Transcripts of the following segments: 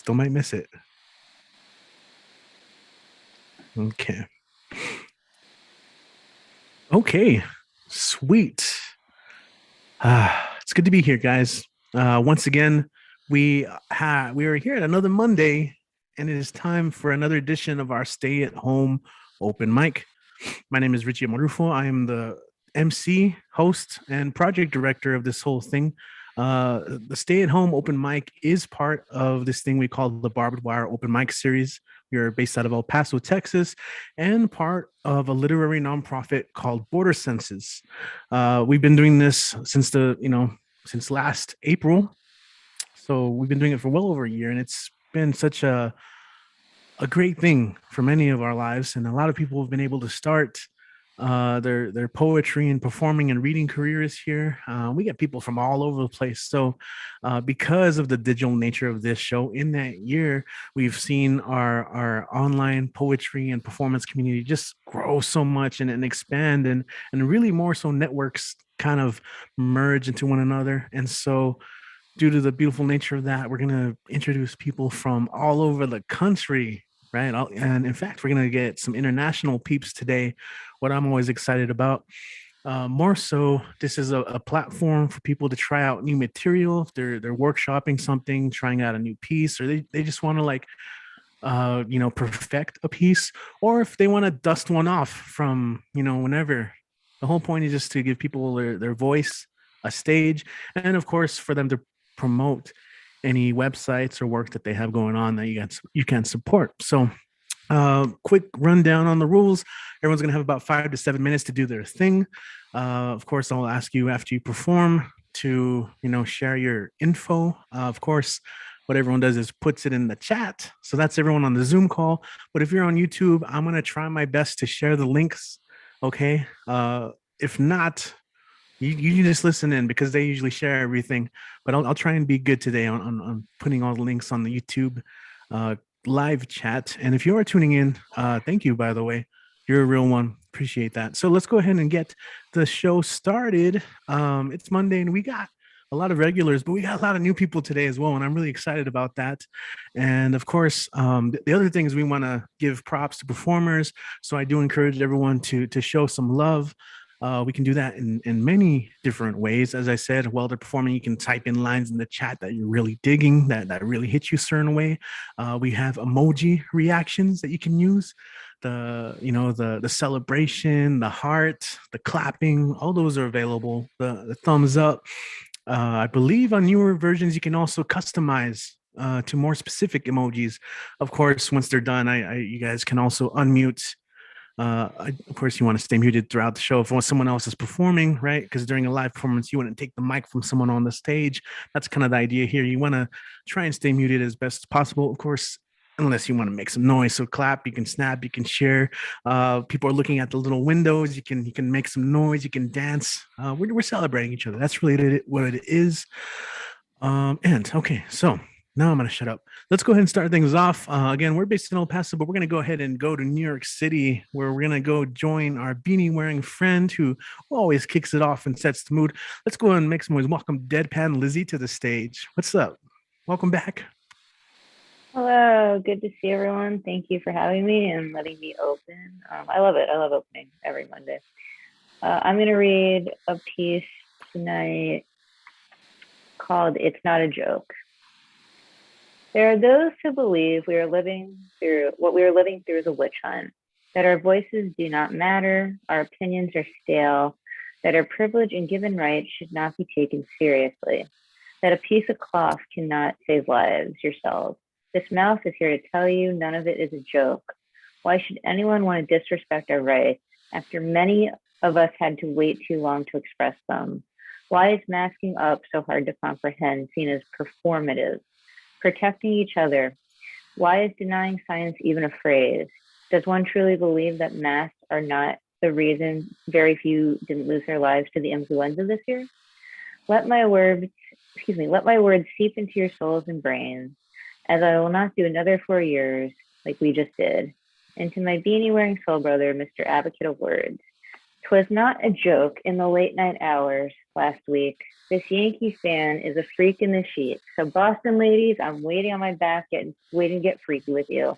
still might miss it. Okay. Okay. Sweet. It's good to be here, guys. Once again, we are here at another Monday, and it is time for another edition of our Stay at Home open mic. My name is Richie Marufo. I am the MC, host, and project director of this whole thing. The Stay at Home open mic is part of this thing we call the Barbed Wire open mic series. We are based out of El Paso, Texas, and part of a literary nonprofit called Border Senses. We've been doing this since last April. So we've been doing it for well over a year, and it's been such a great thing for many of our lives. And a lot of people have been able to start their poetry and performing and reading careers here. We get people from all over the place. So, because of the digital nature of this show, in that year, we've seen our online poetry and performance community just grow so much and expand, and really more so networks kind of merge into one another. And so, due to the beautiful nature of that, we're going to introduce people from all over the country, right? And in fact, we're going to get some international peeps today, what I'm always excited about. More so, this is a platform for people to try out new material. If they're workshopping something, trying out a new piece, or they just want to perfect a piece, or if they want to dust one off from, whenever. The whole point is just to give people their voice, a stage, and of course for them to promote any websites or work that they have going on that you can support. So, quick rundown on the rules. Everyone's going to have about 5 to 7 minutes to do their thing. Of course, I'll ask you after you perform to, share your info. Of course, what everyone does is puts it in the chat. So that's everyone on the Zoom call. But if you're on YouTube, I'm going to try my best to share the links. Okay. If not, you just listen in because they usually share everything. But I'll try and be good today on putting all the links on the YouTube live chat. And if you are tuning in, thank you, by the way. You're a real one. Appreciate that. So let's go ahead and get the show started. It's Monday and we got a lot of regulars, but we got a lot of new people today as well. And I'm really excited about that. And of course, the other thing is we want to give props to performers. So I do encourage everyone to show some love. We can do that in many different ways. As I said, while they're performing, you can type in lines in the chat that you're really digging, that really hit you a certain way. We have emoji reactions that you can use. The celebration, the heart, the clapping, all those are available. The thumbs up. I believe on newer versions, you can also customize to more specific emojis. Of course, once they're done, you guys can also unmute. Of course, you want to stay muted throughout the show if someone else is performing, right? Because during a live performance, you want to take the mic from someone on the stage. That's kind of the idea here. You want to try and stay muted as best as possible. Of course, unless you want to make some noise. So clap, you can snap, you can share. People are looking at the little windows. You can make some noise. You can dance. We're celebrating each other. That's really what it is. And okay, so now I'm going to shut up. Let's go ahead and start things off. Again, we're based in El Paso, but we're going to go ahead and go to New York City, where we're going to go join our beanie-wearing friend who always kicks it off and sets the mood. Let's go and make some noise. Welcome Deadpan Lizzie to the stage. What's up? Welcome back. Hello. Good to see everyone. Thank you for having me and letting me open. I love it. I love opening every Monday. I'm going to read a piece tonight called It's Not a Joke. There are those who believe what we are living through is a witch hunt, that our voices do not matter, our opinions are stale, that our privilege and given rights should not be taken seriously, that a piece of cloth cannot save lives, yourselves. This mouth is here to tell you none of it is a joke. Why should anyone want to disrespect our rights after many of us had to wait too long to express them? Why is masking up so hard to comprehend, seen as performative? Protecting each other. Why is denying science even a phrase? Does one truly believe that masks are not the reason very few didn't lose their lives to the influenza this year? Let my words seep into your souls and brains, as I will not do another 4 years like we just did. And to my beanie-wearing soul brother, Mr. Advocate of Words, 'Twas not a joke in the late night hours last week. This Yankee fan is a freak in the sheet. So Boston ladies, I'm waiting on my back, waiting to get freaky with you.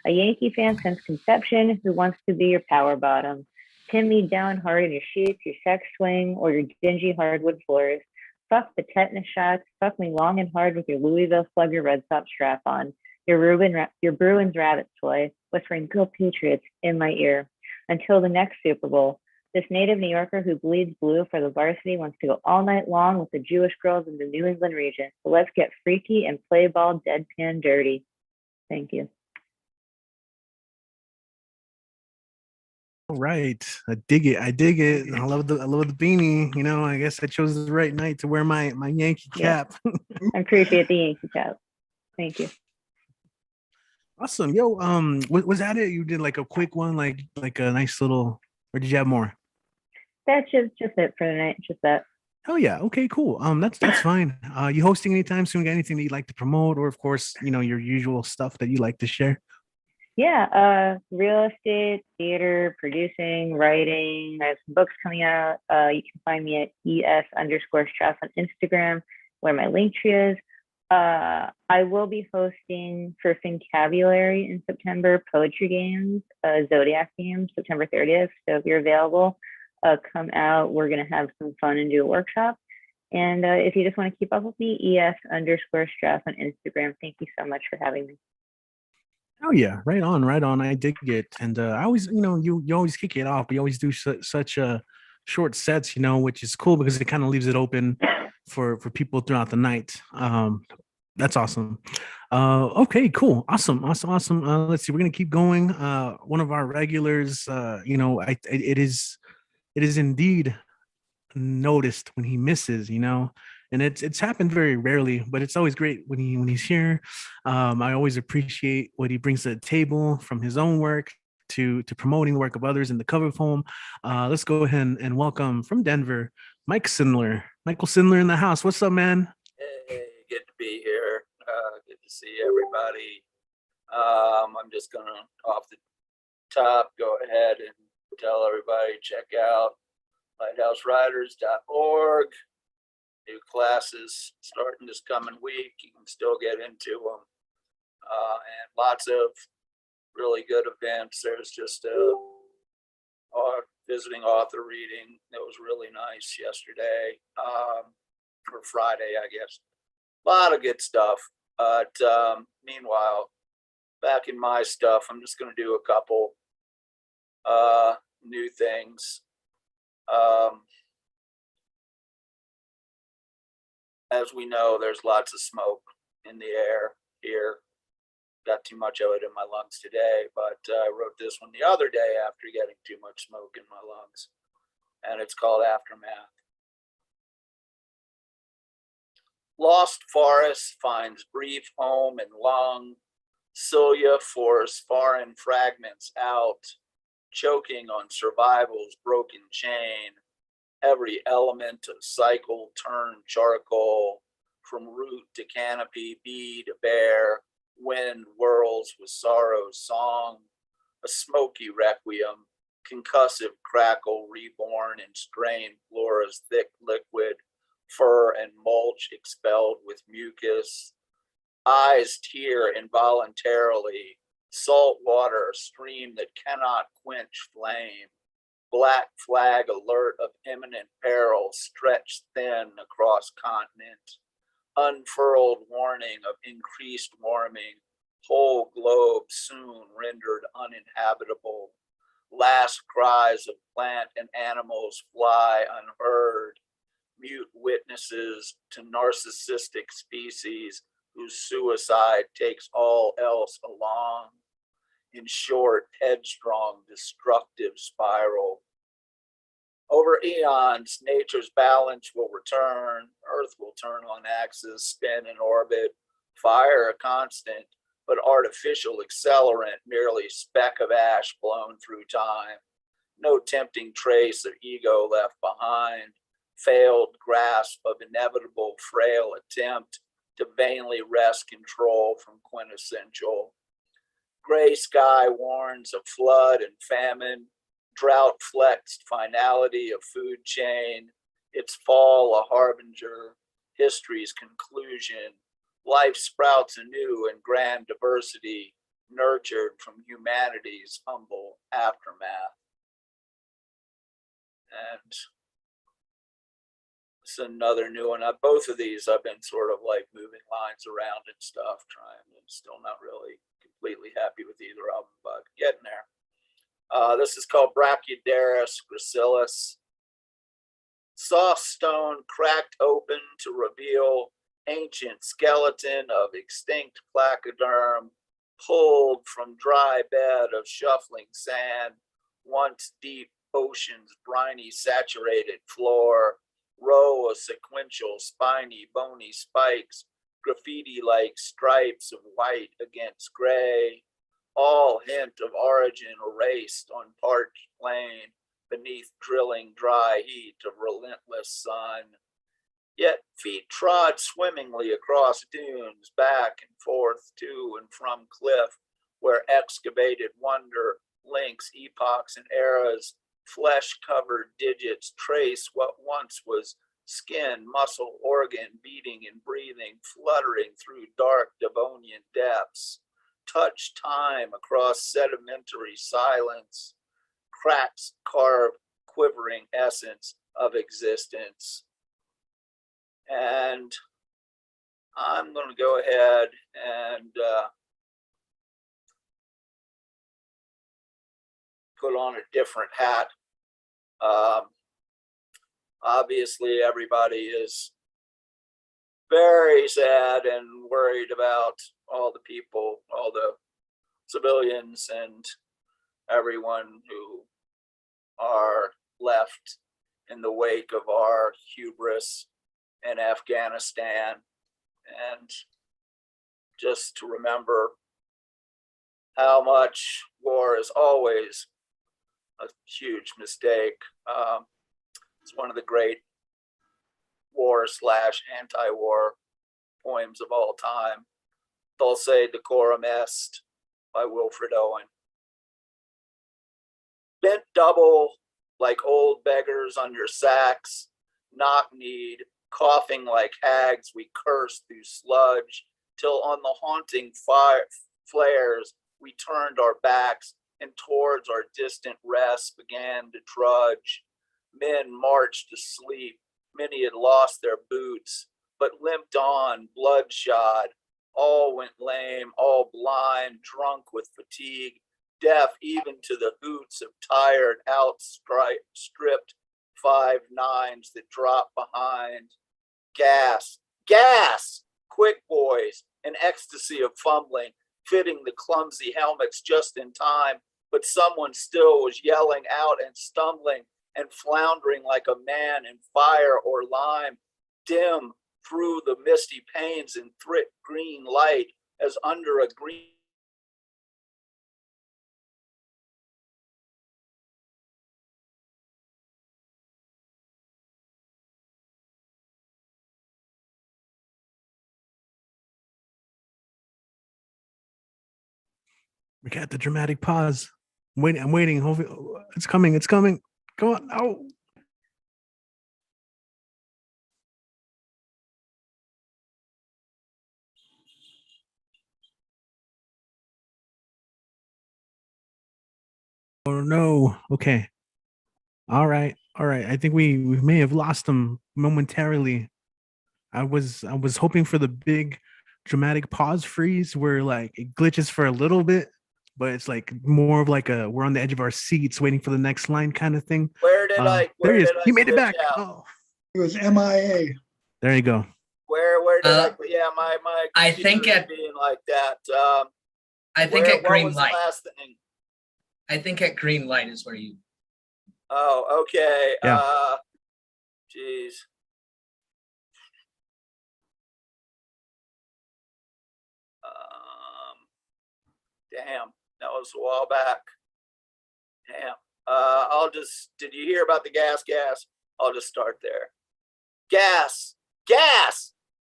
A Yankee fan since conception who wants to be your power bottom. Pin me down hard in your sheets, your sex swing, or your dingy hardwood floors. Fuck the tetanus shots. Fuck me long and hard with your Louisville Slugger Red Sox strap on. Your Bruins rabbit toy, whispering "Go Patriots" in my ear. Until the next Super Bowl, this native New Yorker who bleeds blue for the varsity wants to go all night long with the Jewish girls in the New England region. So let's get freaky and play ball deadpan dirty. Thank you. All right. I dig it. I dig it. I love the beanie. You know, I guess I chose the right night to wear my Yankee Yeah, cap. I appreciate the Yankee cap. Thank you. Awesome. Yo, was that it? You did like a quick one, like a nice little, or did you have more? That's just it for the night. Just that. Oh yeah. Okay, cool. That's fine. You hosting anytime soon? Got anything that you'd like to promote, or of course, you know, your usual stuff that you like to share? Yeah, real estate, theater, producing, writing. I have some books coming out. You can find me at ES_Strauss on Instagram, where my link tree is. I will be hosting for Fincabulary in September, Poetry Games, Zodiac Games, September 30th. So if you're available, come out. We're going to have some fun and do a workshop. And if you just want to keep up with me, ES_Strauss on Instagram. Thank you so much for having me. Oh yeah, right on, right on. I dig it, and I always, you know, you always kick it off, but you always do such short sets, you know, which is cool because it kind of leaves it open for people throughout the night. That's awesome. Okay, cool, awesome. Let's see, we're gonna keep going. One of our regulars, you know, it is indeed noticed when he misses, you know, and it's happened very rarely, but it's always great when he's here. I always appreciate what he brings to the table, from his own work to promoting the work of others in the cover poem. Let's go ahead and welcome from Denver, Mike Sindler. Michael Sindler in the house. What's up, man? Hey, good to be here. Good to see everybody. I'm just gonna off the top go ahead and tell everybody check out lighthousewriters.org. New classes starting this coming week. You can still get into them, and lots of really good events. There's just a visiting author reading that was really nice yesterday, or Friday, I guess. A lot of good stuff. But meanwhile, back in my stuff, I'm just going to do a couple new things. As we know, there's lots of smoke in the air here. Got too much of it in my lungs today, but I wrote this one the other day after getting too much smoke in my lungs, and it's called Aftermath. Lost forest finds brief home and lung. Cilia force foreign fragments out, choking on survival's broken chain. Every element of cycle turned charcoal, from root to canopy, bee to bear. Wind whirls with sorrow's song, a smoky requiem, concussive crackle reborn in strained flora's thick liquid, fur and mulch expelled with mucus. Eyes tear involuntarily, salt water stream that cannot quench flame. Black flag alert of imminent peril stretched thin across continent. Unfurled warning of increased warming, whole globe soon rendered uninhabitable. Last cries of plant and animals fly unheard, mute witnesses to narcissistic species whose suicide takes all else along. In short, headstrong, destructive spiral. Over eons, nature's balance will return. Earth will turn on axis, spin in orbit. Fire a constant, but artificial accelerant, merely speck of ash blown through time. No tempting trace of ego left behind. Failed grasp of inevitable frail attempt to vainly wrest control from quintessential. Gray sky warns of flood and famine. drought-flexed finality of food chain, its fall a harbinger, history's conclusion, life sprouts anew in grand diversity, nurtured from humanity's humble aftermath. And it's another new one. Both of these I've been sort of like moving lines around and stuff, trying, and still not really completely happy with either of them, but getting there. This is called Brachyderus gracilis. Soft stone cracked open to reveal ancient skeleton of extinct placoderm, pulled from dry bed of shuffling sand, once deep ocean's briny saturated floor, row of sequential spiny bony spikes, graffiti-like stripes of white against gray, all hint of origin erased on parched plain beneath drilling dry heat of relentless sun. Yet feet trod swimmingly across dunes, back and forth to and from cliff, where excavated wonder links epochs and eras, flesh-covered digits trace what once was skin, muscle, organ, beating and breathing, fluttering through dark Devonian depths, touch time across sedimentary silence, cracks carve quivering essence of existence. And I'm going to go ahead and put on a different hat. Obviously, everybody is very sad and worried about all the people, all the civilians, and everyone who are left in the wake of our hubris in Afghanistan. And just to remember how much war is always a huge mistake. It's one of the great war/anti-war poems of all time. Dulce Decorum Est by Wilfred Owen. Bent double like old beggars under sacks, knock-kneed, coughing like hags, we cursed through sludge, till on the haunting fire flares we turned our backs, and towards our distant rest began to trudge. Men marched to sleep, many had lost their boots, but limped on, bloodshot. All went lame, all blind, drunk with fatigue, deaf even to the hoots of tired, outstripped 5-9s that dropped behind. Gas, gas, quick boys, an ecstasy of fumbling, fitting the clumsy helmets just in time, but someone still was yelling out and stumbling and floundering like a man in fire or lime, dim through the misty panes in thick green light as under a green We got the dramatic pause. I'm waiting. Hopefully, it's coming. It's coming. Come on. Oh. Oh no. Okay. All right. All right. I think we may have lost them momentarily. I was hoping for the big dramatic pause freeze where like it glitches for a little bit, but it's like more of like a we're on the edge of our seats waiting for the next line kind of thing. Where did there he is. He made it glitch back. out? Oh, It was MIA. there you go. Where did my I think computer at- being like that. I think at what green was light. the last thing? I think at green light is where you. Oh, okay. Yeah. Geez. Damn, that was a while back. Damn. Did you hear about the gas? I'll just start there. Gas,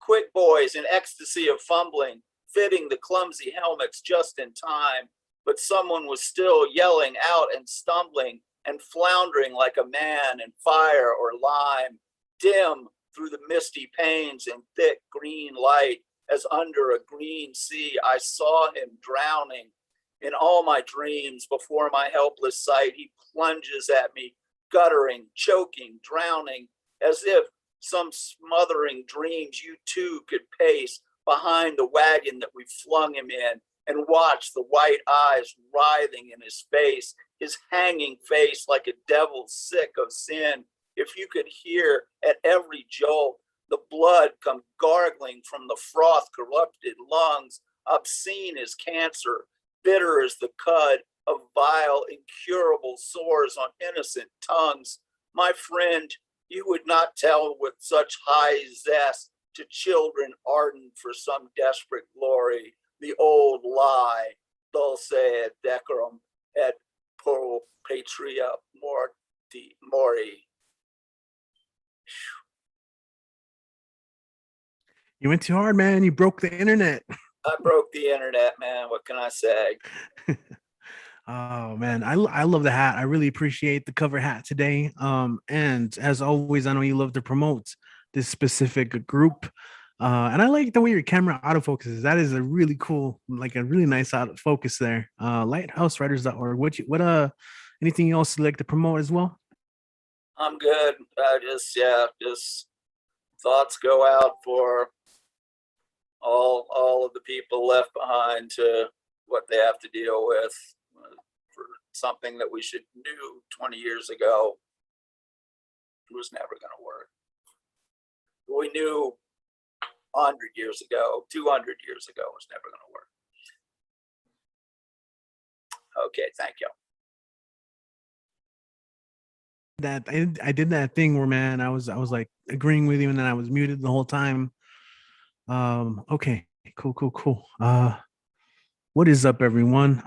quick boys in ecstasy of fumbling, fitting the clumsy helmets just in time, but someone was still yelling out and stumbling, and floundering like a man in fire or lime, dim through the misty panes in thick green light, as under a green sea I saw him drowning. In all my dreams, before my helpless sight, he plunges at me, guttering, choking, drowning, as if some smothering dreams you too could pace behind the wagon that we flung him in and watch the white eyes writhing in his face, his hanging face like a devil sick of sin. If you could hear at every jolt the blood come gargling from the froth corrupted lungs, obscene as cancer, bitter as the cud of vile, incurable sores on innocent tongues. My friend, you would not tell with such high zest to children ardent for some desperate glory the old lie, dulce et decorum et pro patria mori. You went too hard, man. You broke the internet. I broke the internet, man. What can I say? Oh man, I love the hat. I really appreciate the cover hat today. And as always, I know you love to promote this specific group. And I like the way your camera autofocuses. That is a really cool, like a really nice autofocus there. Lighthousewriters.org. Anything else you'd like to promote as well? I'm good. Just thoughts go out for all of the people left behind to what they have to deal with for something that we should knew 20 years ago was never going to work. We knew 100 years ago, 200 years ago was never going to work. Okay, thank you. That I did that thing where, man, I was like agreeing with you, and then I was muted the whole time. Okay, cool. What is up, everyone?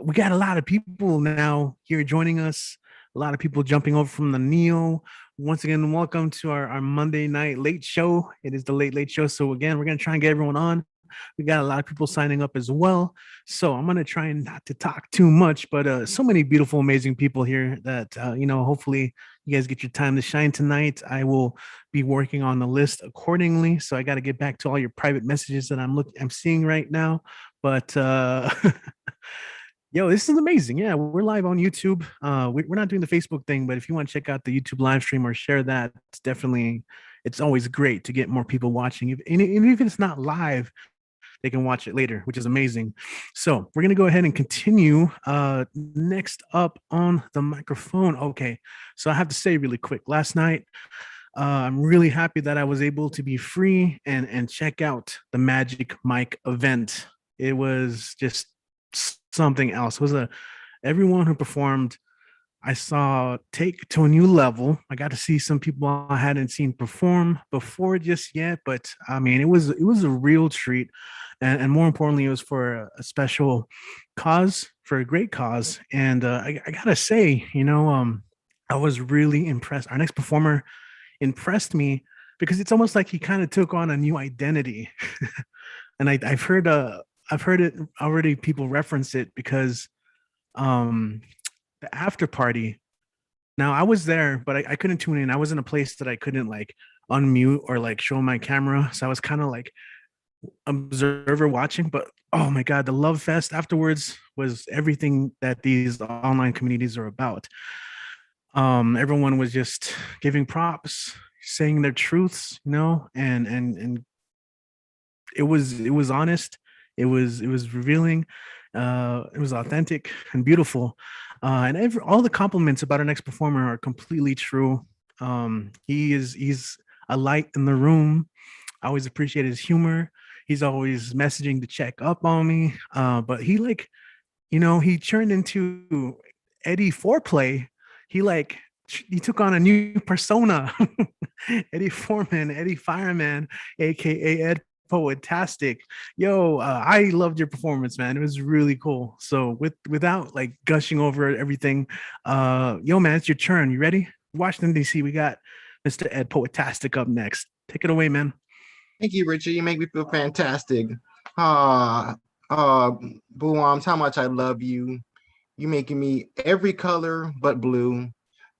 We got a lot of people now here joining us. A lot of people jumping over from the Neo. Once again, welcome to our Monday night late show. It is the late show. So again, we're gonna try and get everyone on. We got a lot of people signing up as well. So I'm gonna try and not to talk too much, but so many beautiful, amazing people here that hopefully you guys get your time to shine tonight. I will be working on the list accordingly. So I got to get back to all your private messages that I'm seeing right now. But yo, this is amazing. Yeah, we're live on YouTube. We're not doing the Facebook thing, but if you want to check out the YouTube live stream or share that, it's always great to get more people watching. Even if it's not live, they can watch it later, which is amazing. So we're going to go ahead and continue. Next up on the microphone. Okay, so I have to say really quick, last night, I'm really happy that I was able to be free and check out the Magic Mike event. It was just something else. It was everyone who performed, I saw take to a new level. I got to see some people I hadn't seen perform before just yet, but I mean, it was a real treat, and more importantly, it was for a special cause, for a great cause. And I gotta say, I was really impressed. Our next performer impressed me because it's almost like he kind of took on a new identity, and I've heard it already. People reference it because the after party. Now I was there, but I couldn't tune in. I was in a place that I couldn't like unmute or like show my camera. So I was kind of like observer watching, but oh my God, the love fest afterwards was everything that these online communities are about. Everyone was just giving props, saying their truths, and it was honest. It was revealing. It was authentic and beautiful. And all the compliments about our next performer are completely true. He's a light in the room. I always appreciate his humor. He's always messaging to check up on me. But he turned into Eddie Foreplay. He took on a new persona. Eddie Foreman, Eddie Fireman, aka Ed Poetastic. Yo, I loved your performance, man. It was really cool. So without like gushing over everything, yo, man, it's your turn. You ready? Washington, D.C., we got Mr. Ed Poetastic up next. Take it away, man. Thank you, Richard. You make me feel fantastic. BWOMS, how much I love you. You making me every color but blue.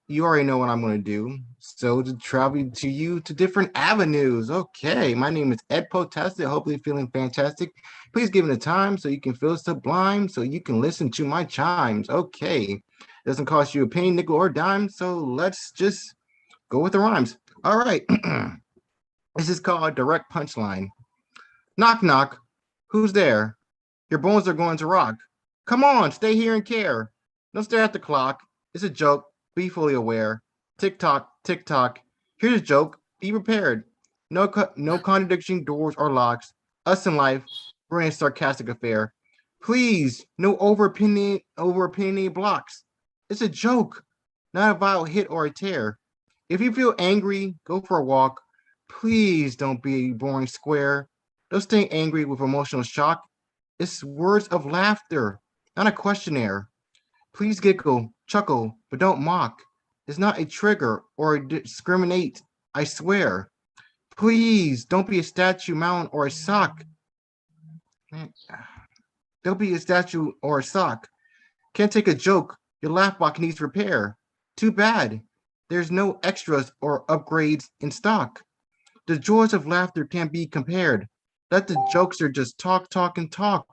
You already know what I'm going to do. So to travel to you to different avenues. Okay, my name is Ed Potested. Hopefully feeling fantastic. Please give it a time so you can feel sublime, so you can listen to my chimes. Okay, doesn't cost you a penny, nickel, or dime. So let's just go with the rhymes. All right, this is called direct punchline. Knock, knock. Who's there? Your bones are going to rock. Come on, stay here and care. Don't stare at the clock. It's a joke. Be fully aware. Tick tock, tick tock. Here's a joke. Be prepared. No contradiction, doors or locks. Us in life, we're in a sarcastic affair. Please, no over opinionated blocks. It's a joke, not a vile hit or a tear. If you feel angry, go for a walk. Please don't be a boring square. Don't stay angry with emotional shock. It's words of laughter, not a questionnaire. Please giggle, chuckle, but don't mock. It's not a trigger or discriminate, I swear. Please don't be a statue, mountain, or a sock. Don't be a statue or a sock. Can't take a joke. Your laugh box needs repair. Too bad. There's no extras or upgrades in stock. The joys of laughter can't be compared. Let the jokester just talk, talk, and talk.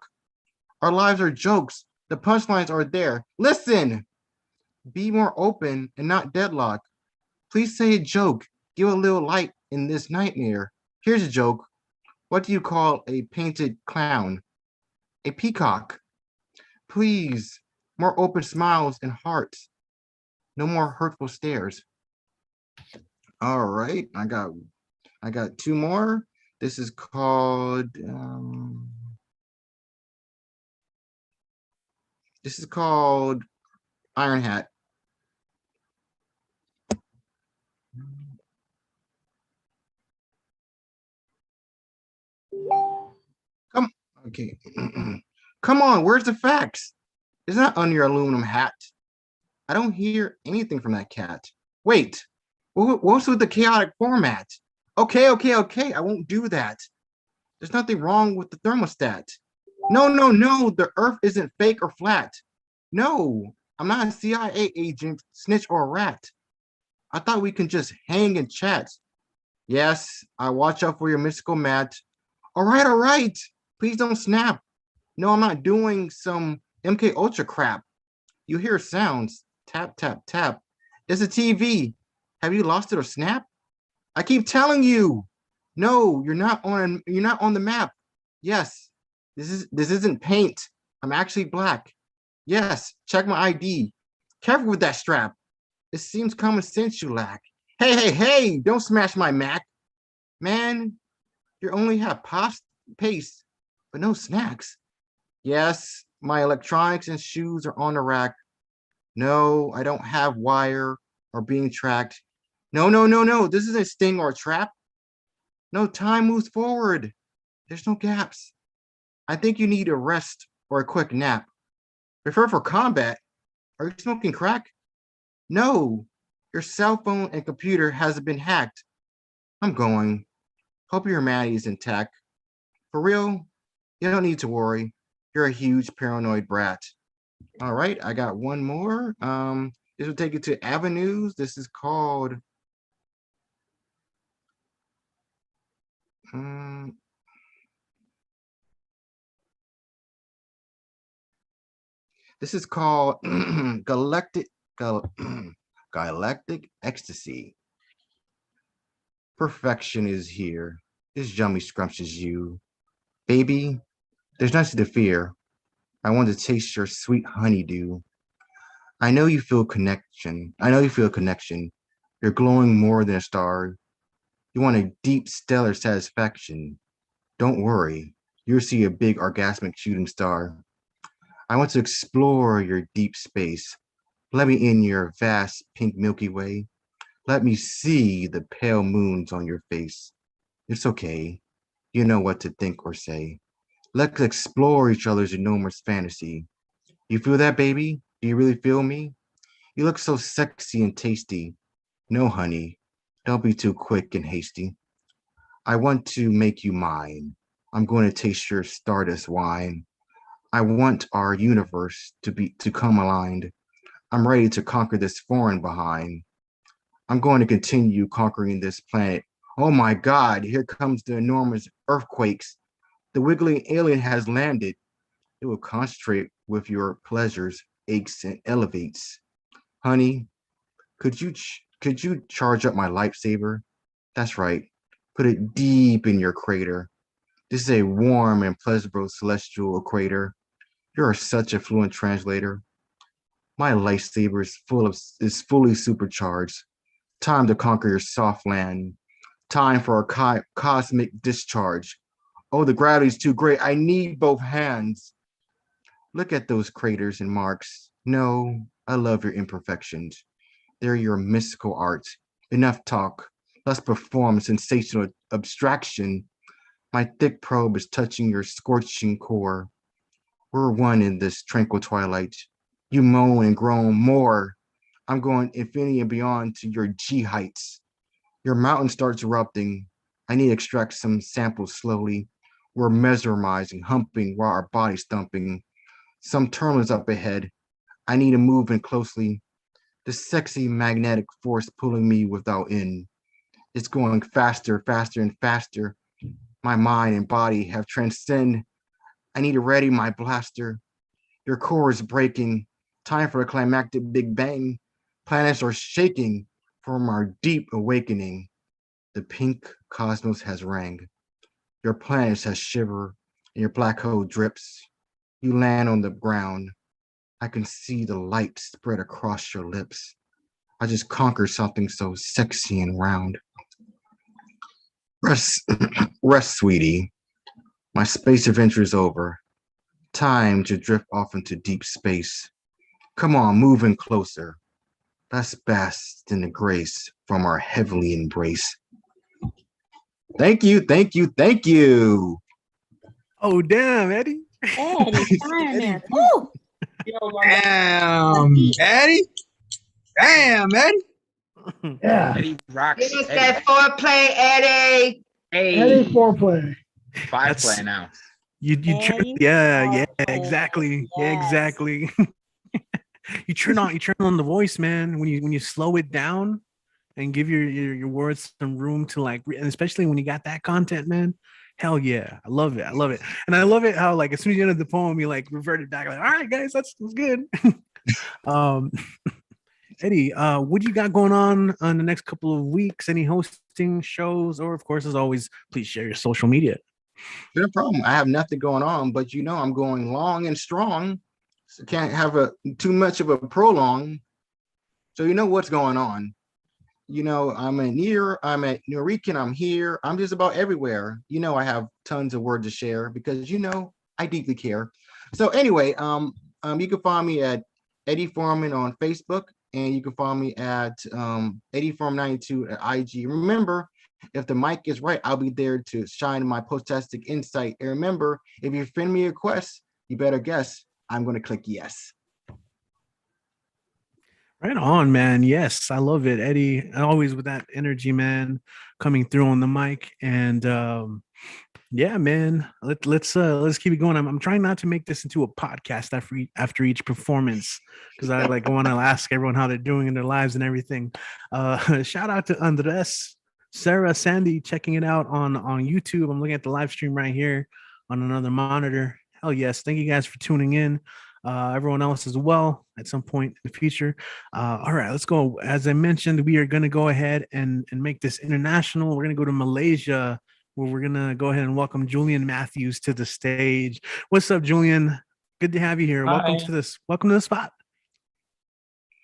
Our lives are jokes. The punchlines are there. Listen! Be more open and not deadlock. Please say a joke. Give a little light in this nightmare. Here's a joke. What do you call a painted clown? A peacock. Please, more open smiles and hearts. No more hurtful stares. All right, I got two more. This is called Iron Hat. Come, okay. Come on, where's the facts? It's not under your aluminum hat. I don't hear anything from that cat. Wait, what's with the chaotic format? Okay, I won't do that. There's nothing wrong with the thermostat. No, the earth isn't fake or flat. No, I'm not a CIA agent, snitch, or a rat. I thought we can just hang and chat. Yes, I watch out for your mystical mat. All right. Please don't snap. No, I'm not doing some MK Ultra crap. You hear sounds. Tap, tap, tap. It's a TV. Have you lost it or snap? I keep telling you. No, you're not on the map. Yes, this isn't paint. I'm actually black. Yes, check my ID. Careful with that strap. It seems common sense you lack. Hey, don't smash my Mac. Man, you only have paste, but no snacks. Yes, my electronics and shoes are on the rack. No, I don't have wire or being tracked. No. This isn't a sting or a trap. No, time moves forward. There's no gaps. I think you need a rest or a quick nap. Prefer for combat. Are you smoking crack? No, your cell phone and computer hasn't been hacked. I'm going. Hope your humanity is intact. For real, you don't need to worry. You're a huge paranoid brat. All right, I got one more. This will take you to avenues. This is called galactic galactic ecstasy. Perfection is here. This yummy scrumptious you. Baby, there's nothing to fear. I want to taste your sweet honeydew. I know you feel connection. You're glowing more than a star. You want a deep stellar satisfaction. Don't worry, you'll see a big orgasmic shooting star. I want to explore your deep space. Let me in your vast pink Milky Way. Let me see the pale moons on your face. It's okay. You know what to think or say. Let's explore each other's enormous fantasy. You feel that, baby? Do you really feel me? You look so sexy and tasty. No, honey, don't be too quick and hasty. I want to make you mine. I'm going to taste your stardust wine. I want our universe to come aligned. I'm ready to conquer this foreign behind. I'm going to continue conquering this planet. Oh my God, here comes the enormous earthquakes. The wiggly alien has landed. It will concentrate with your pleasures, aches, and elevates. Honey, could you charge up my lightsaber? That's right. Put it deep in your crater. This is a warm and pleasurable celestial equator. You're such a fluent translator. My lightsaber is fully supercharged. Time to conquer your soft land. Time for a cosmic discharge. Oh, the gravity's too great. I need both hands. Look at those craters and marks. No, I love your imperfections. They're your mystical art. Enough talk. Let's perform sensational abstraction. My thick probe is touching your scorching core. We're one in this tranquil twilight. You moan and groan more. I'm going infinity and beyond to your G heights. Your mountain starts erupting. I need to extract some samples slowly. We're mesmerizing, humping while our body's thumping. Some terminals up ahead. I need to move in closely. The sexy magnetic force pulling me without end. It's going faster, faster, and faster. My mind and body have transcended. I need to ready my blaster. Your core is breaking. Time for a climactic Big Bang. Planets are shaking from our deep awakening. The pink cosmos has rang. Your planets has shivered and your black hole drips. You land on the ground. I can see the light spread across your lips. I just conquered something so sexy and round. Rest, rest, sweetie. My space adventure is over. Time to drift off into deep space. Come on, move in closer. Let's bask in the grace from our heavenly embrace. Thank you, thank you, thank you. Oh damn, Eddie. Eddie, fireman. Eddie. Woo! Damn, Eddie. Damn, Eddie. Yeah. Eddie rocks. Give us Eddie. that foreplay, Eddie. Eddie Hey, foreplay. five That's- play now. You Eddie yeah, Foreplay. exactly. Yeah, Yes. exactly. you turn on the voice, man, when you slow it down and give your words some room to like, and especially when you got that content, man. Hell yeah, I love it. I love it, and I love it how like as soon as you ended the poem, you like reverted back, like, all right, guys, that's good. um, Eddie, what you got going on in the next couple of weeks? Any hosting shows, or of course, as always, please share your social media. No problem. I have nothing going on, but you know I'm going long and strong. So can't have too much of a prolong. So you know what's going on. You know, I'm at Nuyorican, I'm here. I'm just about everywhere. You know, I have tons of words to share because you know I deeply care. So anyway, you can find me at Eddie Foreman on Facebook, and you can find me at Eddie Foreman 92 at IG. Remember, if the mic is right, I'll be there to shine my postastic insight. And remember, if you send me a request, you better guess I'm going to click yes. Right on, man. Yes, I love it, Eddie. Always with that energy, man, coming through on the mic. And yeah, man, let's keep it going. I'm trying not to make this into a podcast after each performance because I like want to ask everyone how they're doing in their lives and everything. Shout out to Andres, Sarah, Sandy checking it out on YouTube. I'm looking at the live stream right here on another monitor. Hell yes, thank you guys for tuning in. Everyone else as well at some point in the future. All right, let's go. As I mentioned, we are going to go ahead and make this international. We're going to go to Malaysia, where we're going to go ahead and welcome Julian Matthews to the stage. What's up, Julian? Good to have you here. Hi. Welcome to the spot.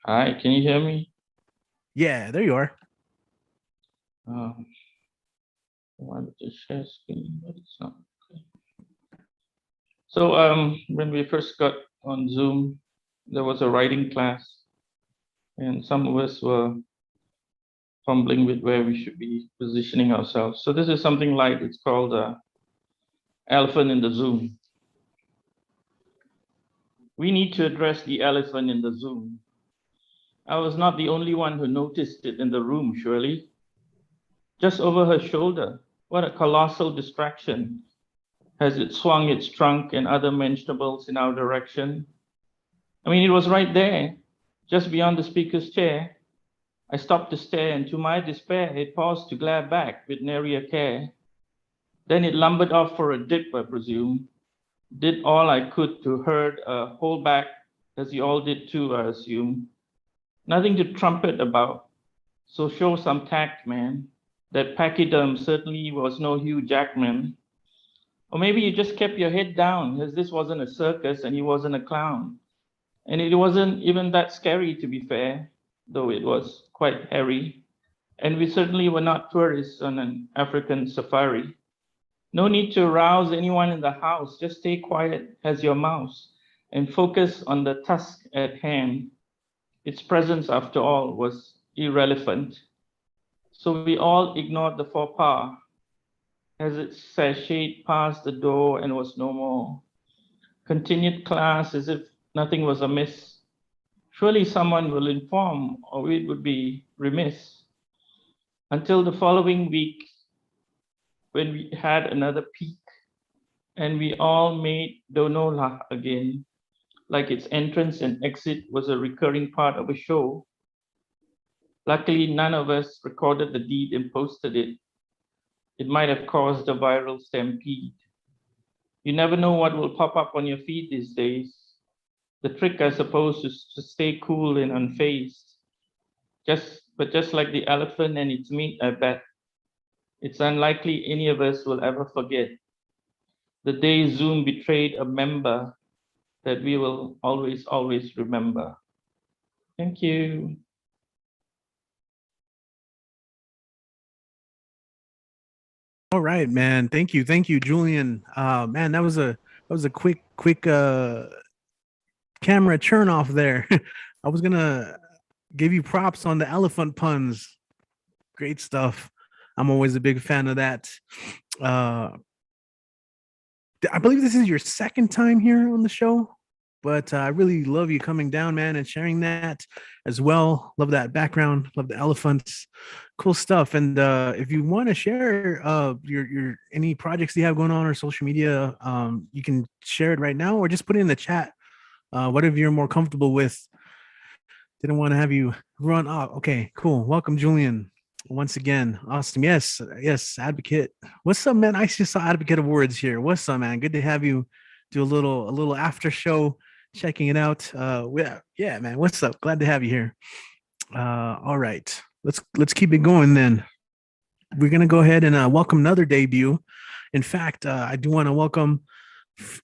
Hi, can you hear me? Yeah, there you are. I wanted to share screen, but it's not. Okay. So when we first got on Zoom, there was a writing class, and some of us were fumbling with where we should be positioning ourselves. So this is something like, it's called Elephant in the Zoom. We need to address the elephant in the Zoom. I was not the only one who noticed it in the room, surely. Just over her shoulder, what a colossal distraction. as it swung its trunk and other vegetables in our direction. I mean, it was right there, just beyond the speaker's chair. I stopped to stare, and to my despair, it paused to glare back with nary a care. Then it lumbered off for a dip, I presume. Did all I could to herd a whole back, as you all did too, I assume. Nothing to trumpet about, so show some tact, man. That pachyderm certainly was no Hugh Jackman. Or maybe you just kept your head down, as this wasn't a circus and he wasn't a clown. And it wasn't even that scary, to be fair, though it was quite hairy. And we certainly were not tourists on an African safari. No need to arouse anyone in the house. Just stay quiet as your mouse and focus on the task at hand. Its presence, after all, was irrelevant. So we all ignored the faux pas as it sashayed past the door and was no more. Continued class as if nothing was amiss. Surely someone will inform, or we would be remiss. Until the following week, when we had another peak, and we all made Donola again, like its entrance and exit was a recurring part of a show. Luckily, none of us recorded the deed and posted it. It might have caused a viral stampede. You never know what will pop up on your feed these days. The trick, I suppose, is to stay cool and unfazed. But just like the elephant and its meat, I bet, it's unlikely any of us will ever forget the day Zoom betrayed a member that we will always, always remember. Thank you. All right, man. Thank you, Julian. Man, that was a quick camera churn off there. I was gonna give you props on the elephant puns. Great stuff. I'm always a big fan of that. I believe this is your second time here on the show, but I really love you coming down, man, and sharing that as well. Love that background. Love the elephants. Cool stuff. And if you want to share your any projects you have going on or social media, you can share it right now or just put it in the chat. Whatever you're more comfortable with. Didn't want to have you run off. Okay, cool. Welcome, Julian. Once again, awesome. Yes, advocate. What's up, man? I just saw advocate of words here. What's up, man? Good to have you do a little after show, checking it out. Yeah, man. What's up? Glad to have you here. All right, let's keep it going then. We're gonna go ahead and welcome another debut. In fact, I do want to welcome.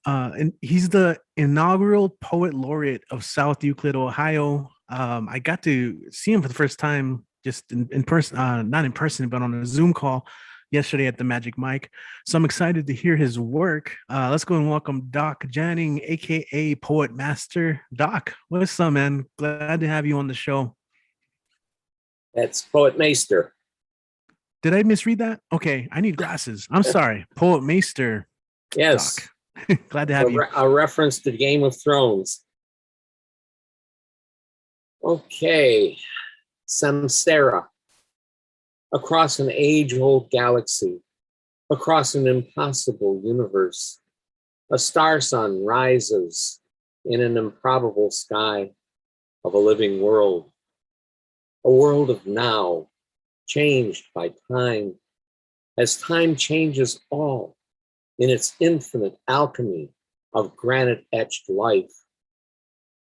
And he's the inaugural poet laureate of South Euclid, Ohio. I got to see him for the first time just in person, not in person, but on a Zoom call yesterday at the Magic Mic. So I'm excited to hear his work. Let's go and welcome Doc Janning, aka Poet Master. Doc, what's up, man? Glad to have you on the show. That's Poet Maester. Did I misread that? Okay, I need glasses. I'm sorry, Poet Maester. Yes. Doc. Glad to have you. A reference to Game of Thrones. Okay. Samsara. Across an age-old galaxy, across an impossible universe, a star sun rises in an improbable sky of a living world. A world of now, changed by time, as time changes all in its infinite alchemy of granite-etched life,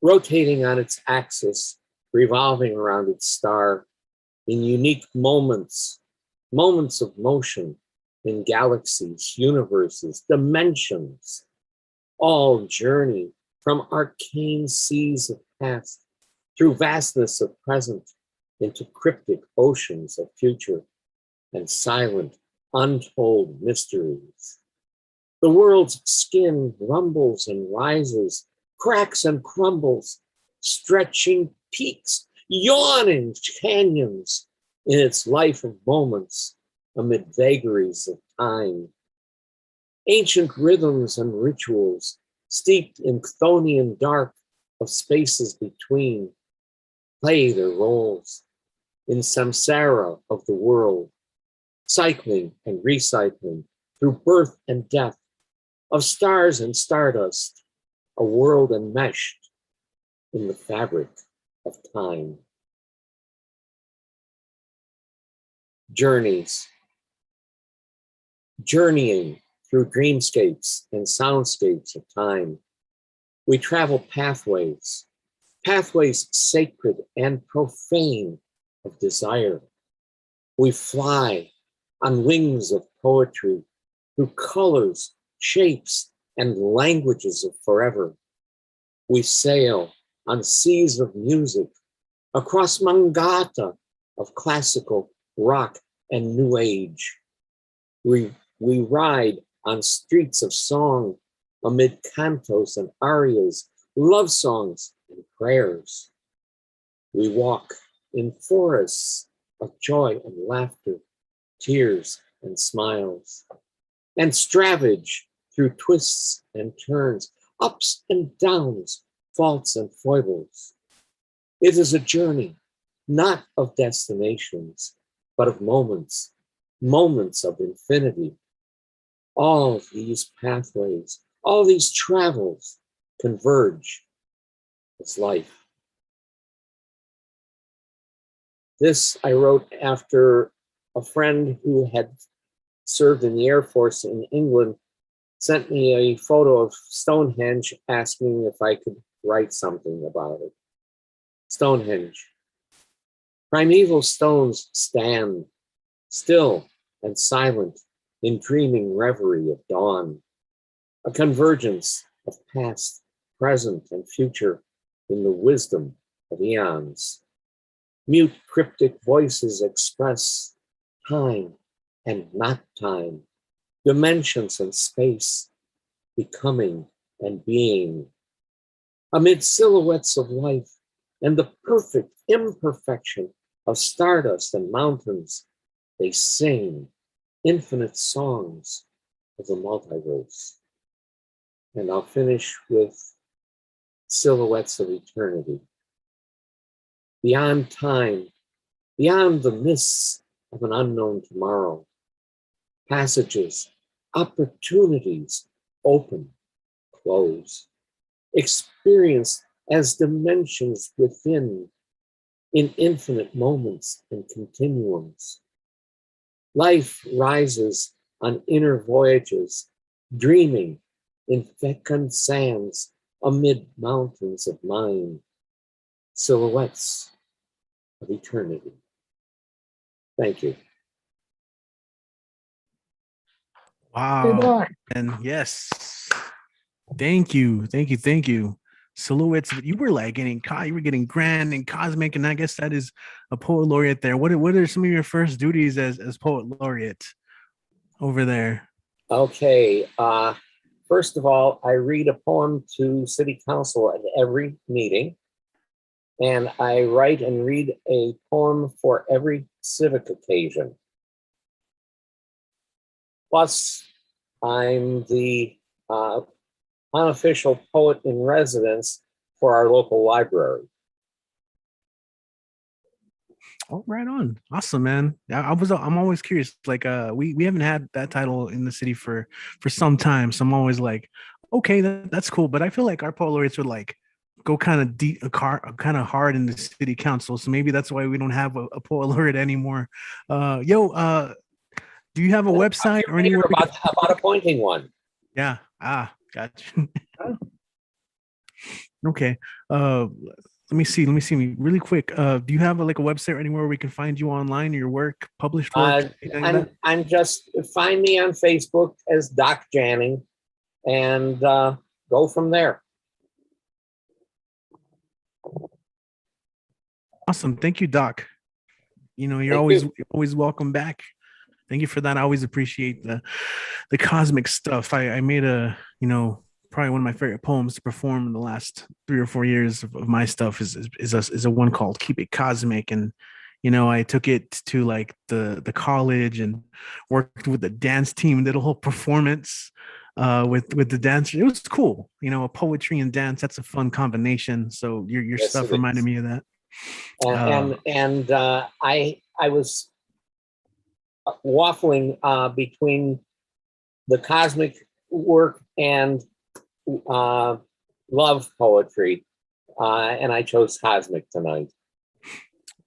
rotating on its axis, revolving around its star in unique moments, moments of motion in galaxies, universes, dimensions, all journey from arcane seas of past through vastness of present into cryptic oceans of future and silent, untold mysteries. The world's skin rumbles and rises, cracks and crumbles, stretching peaks, yawning canyons in its life of moments amid vagaries of time. Ancient rhythms and rituals steeped in chthonian dark of spaces between play their roles in samsara of the world, cycling and recycling through birth and death, of stars and stardust, a world enmeshed in the fabric of time. Journeys, journeying through dreamscapes and soundscapes of time. We travel pathways, pathways sacred and profane of desire. We fly on wings of poetry through colors, shapes, and languages of forever. We sail on seas of music across Mangata of classical, rock, and new age. We ride on streets of song amid cantos and arias, love songs and prayers. We walk in forests of joy and laughter, tears and smiles, and stravage through twists and turns, ups and downs, faults and foibles. It is a journey, not of destinations, but of moments, moments of infinity. All these pathways, all these travels converge as life. This I wrote after a friend who had served in the Air Force in England sent me a photo of Stonehenge asking if I could write something about it. Stonehenge. Primeval stones stand still and silent in dreaming reverie of dawn, a convergence of past, present, and future in the wisdom of eons. Mute cryptic voices express time and not time, dimensions and space, becoming and being. Amid silhouettes of life and the perfect imperfection of stardust and mountains, they sing infinite songs of the multiverse. And I'll finish with silhouettes of eternity. Beyond time, beyond the mists of an unknown tomorrow, passages, opportunities open, close, experienced as dimensions within, in infinite moments and continuums. Life rises on inner voyages, dreaming in fecund sands amid mountains of mind, silhouettes of eternity. Thank you. Wow. And yes. Thank you. Thank you. Thank you. Silhouettes. You were like getting caught. You were getting grand and cosmic. And I guess that is a poet laureate there. What are some of your first duties as poet laureate over there? Okay. First of all, I read a poem to City Council at every meeting. And I write and read a poem for every civic occasion. Plus, I'm the unofficial poet in residence for our local library. Oh, right on. Awesome, man. I'm always curious. Like, we haven't had that title in the city for some time. So I'm always like, okay, that's cool. But I feel like our poet laureates would like go kind of deep, kind of hard in the city council. So maybe that's why we don't have a poet laureate anymore. Do you have a website or anywhere about appointing one? Yeah. Gotcha. Okay. Let me see really quick. Do you have like a website or anywhere we can find you online or your work, published work? I'm just find me on Facebook as Doc Janning and go from there. Awesome. Thank you, Doc. You're Thank always welcome back. Thank you for that. I always appreciate the cosmic stuff. I made probably one of my favorite poems to perform in the last 3 or 4 years of my stuff is a one called Keep It Cosmic. And, I took it to like the college and worked with the dance team, did a whole performance with the dancers. It was cool. Poetry and dance, that's a fun combination. So your Yes, stuff reminded me of that. I was waffling between the cosmic work and love poetry, and I chose cosmic tonight.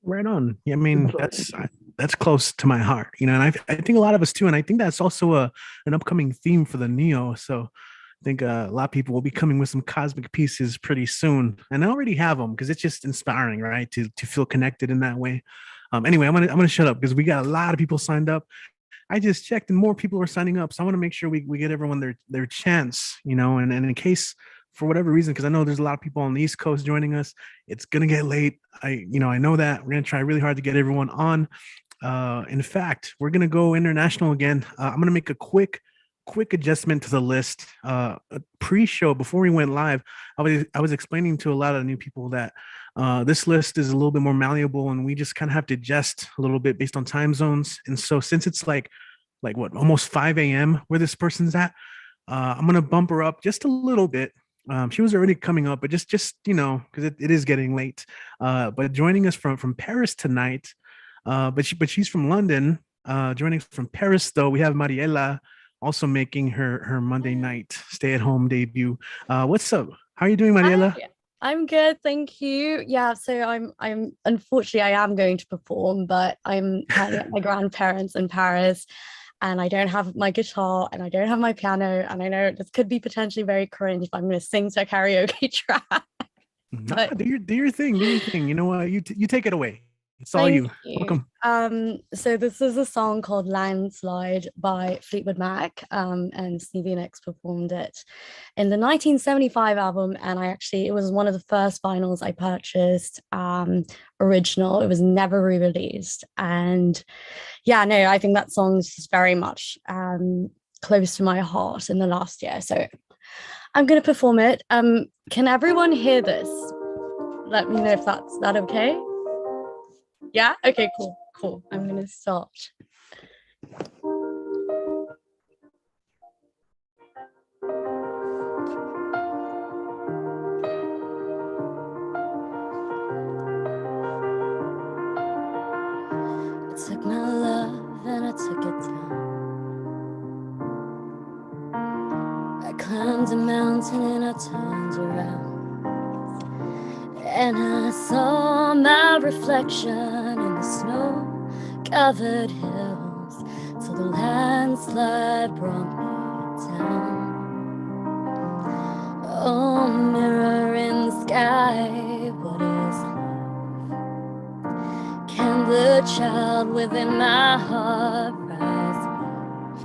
Right on. Yeah, I mean, that's close to my heart, you know, and I think a lot of us too, and I think that's also an upcoming theme for the Neo. So I think a lot of people will be coming with some cosmic pieces pretty soon, and I already have them because it's just inspiring, right? To feel connected in that way. Anyway, I'm gonna shut up because we got a lot of people signed up. I just checked and more people are signing up. So I want to make sure we get everyone their chance, you know, and in case for whatever reason, because I know there's a lot of people on the East Coast joining us, it's gonna get late. I know that we're gonna try really hard to get everyone on. In fact, we're gonna go international again. I'm gonna make a quick adjustment to the list. A pre-show before we went live, I was explaining to a lot of new people that this list is a little bit more malleable, and we just kind of have to adjust a little bit based on time zones. And so, since it's like what almost 5 a.m. where this person's at, I'm gonna bump her up just a little bit. She was already coming up, but just you know, because it is getting late. But joining us from Paris tonight, but she's from London. Joining us from Paris, though, we have Mariela also making her Monday night stay-at-home debut. What's up? How are you doing, Mariela? Hi, I'm good, thank you. Yeah, so I'm unfortunately I am going to perform, but I'm currently at my grandparents in Paris, and I don't have my guitar and I don't have my piano, and I know this could be potentially very cringe if I'm going to sing to a karaoke track. Nah, do your thing. Do your thing. You know what? You take it away. It's all Thank you. Welcome. So this is a song called Landslide by Fleetwood Mac, and Stevie Nicks performed it in the 1975 album, and it was one of the first vinyls I purchased, original. It was never re-released, and yeah, no, I think that song is just very much close to my heart in the last year, so I'm going to perform it. Can everyone hear this? Let me know if that's okay. Yeah? Okay, cool. I'm gonna start. I took my love and I took it down. I climbed a mountain and I turned around. And I saw my reflection in the snow-covered hills, till the landslide brought me down. Oh, mirror in the sky, what is love? Can the child within my heart rise above?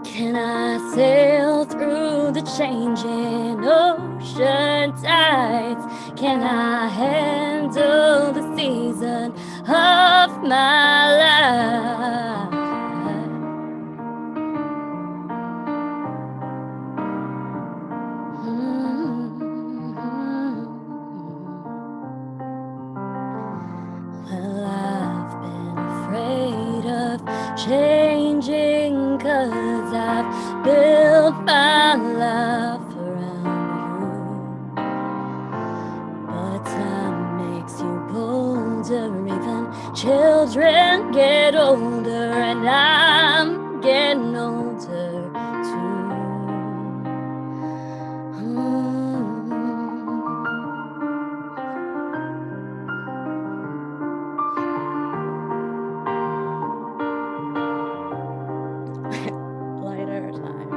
Can I sail through the changing ocean tides? Can I handle the season of my life? Well, I've been afraid of changing, 'cause I've built my life around you. But time makes you bolder, even children get older, and I'm getting older too. Lighter time.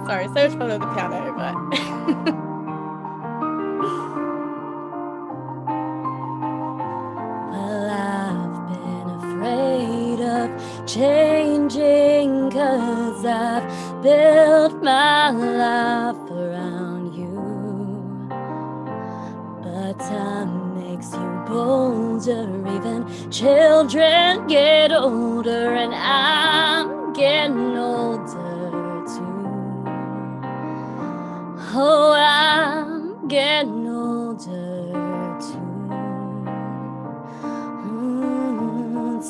Sorry, so much fun with the piano, but well, I've been afraid of changing, 'cause I've built my life around you. But time makes you bolder, even children get older, and I'm getting older too. Oh, I'm getting older too.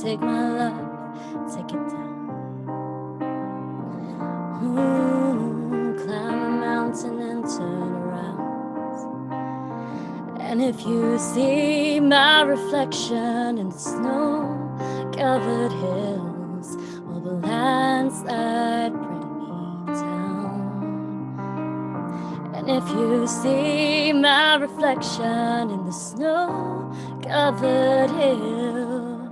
Take my love, take it down. Climb a mountain and turn around. And if you see my reflection in the snow-covered hills, lands that bring me down. And if you see my reflection in the snow-covered hills,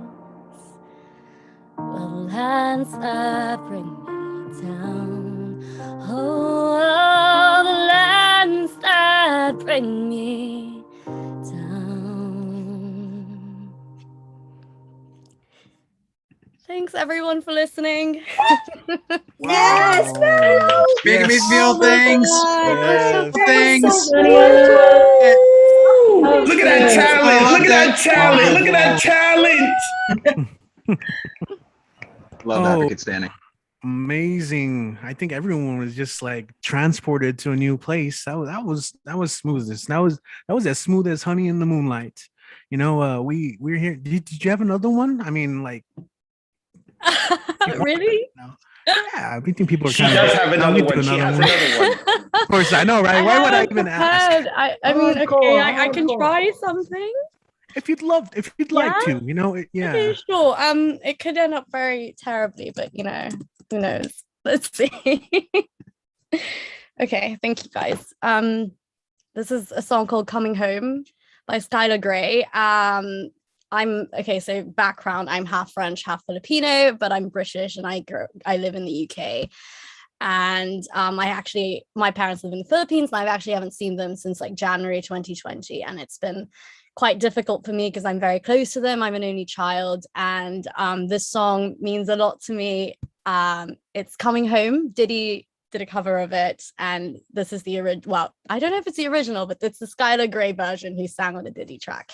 well, lands that bring me down. Oh, the lands that bring me down. Thanks everyone for listening. Yes. Big Yes. feel things. Yes. Things. Look at that talent. Look at that talent. Look at that talent. Love Advocate standing. Amazing. I think everyone was just like transported to a new place. That was smoothest. That was as smooth as honey in the moonlight. You know, we're here. Did you have another one? I mean, like, really? Yeah, I think people are She kind does of. have another one. She has another one. Of course, I know, right? Why would I even ask? I mean, okay, I can try something. If you'd like to, you know, yeah. Okay, sure. It could end up very terribly, but you know, who knows? Let's see. Okay, thank you guys. This is a song called "Coming Home" by Skylar Grey. So background, I'm half French, half Filipino, but I'm British and I live in the UK. And my parents live in the Philippines and I actually haven't seen them since like January 2020. And it's been quite difficult for me because I'm very close to them. I'm an only child. And this song means a lot to me. It's "Coming Home." Diddy did a cover of it. And this is the original. Well, I don't know if it's the original, but it's the Skylar Grey version who sang on the Diddy track.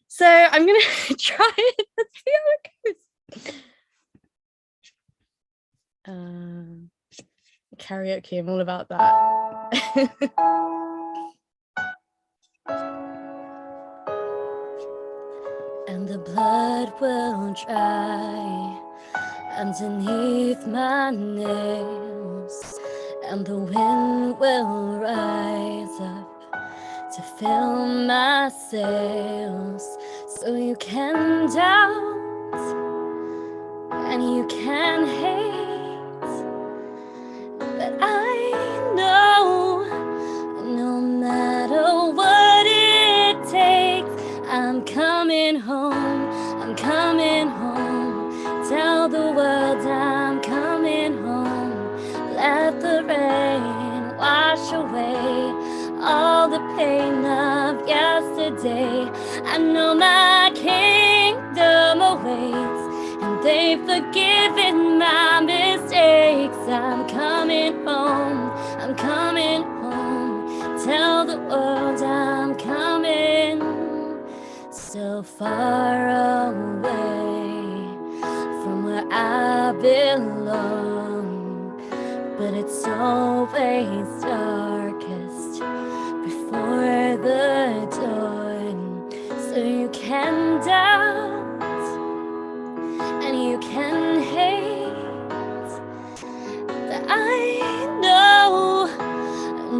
So I'm going to try it. Let's see how it goes. Karaoke, I'm all about that. And the blood will dry underneath my nails, and the wind will rise up to fill my sails, so you can doubt and you can hate, but I know no matter what it takes, I'm coming home, I'm coming home, tell the world I'm coming home, let the rain wash away all the pain of yesterday. I know my kingdom awaits, and they've forgiven my mistakes. I'm coming home, I'm coming home, tell the world I'm coming. So far away from where I belong, but it's always darkest before the dawn, so you can doubt and you can hate, that I know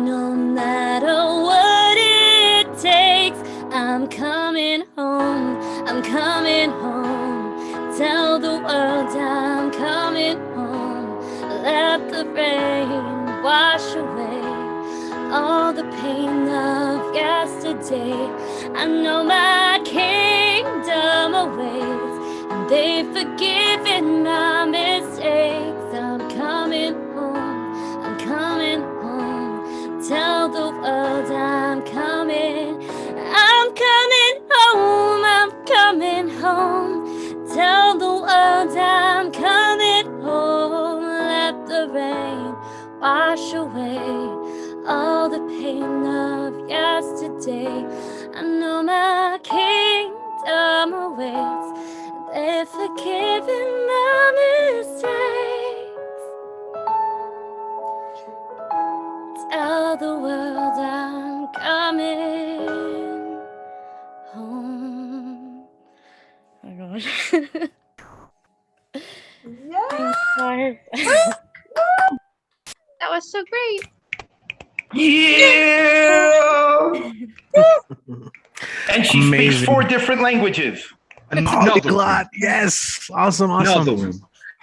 no matter what it takes, I'm coming home, I'm coming home, tell the world I'm coming home, let the rain wash away all the pain of yesterday. I know my kingdom awaits, and they've forgiven my mistakes. I'm coming home, I'm coming home, tell the world I'm coming. I'm coming home, I'm coming home, tell the world I'm coming home, let the rain wash away all the pain of yesterday. I know my kingdom awaits, they've forgiven my mistakes. Tell the world I'm coming home. Oh my gosh. That was so great. Yeah. And she speaks Amazing. 4 different languages. Polyglot. Yes. Awesome. Another one.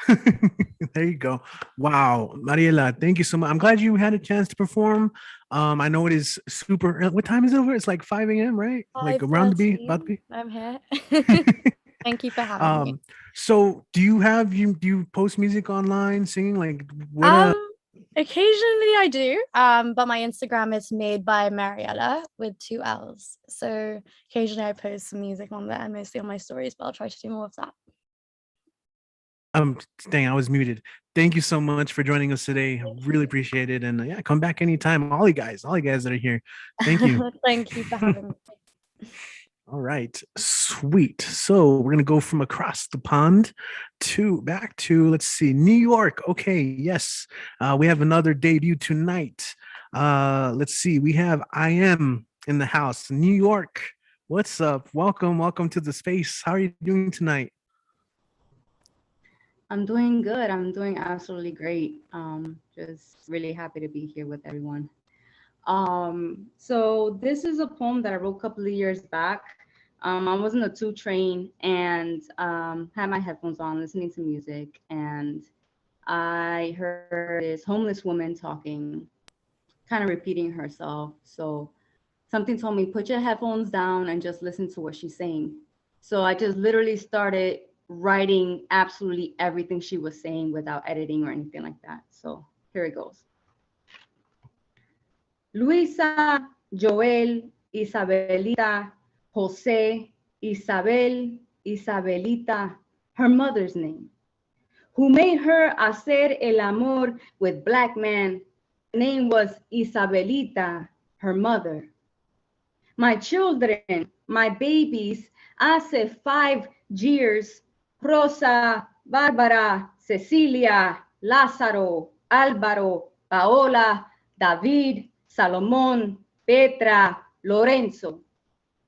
There you go. Wow, Mariela, thank you so much. I'm glad you had a chance to perform. I know it is super. What time is it over? It's like 5 a.m., right? Like around the be about to be. I'm here. Thank you for having me. So do you post music online, singing? Like what? Occasionally I do. But my Instagram is made by Mariella with 2 L's. So occasionally I post some music on there, mostly on my stories, but I'll try to do more of that. Dang, I was muted. Thank you so much for joining us today. I really appreciate it. And yeah, come back anytime. All you guys that are here. Thank you. Thank you for having me. All right, sweet. So we're gonna go from across the pond to back to, let's see, New York. Okay, yes, we have another debut tonight. Let's see, we have I Am in the house, New York. What's up? Welcome to the space. How are you doing tonight? I'm doing good. I'm doing absolutely great. Just really happy to be here with everyone. So this is a poem that I wrote a couple of years back. I was in a 2 train and had my headphones on, listening to music, and I heard this homeless woman talking, kind of repeating herself. So something told me, put your headphones down and just listen to what she's saying. So I just literally started writing absolutely everything she was saying without editing or anything like that. So here it goes. Luisa, Joel, Isabelita, Jose, Isabel, Isabelita, her mother's name, who made her hacer el amor with black man. Her name was Isabelita, her mother. My children, my babies, hace 5 years, Rosa, Bárbara, Cecilia, Lázaro, Álvaro, Paola, David, Salomón, Petra, Lorenzo.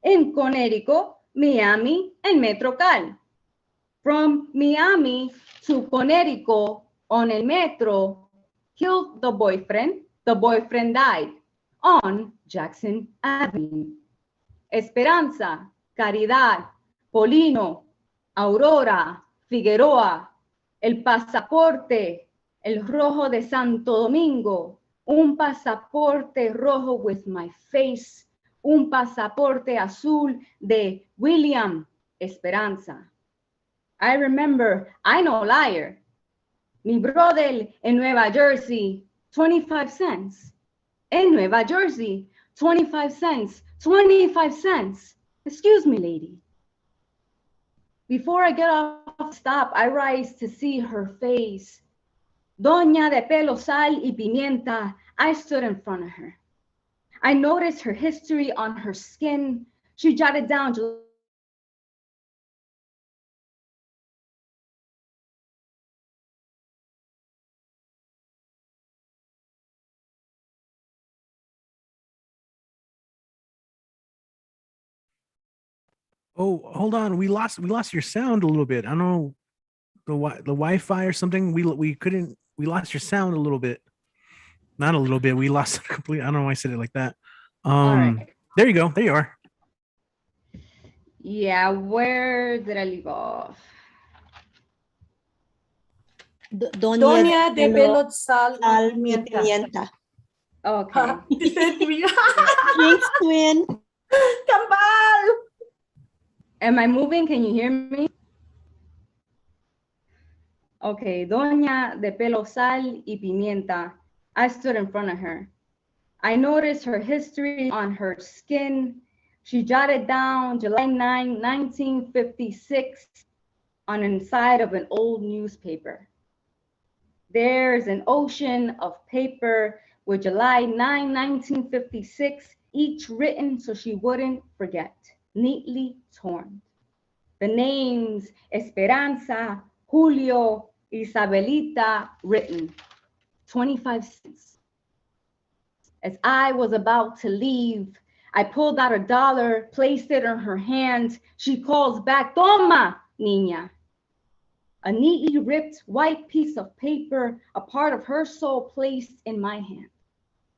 In Connecticut, Miami, and Metrocal. From Miami to Connecticut on el metro, killed the boyfriend died on Jackson Avenue. Esperanza, Caridad, Polino, Aurora, Figueroa, el pasaporte, el rojo de Santo Domingo, un pasaporte rojo with my face, un pasaporte azul de William Esperanza. I remember, I no liar. Mi brother en Nueva Jersey, 25 cents. In Nueva Jersey, 25 cents, 25 cents. Excuse me, lady. Before I get off the stop, I rise to see her face. Doña de pelo, sal y pimienta, I stood in front of her. I noticed her history on her skin. She jotted down Oh, hold on. We lost your sound a little bit. I don't know the Wi-Fi or something. We lost your sound a little bit. Not a little bit. We lost it completely. I don't know why I said it like that. right. There you go. There you are. Yeah, where did I leave off? Doña de pelo, sal y pimienta. Okay. Jinx twin. Kambal. Am I moving? Can you hear me? Okay, Doña de pelo, sal y pimienta. I stood in front of her. I noticed her history on her skin. She jotted down July 9, 1956 on the inside of an old newspaper. There's an ocean of paper with July 9, 1956, each written so she wouldn't forget, neatly torn. The names Esperanza, Julio, Isabelita written, 25 cents. As I was about to leave, I pulled out $1, placed it in her hand. She calls back, Toma, niña. A neatly ripped white piece of paper, a part of her soul placed in my hand.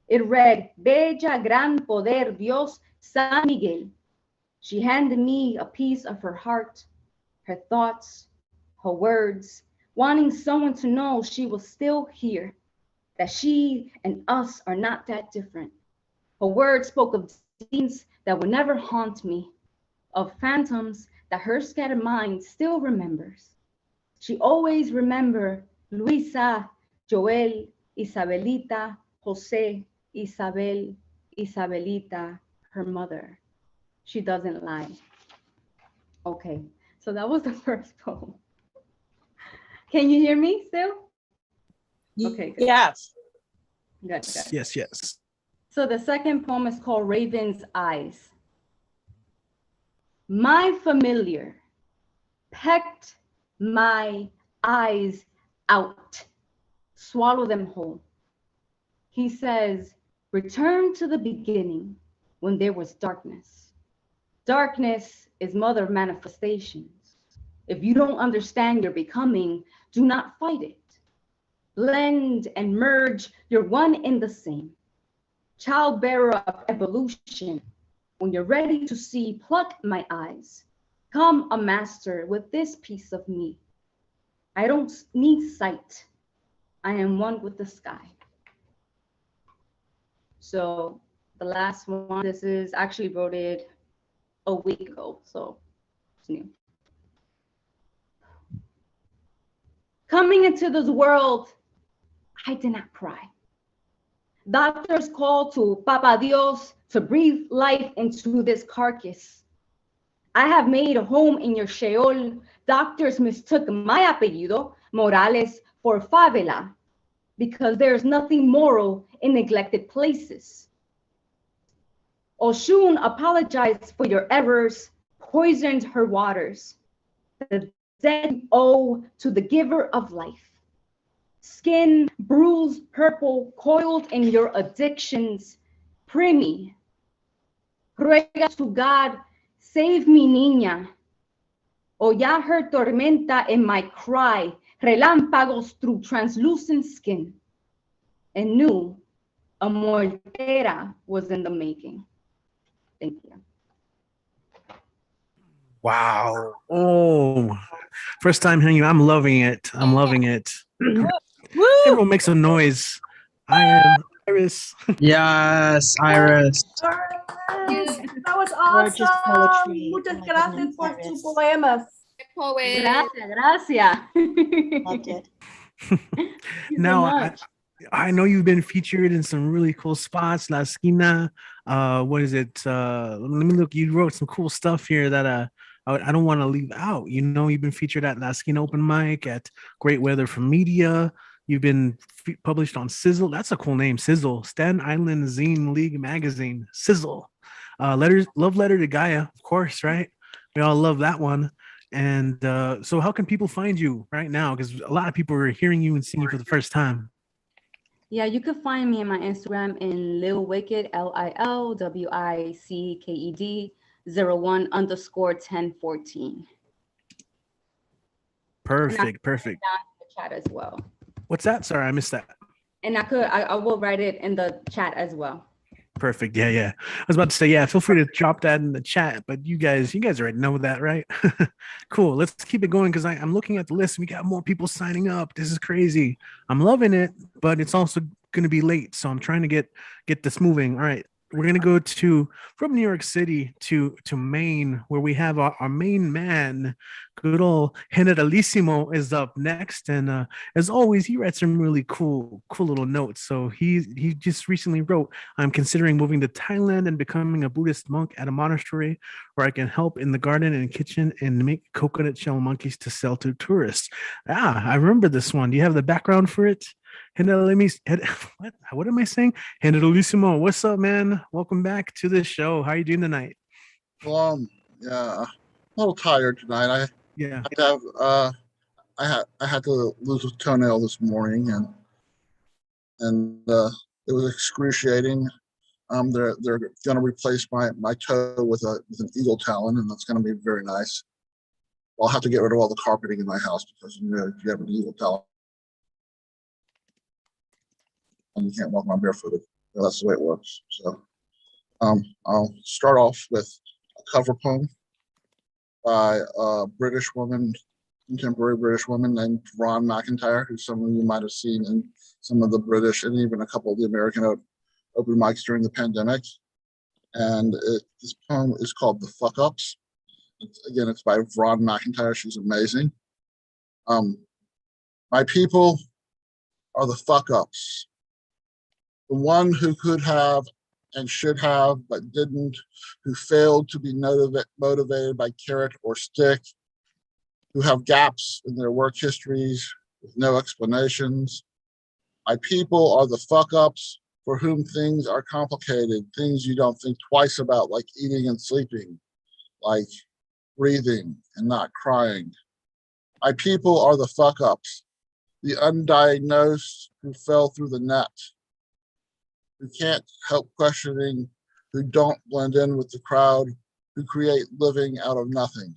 It read, Bella gran poder Dios San Miguel. She handed me a piece of her heart, her thoughts, her words, wanting someone to know she was still here, that she and us are not that different. Her words spoke of scenes that would never haunt me, of phantoms that her scattered mind still remembers. She always remembered Luisa, Joel, Isabelita, Jose, Isabel, Isabelita, her mother. She doesn't lie. Okay, so that was the first poem. Can you hear me still? Okay, good. Yes. Good, good. Yes, yes. So the second poem is called Raven's Eyes. My familiar pecked my eyes out, swallow them whole. He says, return to the beginning when there was darkness. Darkness is mother of manifestations. If you don't understand your becoming, do not fight it. Blend and merge, you're one in the same. Child bearer of evolution, when you're ready to see, pluck my eyes. Come a master with this piece of me. I don't need sight. I am one with the sky. So the last one, this is actually wrote it a week ago, so it's new. Coming into this world, I did not cry. Doctors called to Papa Dios to breathe life into this carcass. I have made a home in your Sheol. Doctors mistook my apellido, Morales, for favela, because there's nothing moral in neglected places. Oshun apologized for your errors, poisoned her waters. The debt you owe to the giver of life. Skin bruised purple, coiled in your addictions. Primi, ruega to God, save me, niña. O ya heard tormenta in my cry, relámpagos through translucent skin, and knew a mortera was in the making. Thank you. Wow. Oh, first time hearing you. I'm loving it. I'm loving it. Everyone make some noise. I am Iris. Yes, Iris. That was Gorgeous awesome. poetry. Muchas Oh my gracias goodness, por Iris. tus poemas. Poet. Gracias. Loved it. Thank you so Now, much. I know you've been featured in some really cool spots. La Esquina. What is it? Let me look. You wrote some cool stuff here that I don't want to leave out. You know, you've been featured at La Esquina Open Mic, at Great Weather for Media. You've been published on Sizzle. That's a cool name, Sizzle. Staten Island Zine League Magazine. Sizzle. Love Letter to Gaia, of course, right? We all love that one. And so how can people find you right now? Because a lot of people are hearing you and seeing you for the first time. Yeah, you can find me in my Instagram in Lil Wicked, LILWICKED 01_1014. Perfect, perfect. Down in the chat as well. What's that? Sorry, I missed that. And I will write it in the chat as well. Perfect. Yeah, yeah. I was about to say, yeah, feel free to drop that in the chat, but you guys already know that, right? Cool. Let's keep it going because I'm looking at the list. We got more people signing up. This is crazy. I'm loving it, but it's also going to be late. So I'm trying to get this moving. All right. We're going to go from New York City to Maine, where we have our main man, good old Generalissimo, is up next. And as always, he writes some really cool little notes. So he just recently wrote, I'm considering moving to Thailand and becoming a Buddhist monk at a monastery where I can help in the garden and kitchen and make coconut shell monkeys to sell to tourists. I remember this one. Do you have the background for it? What am I saying? Generalissimo, what's up, man? Welcome back to the show. How are you doing tonight? Well, yeah, a little tired tonight. Yeah. I had to lose a toenail this morning, and it was excruciating. They're going to replace my toe with an eagle talon, and that's going to be very nice. I'll have to get rid of all the carpeting in my house because if you have an eagle talon, and you can't walk around barefooted. That's the way it works. So I'll start off with a cover poem by a British woman contemporary British woman named Ron McIntyre, who some of you might have seen in some of the British and even a couple of the American open mics during the pandemic. And this poem is called The Fuck Ups. Again, it's by Ron McIntyre. She's amazing. My people are the fuck ups. The one who could have and should have, but didn't, who failed to be motivated by carrot or stick, who have gaps in their work histories with no explanations. My people are the fuck ups for whom things are complicated, things you don't think twice about, like eating and sleeping, like breathing and not crying. My people are the fuck ups, the undiagnosed who fell through the net, who can't help questioning, who don't blend in with the crowd, who create living out of nothing.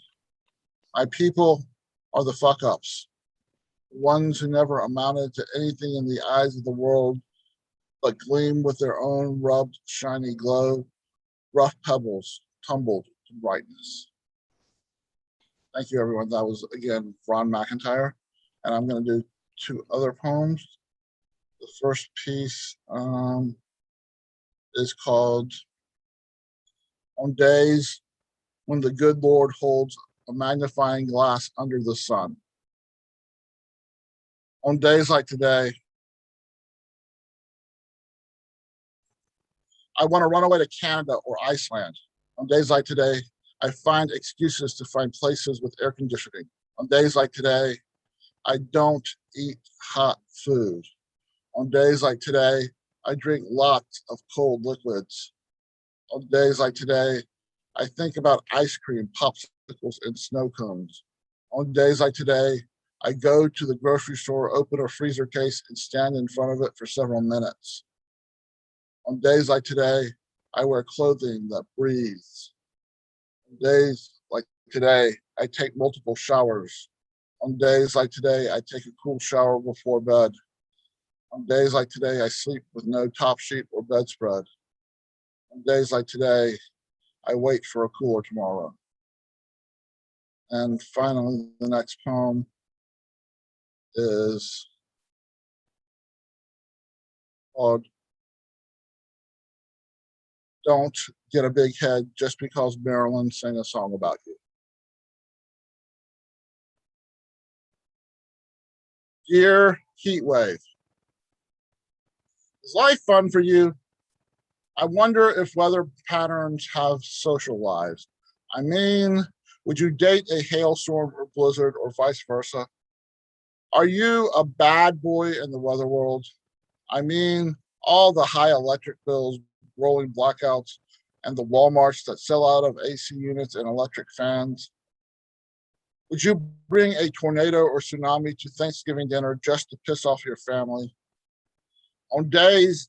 My people are the fuck ups, the ones who never amounted to anything in the eyes of the world, but gleam with their own rubbed, shiny glow, rough pebbles tumbled to brightness. Thank you, everyone. That was, again, Ron McIntyre. And I'm going to do two other poems. The first piece is called On Days When the Good Lord Holds a Magnifying Glass Under the Sun. On days like today, I want to run away to Canada or Iceland. On days like today, I find excuses to find places with air conditioning. On days like today, I don't eat hot food. On days like today, I drink lots of cold liquids. On days like today, I think about ice cream, popsicles, and snow cones. On days like today, I go to the grocery store, open a freezer case, and stand in front of it for several minutes. On days like today, I wear clothing that breathes. On days like today, I take multiple showers. On days like today, I take a cool shower before bed. On days like today, I sleep with no top sheet or bedspread. On days like today, I wait for a cooler tomorrow. And finally, the next poem is called Don't Get a Big Head Just Because Marilyn sang a song about you. Dear Heatwave, is life fun for you? I wonder if weather patterns have social lives. I mean, would you date a hailstorm or blizzard or vice versa? Are you a bad boy in the weather world? I mean, all the high electric bills, rolling blackouts, and the Walmarts that sell out of AC units and electric fans. Would you bring a tornado or tsunami to Thanksgiving dinner just to piss off your family? On days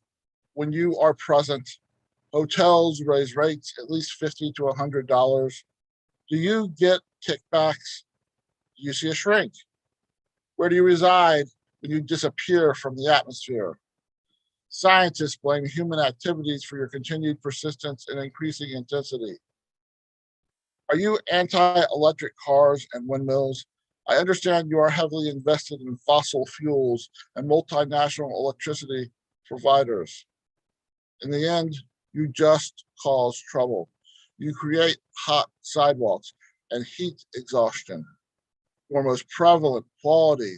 when you are present, hotels raise rates at least $50 to $100. Do you get kickbacks? Do you see a shrink? Where do you reside when you disappear from the atmosphere? Scientists blame human activities for your continued persistence and increasing intensity. Are you anti-electric cars and windmills? I understand you are heavily invested in fossil fuels and multinational electricity providers. In the end, you just cause trouble. You create hot sidewalks and heat exhaustion. Your most prevalent quality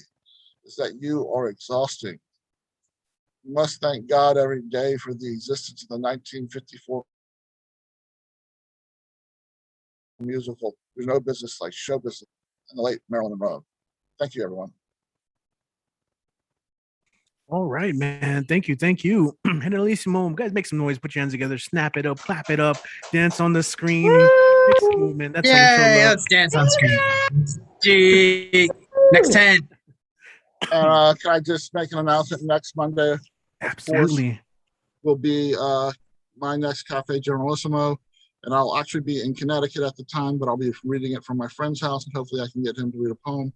is that you are exhausting. You must thank God every day for the existence of the 1954 musical There's No Business Like Show Business and the late Marilyn Monroe. Thank you, everyone. All right, man. Thank you. Thank you. Generalissimo. Guys, make some noise. Put your hands together. Snap it up. Clap it up. Dance on the screen. Make some movement. That's how we show Yay, love. let's dance on screen. Gee, next 10. Can I just make an announcement? Next Monday, Absolutely, will be my next Cafe Generalissimo, and I'll actually be in Connecticut at the time, but I'll be reading it from my friend's house, and hopefully I can get him to read a poem.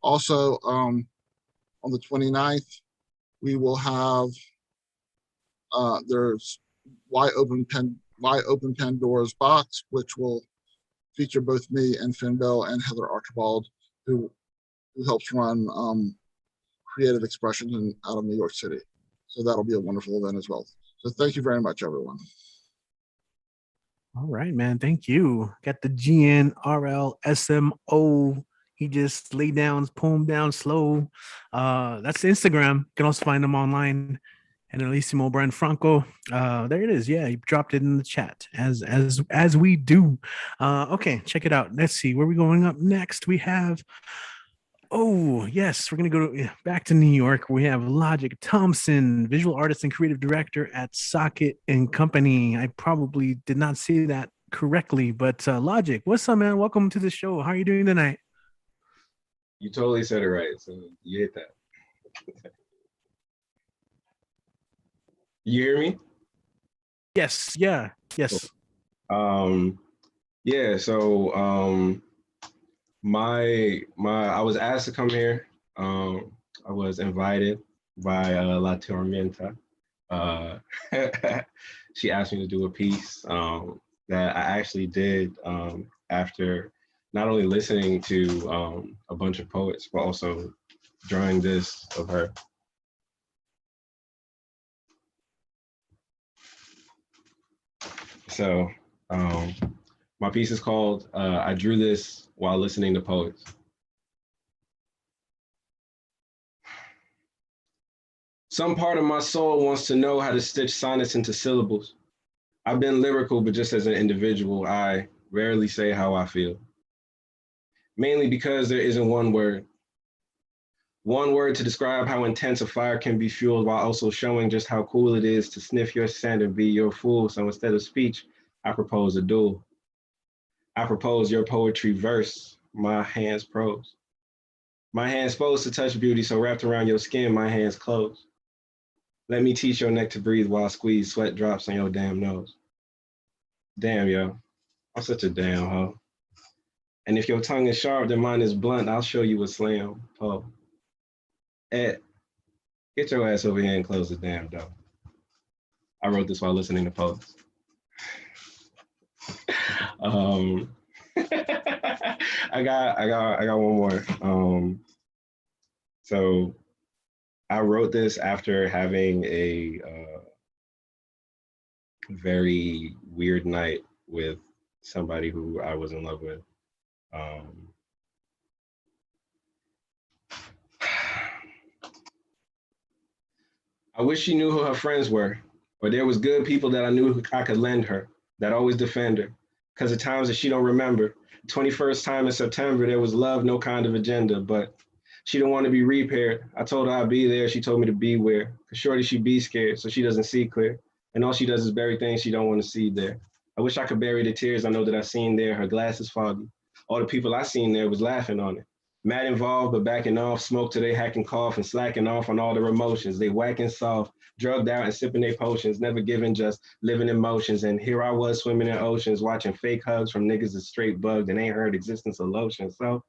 Also, on the 29th, we will have there's Why Open Pandora's Box, which will feature both me and Finn Bell and Heather Archibald, who who helps run Creative Expression out of New York City. So that'll be a wonderful event as well. So thank you very much, everyone. All right, man. Thank you. Got the GNRLSMO. He just laid down his poem down slow. That's the Instagram. You can also find him online. And Elissimo Brian Franco. There it is. Yeah, he dropped it in the chat as we do. Okay, check it out. Let's see where we going up next. We have. Oh, yes, we're going to go back to New York. We have Logic Thompson, visual artist and creative director at Socket and Company. I probably did not say that correctly, but Logic, what's up, man? Welcome to the show. How are you doing tonight? You totally said it right. So you hit that. You hear me? Yes. Yeah. Yes. Yeah. So I was asked to come here. I was invited by La Tormenta. She asked me to do a piece that I actually did after not only listening to a bunch of poets, but also drawing this of her. So my piece is called I Drew This While Listening to Poets. Some part of my soul wants to know how to stitch sonnets into syllables. I've been lyrical, but just as an individual, I rarely say how I feel. Mainly because there isn't one word. One word to describe how intense a fire can be fueled while also showing just how cool it is to sniff your scent and be your fool. So instead of speech, I propose a duel. I propose your poetry verse, my hands prose. My hands supposed to touch beauty, so wrapped around your skin, my hands close. Let me teach your neck to breathe while I squeeze sweat drops on your damn nose. Damn, yo, I'm such a damn hoe. And if your tongue is sharp, then mine is blunt, I'll show you a slam. Oh. Ed, get your ass over here and close the damn door. I wrote this while listening to poets. I got one more. So I wrote this after having a very weird night with somebody who I was in love with. I wish she knew who her friends were, or there was good people that I knew I could lend her, that always defend her. Because of times that she don't remember. 21st time in September, there was love, no kind of agenda, but she didn't want to be repaired. I told her I'd be there. She told me to beware. Because shorty, she be scared, so she doesn't see clear. And all she does is bury things she don't want to see there. I wish I could bury the tears I know that I seen there. Her glass is foggy. All the people I seen there was laughing on it. Mad involved, but backing off, smoke till they hacking cough and slacking off on all their emotions. They whacking soft, drugged out and sipping their potions, never giving, just living emotions. And here I was swimming in oceans, watching fake hugs from niggas that's straight bugged and ain't heard existence of lotion. So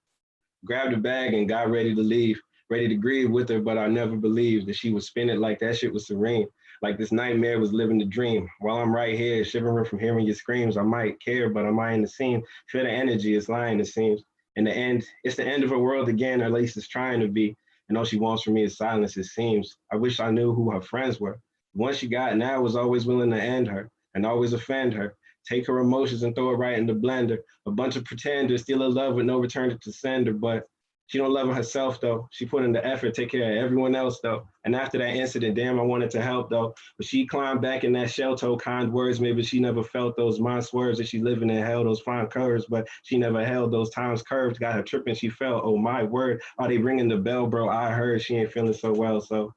grabbed a bag and got ready to leave, ready to grieve with her, but I never believed that she would spin it like that shit was serene. Like this nightmare was living the dream. While I'm right here, shivering from hearing your screams, I might care, but am I in the scene? Feel the energy, it's lying, it seems. In the end, it's the end of her world again, or at least it's trying to be. And all she wants from me is silence, it seems. I wish I knew who her friends were. The one she got now was always willing to end her and always offend her. Take her emotions and throw it right in the blender. A bunch of pretenders, steal her love with no return to sender, but she don't love herself though. She put in the effort, take care of everyone else though. And after that incident, damn, I wanted to help though. But she climbed back in that shell, told kind words. Maybe she never felt those mind swerves that she living in hell, those fine curves, but she never held those times curved. Got her tripping, she felt, oh my word. Are they ringing the bell, bro? I heard she ain't feeling so well. So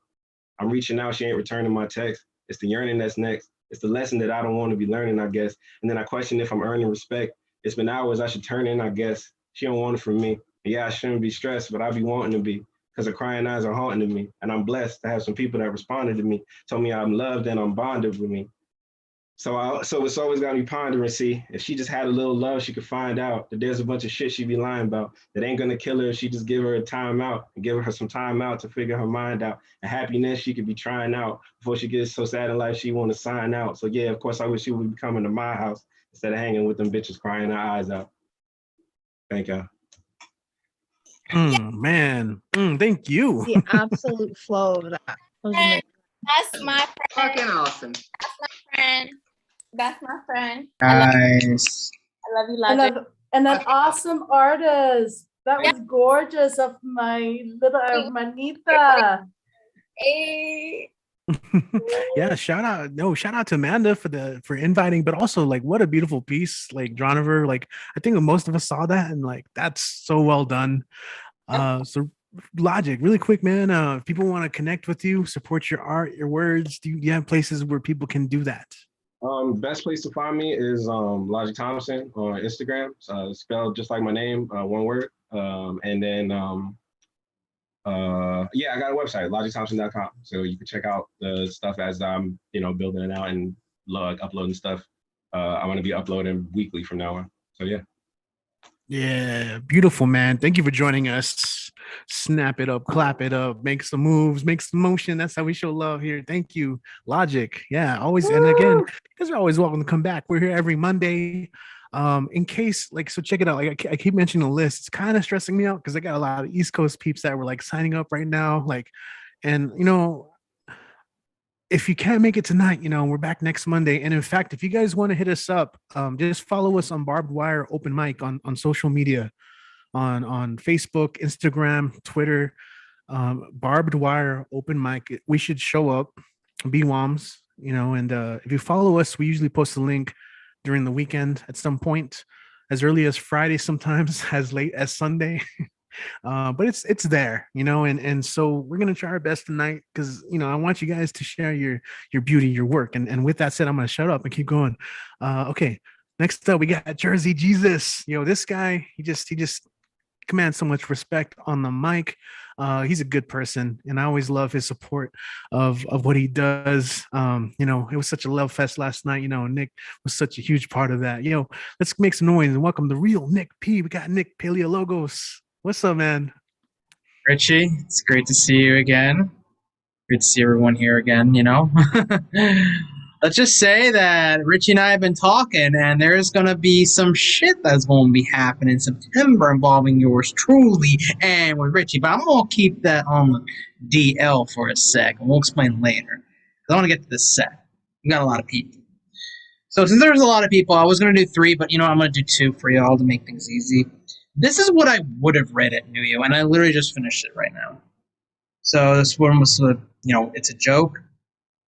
I'm reaching out, she ain't returning my text. It's the yearning that's next. It's the lesson that I don't want to be learning, I guess. And then I question if I'm earning respect. It's been hours I should turn in, I guess. She don't want it from me. Yeah, I shouldn't be stressed, but I be wanting to be because her crying eyes are haunting to me. And I'm blessed to have some people that responded to me, told me I'm loved and I'm bonded with me. So it's always got me pondering, see, if she just had a little love, she could find out that there's a bunch of shit she be lying about that ain't gonna kill her if she just give her a time out and give her some time out to figure her mind out. And happiness she could be trying out before she gets so sad in life she want to sign out. So yeah, of course, I wish she would be coming to my house instead of hanging with them bitches crying her eyes out. Thank y'all. Man, thank you. The absolute flow of that was amazing. That's my friend. Fucking awesome. That's my friend. That's my friend. I Nice. love you, And Logic. an awesome artist. That was gorgeous of my little hermanita. Hey. Yeah, shout out to Amanda for inviting, but also like what a beautiful piece like drawn of her. Like I think most of us saw that and like that's so well done. So Logic, really quick, man. If people want to connect with you, support your art, your words, do you have places where people can do that? Best place to find me is Logic Thompson on Instagram. Spelled just like my name, one word. And then yeah, I got a website, logicthompson.com. So you can check out the stuff as I'm, building it out and uploading stuff. I'm gonna be uploading weekly from now on. So yeah. Yeah, beautiful, man. Thank you for joining us. Snap it up, clap it up, make some moves, make some motion. That's how we show love here. Thank you, Logic. Yeah, always. And again, you guys are always welcome to come back. We're here every Monday. In case, so check it out. Like I keep mentioning the list. It's kind of stressing me out because I got a lot of East Coast peeps that were like signing up right now. And if you can't make it tonight, we're back next Monday. And in fact, if you guys want to hit us up, just follow us on Barbed Wire Open Mic on social media, on Facebook, Instagram, Twitter, Barbed Wire Open Mic. We should show up, BWOMS, and if you follow us, we usually post a link during the weekend at some point, as early as Friday, sometimes as late as Sunday. But it's there, and so we're gonna try our best tonight because I want you guys to share your beauty, your work, and with that said, I'm gonna shut up and keep going. Okay, next up we got Jersey Jesus. This guy, he just commands so much respect on the mic. He's a good person, and I always love his support of what he does. It was such a love fest last night. Nick was such a huge part of that. Let's make some noise and welcome the real Nick P. We got Nick Paleologos. What's up, man? Richie, it's great to see you again. Great to see everyone here again, Let's just say that Richie and I have been talking, and there's going to be some shit that's going to be happening in September involving yours truly and with Richie. But I'm going to keep that on the DL for a sec, and we'll explain later. I want to get to this set. We got a lot of people. So since there's a lot of people, I was going to do 3, but I'm going to do 2 for y'all to make things easy. This is what I would have read at New Year, and I literally just finished it right now. So this one was, it's a joke.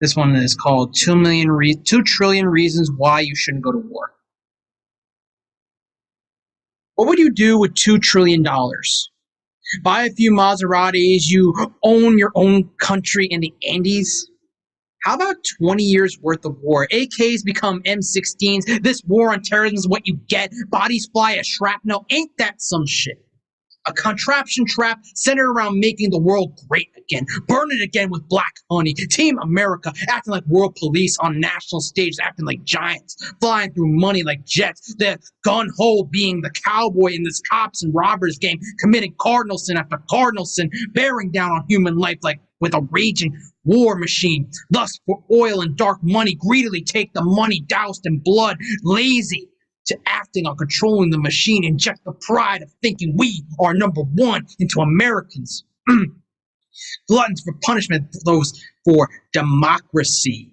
This one is called 2 Trillion Reasons Why You Shouldn't Go to War. What would you do with $2 trillion? Buy a few Maseratis, you own your own country in the Andes? How about 20 years worth of war? AKs become M16s. This war on terrorism is what you get. Bodies fly as shrapnel. Ain't that some shit? A contraption trap centered around making the world great again. Burn it again with black honey. Team America acting like world police on national stages, acting like giants, flying through money like jets. The gun-ho being the cowboy in this cops and robbers game, committing cardinal sin after cardinal sin, bearing down on human life like with a raging war machine. Thus, for oil and dark money, greedily take the money doused in blood, lazy to acting on controlling the machine, inject the pride of thinking we are number one into Americans. Gluttons for punishment, those for democracy.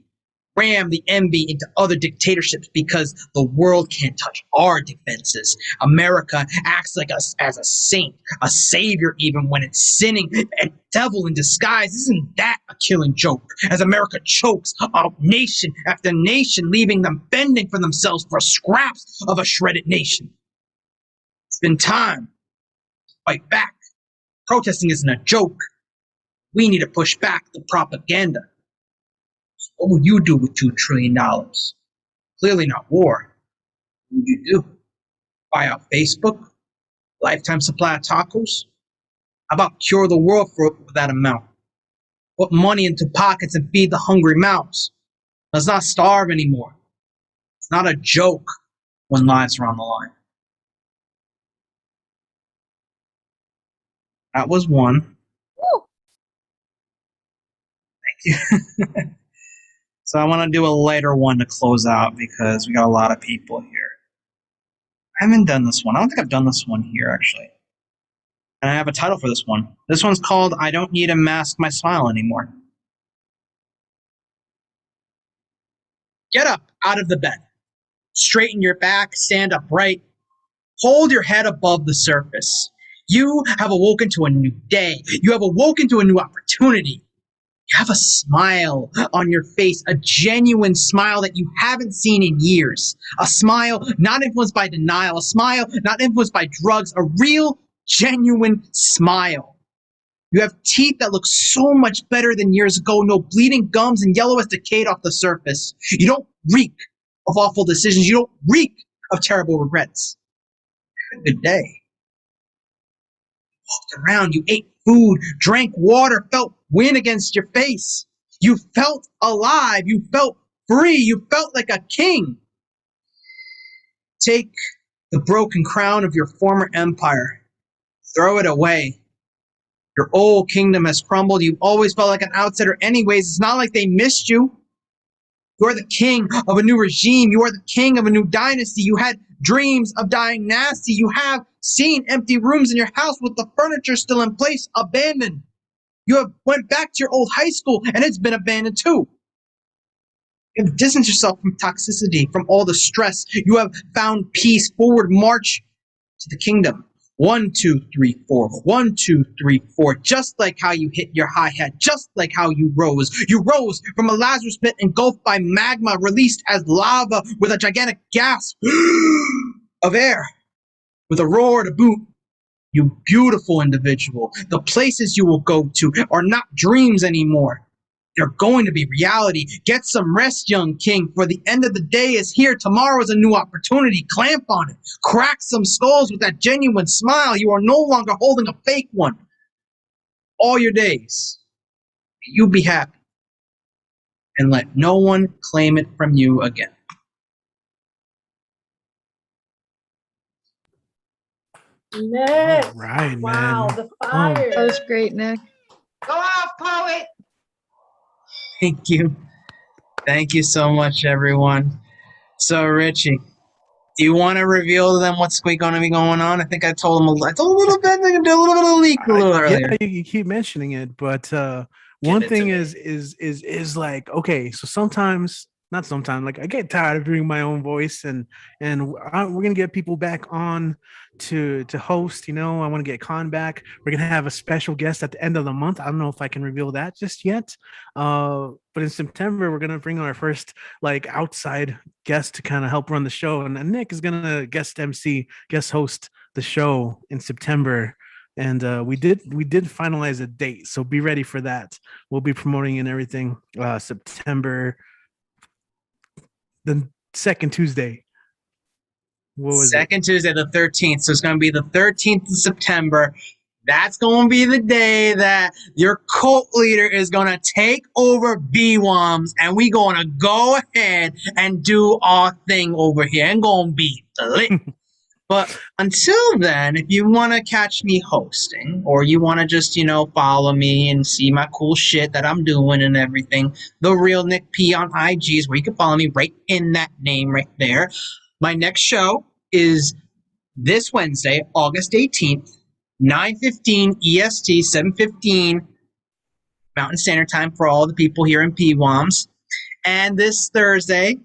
Ram the envy into other dictatorships because the world can't touch our defenses. America acts like us as a saint, a savior even when it's sinning, a devil in disguise. Isn't that a killing joke? As America chokes out nation after nation, leaving them bending for themselves for scraps of a shredded nation. It's been time to fight back. Protesting isn't a joke. We need to push back the propaganda. What would you do with $2 trillion? Clearly not war. What would you do? Buy out Facebook? Lifetime supply of tacos? How about cure the world for that amount? Put money into pockets and feed the hungry mouths. Let's not starve anymore. It's not a joke when lives are on the line. That was one. Woo. Thank you. So I want to do a lighter one to close out because we got a lot of people here. I haven't done this one. I don't think I've done this one here, actually. And I have a title for this one. This one's called I Don't Need to Mask My Smile Anymore. Get up out of the bed. Straighten your back, stand upright. Hold your head above the surface. You have awoken to a new day. You have awoken to a new opportunity. You have a smile on your face, a genuine smile that you haven't seen in years. A smile not influenced by denial, a smile not influenced by drugs, a real, genuine smile. You have teeth that look so much better than years ago, no bleeding gums, and yellow has decayed off the surface. You don't reek of awful decisions. You don't reek of terrible regrets. Good day. Walked around, you ate food, drank water, felt wind against your face. You felt alive, you felt free, you felt like a king. Take the broken crown of your former empire, throw it away. Your old kingdom has crumbled. You've always felt like an outsider anyways. It's not like they missed you. You are the king of a new regime. You are the king of a new dynasty. You had dreams of dying nasty. You have seen empty rooms in your house with the furniture still in place, abandoned. You have went back to your old high school and it's been abandoned too. You have distanced yourself from toxicity, from all the stress. You have found peace. Forward march to the kingdom. 1, 2, 3, 4. 1, 2, 3, 4. Just like how you hit your hi-hat, just like how you rose. You rose from a Lazarus pit engulfed by magma, released as lava with a gigantic gasp of air, with a roar to boot. You beautiful individual. The places you will go to are not dreams anymore. They're going to be reality. Get some rest, young king, for the end of the day is here. Tomorrow is a new opportunity. Clamp on it. Crack some skulls with that genuine smile. You are no longer holding a fake one. All your days, you be happy. And let no one claim it from you again. Nick. All right, Wow, man. the fire. That was great, Nick. Go off, poet. Thank you. Thank you so much, everyone. So, Richie, do you want to reveal to them what's going to be going on? I think I told them a little bit. I can do a little bit of leak a little earlier. Yeah, you keep mentioning it, but one thing is like, okay, so sometimes, not sometimes, like I get tired of doing my own voice, and we're gonna get people back on to host. You know, I want to get Khan back. We're gonna have a special guest at the end of the month. I don't know if I can reveal that just yet. But in September, we're gonna bring our first like outside guest to kind of help run the show, and Nick is gonna guest host the show in September. And we did finalize a date, so be ready for that. We'll be promoting and everything September the second Tuesday. What was Second Tuesday, the 13th. So it's going to be the 13th of September. That's going to be the day that your cult leader is going to take over BWOMS, and we going to go ahead and do our thing over here and going to be lit. But until then, if you want to catch me hosting, or you want to just, follow me and see my cool shit that I'm doing and everything, The Real Nick P on IG is where you can follow me right in that name right there. My next show is this Wednesday, August 18th, 9:15 EST, 7:15 Mountain Standard Time for all the people here in BWOMS. And this Thursday,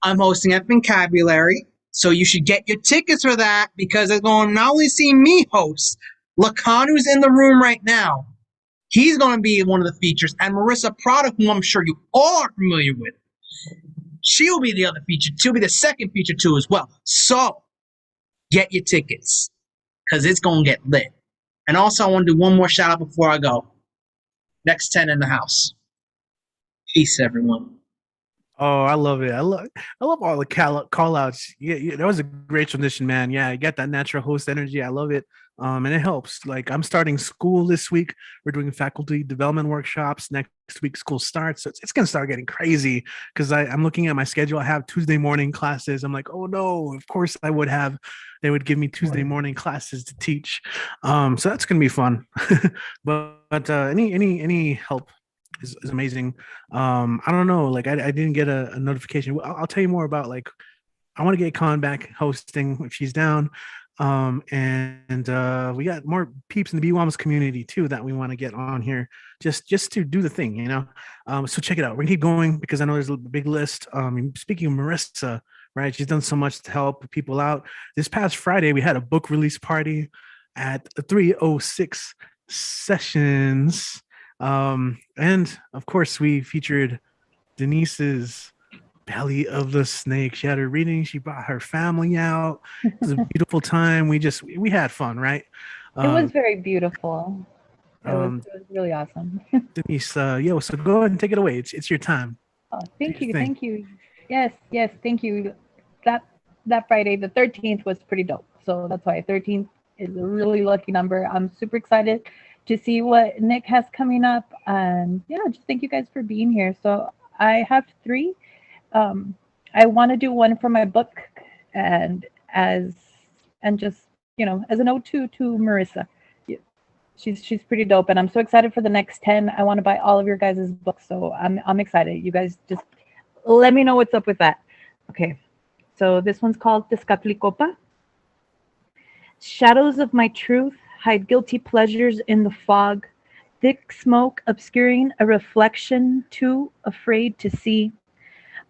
I'm hosting at Vocabulary. So you should get your tickets for that, because they're going to not only see me host, Lacan, who's in the room right now, he's going to be one of the features, and Marissa Prada, whom I'm sure you all are familiar with, she'll be the other feature. She'll be the second feature too as well. So get your tickets, because it's going to get lit. And also, I want to do one more shout out before I go. Next 10 in the house. Peace, everyone. Oh, I love it. I love all the call outs. Yeah, that was a great transition, man. Yeah, you got that natural host energy. I love it. And it helps. Like, I'm starting school this week. We're doing faculty development workshops. Next week, school starts. So it's going to start getting crazy, because I'm looking at my schedule. I have Tuesday morning classes. I'm like, oh no, of course they would give me Tuesday morning classes to teach. So that's going to be fun. but any help is amazing. I don't know. Like, I didn't get a notification. I'll tell you more about, like, I want to get Khan back hosting if she's down. And we got more peeps in the BWOMS community too that we want to get on here just to do the thing, you know. So check it out. We're gonna keep going because I know there's a big list. Speaking of Marissa, right? She's done so much to help people out. This past Friday, we had a book release party at 306 Sessions. And of course, we featured Denise's Belly of the Snake. She had her reading. She brought her family out. It was a beautiful time. We had fun, right? It was very beautiful. It was, um, it was really awesome. Denise, so go ahead and take it away. It's your time. Oh, Do thank your you, thing. thank you. Yes, thank you. That Friday, the 13th, was pretty dope. So that's why 13th is a really lucky number. I'm super excited to see what Nick has coming up. And yeah, just thank you guys for being here. So I have three. I want to do one for my book, and as and just as an ode to Marissa. Yeah, she's pretty dope, and I'm so excited for the next 10. I want to buy all of your guys' books, so I'm excited. You guys just let me know what's up with that. Okay, so this one's called Tezcatlipoca. Shadows of my truth hide guilty pleasures in the fog, thick smoke obscuring a reflection too afraid to see.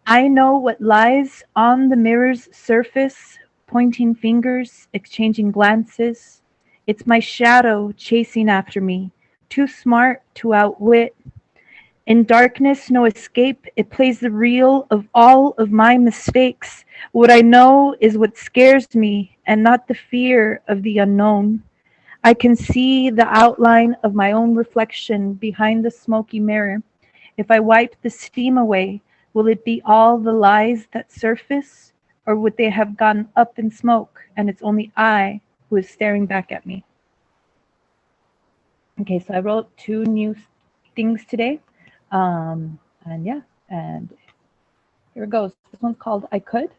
I know what lies on the mirror's surface, pointing fingers, exchanging glances. It's my shadow chasing after me, too smart to outwit. In darkness, no escape. It plays the reel of all of my mistakes. What I know is what scares me, and not the fear of the unknown. I can see the outline of my own reflection behind the smoky mirror. If I wipe the steam away, will it be all the lies that surface, or would they have gone up in smoke and it's only I who is staring back at me? Okay, so I wrote two new things today. And yeah, and here it goes. This one's called I Could.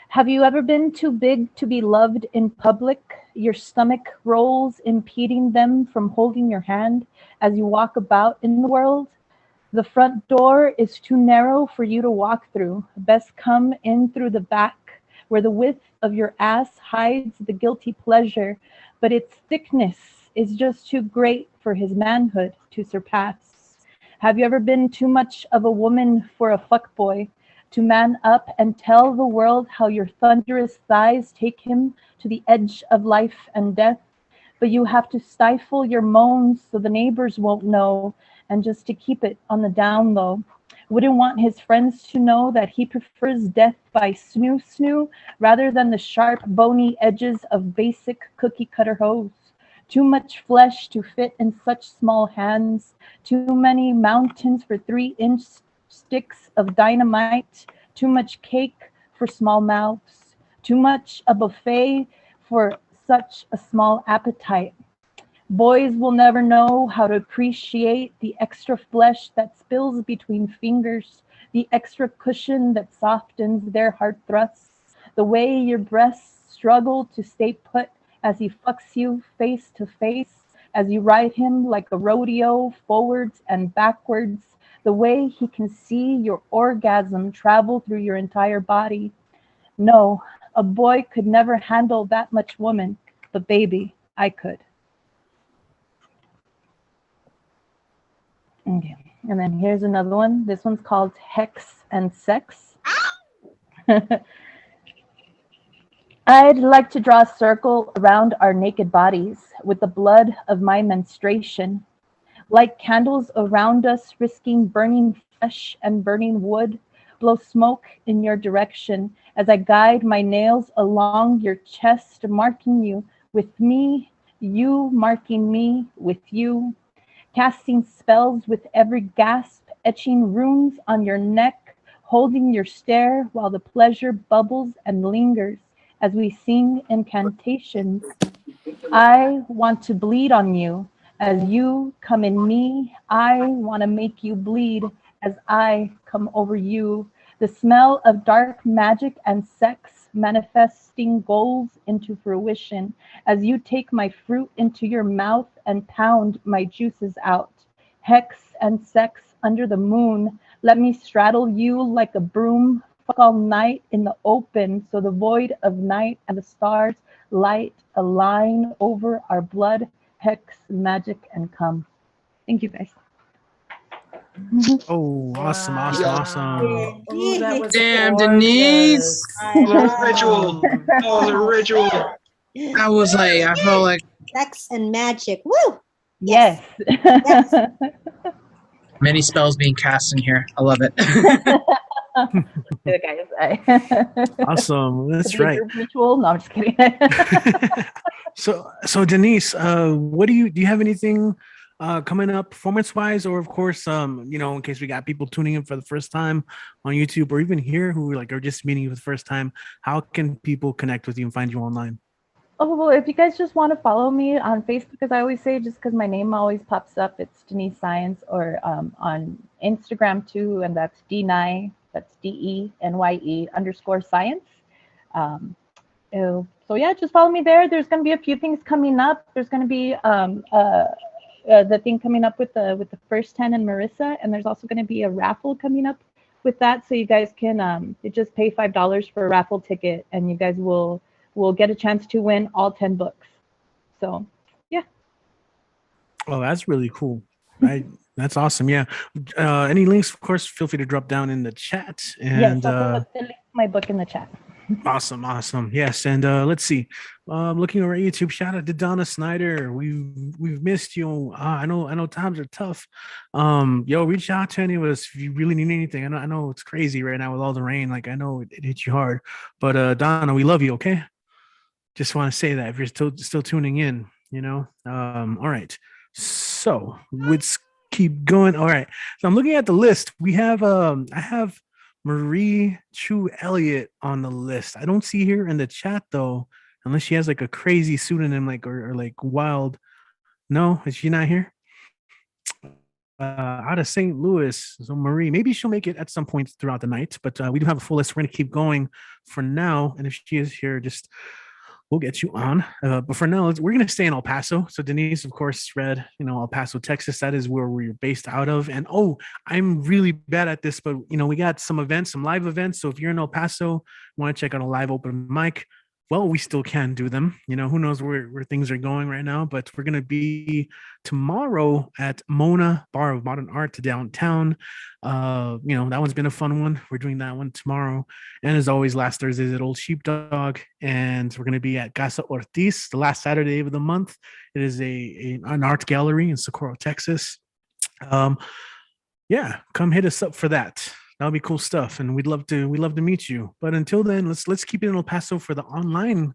Have you ever been too big to be loved in public? Your stomach rolls, impeding them from holding your hand as you walk about in the world? The front door is too narrow for you to walk through. Best come in through the back, where the width of your ass hides the guilty pleasure, but its thickness is just too great for his manhood to surpass. Have you ever been too much of a woman for a fuckboy to man up and tell the world how your thunderous thighs take him to the edge of life and death? But you have to stifle your moans so the neighbors won't know, and just to keep it on the down low. Wouldn't want his friends to know that he prefers death by snoo rather than the sharp, bony edges of basic cookie cutter hose. Too much flesh to fit in such small hands, too many mountains for 3-inch sticks of dynamite, too much cake for small mouths, too much a buffet for such a small appetite. Boys will never know how to appreciate the extra flesh that spills between fingers, the extra cushion that softens their hard thrusts, the way your breasts struggle to stay put as he fucks you face to face, as you ride him like a rodeo forwards and backwards, the way he can see your orgasm travel through your entire body. No, a boy could never handle that much woman, but baby, I could. Okay, and then here's another one. This one's called Hex and Sex. I'd like to draw a circle around our naked bodies with the blood of my menstruation. Light candles around us, risking burning flesh and burning wood. Blow smoke in your direction as I guide my nails along your chest, marking you with me, you marking me with you. Casting spells with every gasp, etching runes on your neck, holding your stare while the pleasure bubbles and lingers as we sing incantations. I want to bleed on you as you come in me. I want to make you bleed as I come over you. The smell of dark magic and sex manifesting goals into fruition as you take my fruit into your mouth and pound my juices out. Hex and sex under the moon, let me straddle you like a broom all night in the open, so the void of night and the stars light a line over our blood, hex, magic, and come. Thank you, guys. Oh, awesome, awesome, awesome. Oh, that was Damn, gorgeous. Denise. I That was a love ritual. it. That was a ritual. I was like, I felt like, Sex and magic. Woo! yes. many spells being cast in here. I love it. Good guys. Awesome. That's The right. group ritual. No, I'm just kidding. So Denise, what do you have anything coming up performance wise, or of course, in case we got people tuning in for the first time on YouTube or even here who are just meeting you for the first time, how can people connect with you and find you online? Oh, well, if you guys just want to follow me on Facebook, as I always say, just because my name always pops up, it's Denise Science, or on Instagram too, and that's DNye, that's DENYE_science. So yeah, just follow me there. There's going to be a few things coming up. There's going to be the thing coming up with the first 10 and Marissa, and there's also going to be a raffle coming up with that. So you guys can just pay $5 for a raffle ticket, and you guys will get a chance to win all 10 books. So yeah. Oh, that's really cool. Right. That's awesome. Yeah. Any links, of course, feel free to drop down in the chat. And yes, I'll put the link to my book in the chat. Awesome. Yes. And let's see. Looking over at YouTube, shout out to Donna Snyder. We've missed you. I know times are tough. Reach out to any of us if you really need anything. I know it's crazy right now with all the rain. I know it hit you hard. But Donna, we love you, okay? Just want to say that if you're still tuning in, all right. So let's keep going. All right. So I'm looking at the list. We have I have Marie Chu Elliott on the list. I don't see her in the chat though, unless she has a crazy pseudonym or wild. No, is she not here? Out of St. Louis. So Marie, maybe she'll make it at some point throughout the night, but we do have a full list. We're going to keep going for now. And if she is here, we'll get you on. But for now, we're going to stay in El Paso. So Denise, of course, read, El Paso, Texas. That is where we're based out of. And I'm really bad at this, but we got some events, some live events. So if you're in El Paso, want to check out a live open mic, well, we still can do them. Who knows where things are going right now, but we're going to be tomorrow at Mona Bar of Modern Art downtown. That one's been a fun one. We're doing that one tomorrow. And as always, last Thursday is at Old Sheepdog. And we're going to be at Casa Ortiz the last Saturday of the month. It is an art gallery in Socorro, Texas. Come hit us up for that. That'll be cool stuff, and we'd love to meet you. But until then, let's keep it in El Paso for the online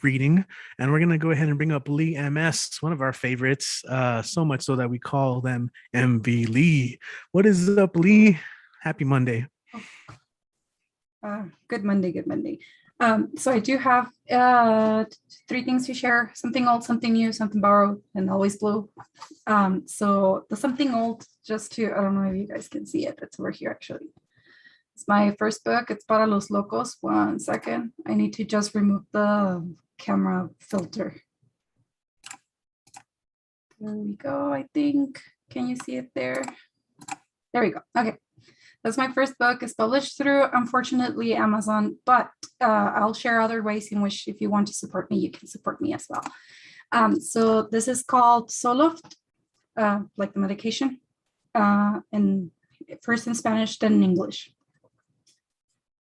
reading, and we're gonna go ahead and bring up Lee MS, one of our favorites, so much so that we call them MV Lee. What is up, Lee? Happy Monday. Good Monday. So I do have 3 things to share: something old, something new, something borrowed, and always blue. So the something old, I don't know if you guys can see it. It's over here, actually. It's my first book. It's Para los Locos. 1 second. I need to just remove the camera filter. There we go, I think. Can you see it there? There we go. Okay. That's my first book. It's published through, unfortunately, Amazon, but I'll share other ways in which, if you want to support me, you can support me as well. So this is called Zoloft, like the medication, and first in Spanish, then in English.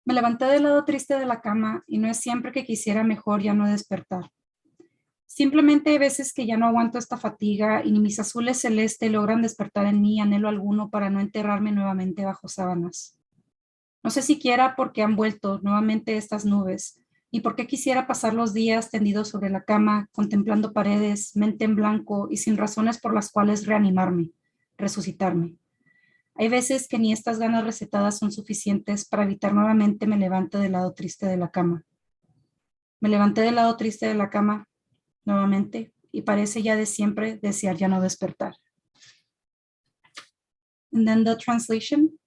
Me levanté del lado triste de la cama y no es siempre que quisiera mejor ya no despertar. Simplemente hay veces que ya no aguanto esta fatiga y ni mis azules celestes logran despertar en mí anhelo alguno para no enterrarme nuevamente bajo sábanas. No sé siquiera por qué han vuelto nuevamente estas nubes y por qué quisiera pasar los días tendido sobre la cama, contemplando paredes, mente en blanco y sin razones por las cuales reanimarme, resucitarme. Hay veces que ni estas ganas recetadas son suficientes para evitar nuevamente me levante del lado triste de la cama. Me levanté del lado triste de la cama nuevamente y parece ya de siempre desear ya no despertar. And then the translation.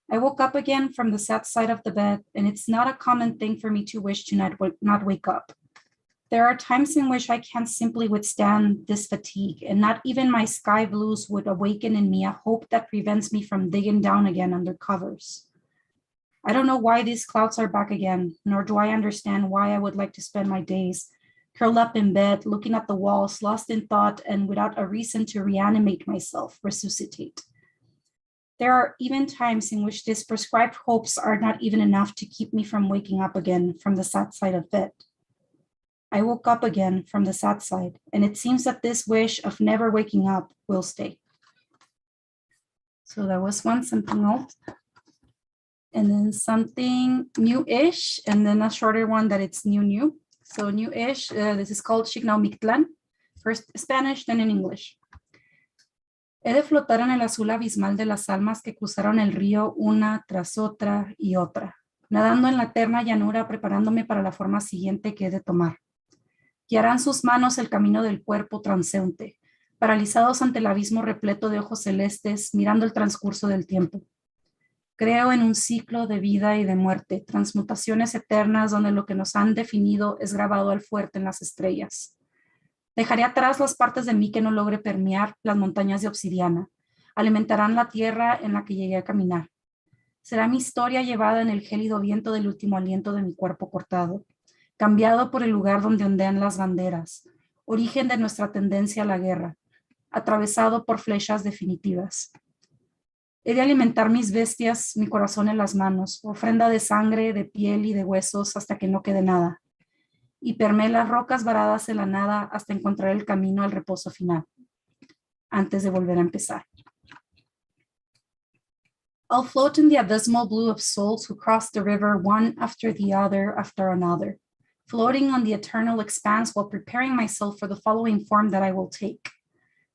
I woke up again from the sad side of the bed, and it's not a common thing for me to wish to not wake up. There are times in which I can't simply withstand this fatigue, and not even my sky blues would awaken in me a hope that prevents me from digging down again under covers. I don't know why these clouds are back again, nor do I understand why I would like to spend my days curled up in bed, looking at the walls, lost in thought, and without a reason to reanimate myself, resuscitate. There are even times in which these prescribed hopes are not even enough to keep me from waking up again from the sad side of bed. I woke up again from the sad side, and it seems that this wish of never waking up will stay. So that was one, something old. And then something new-ish, and then a shorter one that it's new. So new-ish, this is called Xignau Mictlan, first Spanish, then in English. He de flotar en el azul abismal de las almas que cruzaron el río una tras otra y otra, nadando en la eterna llanura preparándome para la forma siguiente que he de tomar. Guiarán sus manos el camino del cuerpo transeúnte, paralizados ante el abismo repleto de ojos celestes, mirando el transcurso del tiempo. Creo en un ciclo de vida y de muerte, transmutaciones eternas donde lo que nos han definido es grabado al fuerte en las estrellas. Dejaré atrás las partes de mí que no logre permear las montañas de obsidiana. Alimentarán la tierra en la que llegué a caminar. Será mi historia llevada en el gélido viento del último aliento de mi cuerpo cortado, cambiado por el lugar donde ondean las banderas, origen de nuestra tendencia a la guerra, atravesado por flechas definitivas. He de alimentar mis bestias, mi corazón en las manos, ofrenda de sangre, de piel y de huesos hasta que no quede nada. Y permeé las rocas varadas en la nada hasta encontrar el camino al reposo final, antes de volver a empezar. I'll float in the abysmal blue of souls who cross the river one after the other after another, floating on the eternal expanse while preparing myself for the following form that I will take.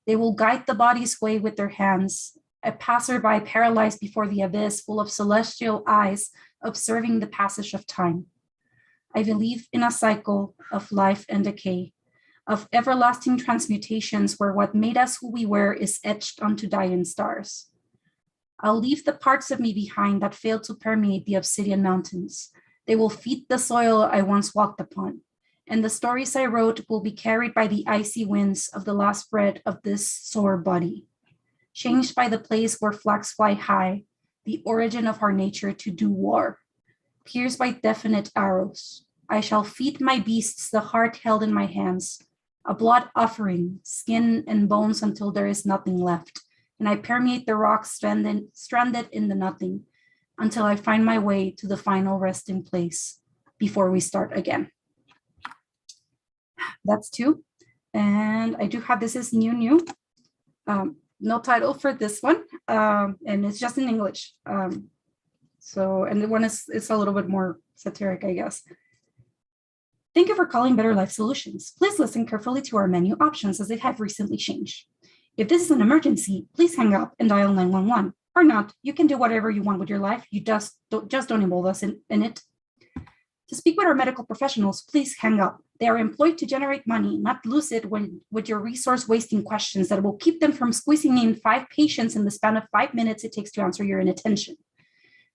They will guide the body's way with their hands, a passerby paralyzed before the abyss, full of celestial eyes, observing the passage of time. I believe in a cycle of life and decay, of everlasting transmutations where what made us who we were is etched onto dying stars. I'll leave the parts of me behind that failed to permeate the obsidian mountains. They will feed the soil I once walked upon, and the stories I wrote will be carried by the icy winds of the last breath of this sore body. Changed by the place where flags fly high, the origin of our nature to do war. Pierced by definite arrows, I shall feed my beasts the heart held in my hands, a blood offering, skin and bones until there is nothing left, and I permeate the rocks stranded in the nothing until I find my way to the final resting place before we start again. That's two. And I do have, this is new. No title for this one, and it's just in English. And the one it's a little bit more satiric, I guess. Thank you for calling Better Life Solutions. Please listen carefully to our menu options as they have recently changed. If this is an emergency, please hang up and dial 911. Or not, you can do whatever you want with your life. You just don't involve us in it. To speak with our medical professionals, please hang up. They are employed to generate money, not lose it with your resource-wasting questions that will keep them from squeezing in 5 patients in the span of 5 minutes it takes to answer your inattention.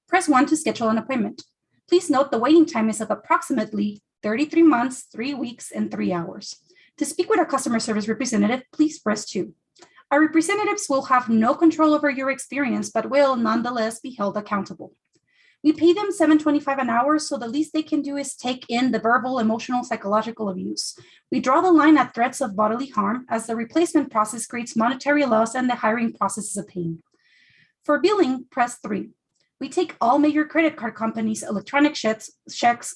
Press 1 to schedule an appointment. Please note the waiting time is of approximately 33 months, 3 weeks, and 3 hours. To speak with a customer service representative, please press 2. Our representatives will have no control over your experience, but will nonetheless be held accountable. We pay them $7.25 an hour, so the least they can do is take in the verbal, emotional, psychological abuse. We draw the line at threats of bodily harm, as the replacement process creates monetary loss and the hiring process is a pain. For billing, press 3. We take all major credit card companies' electronic checks,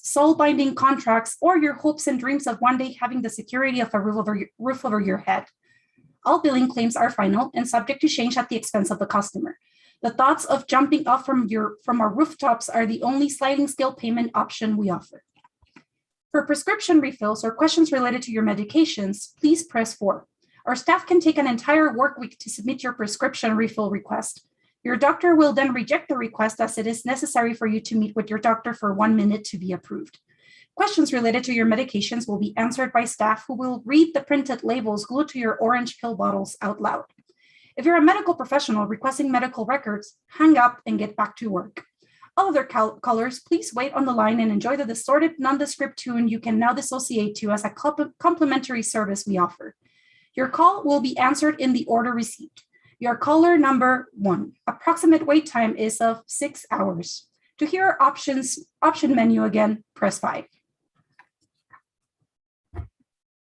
soul-binding contracts, or your hopes and dreams of one day having the security of a roof over your head. All billing claims are final and subject to change at the expense of the customer. The thoughts of jumping off from our rooftops are the only sliding scale payment option we offer. For prescription refills or questions related to your medications, please press 4. Our staff can take an entire work week to submit your prescription refill request. Your doctor will then reject the request as it is necessary for you to meet with your doctor for 1 minute to be approved. Questions related to your medications will be answered by staff who will read the printed labels glued to your orange pill bottles out loud. If you're a medical professional requesting medical records, hang up and get back to work. All other callers, please wait on the line and enjoy the distorted, nondescript tune you can now dissociate to as a complimentary service we offer. Your call will be answered in the order received. Your caller number 1. Approximate wait time is of 6 hours. To hear our option menu again, press 5.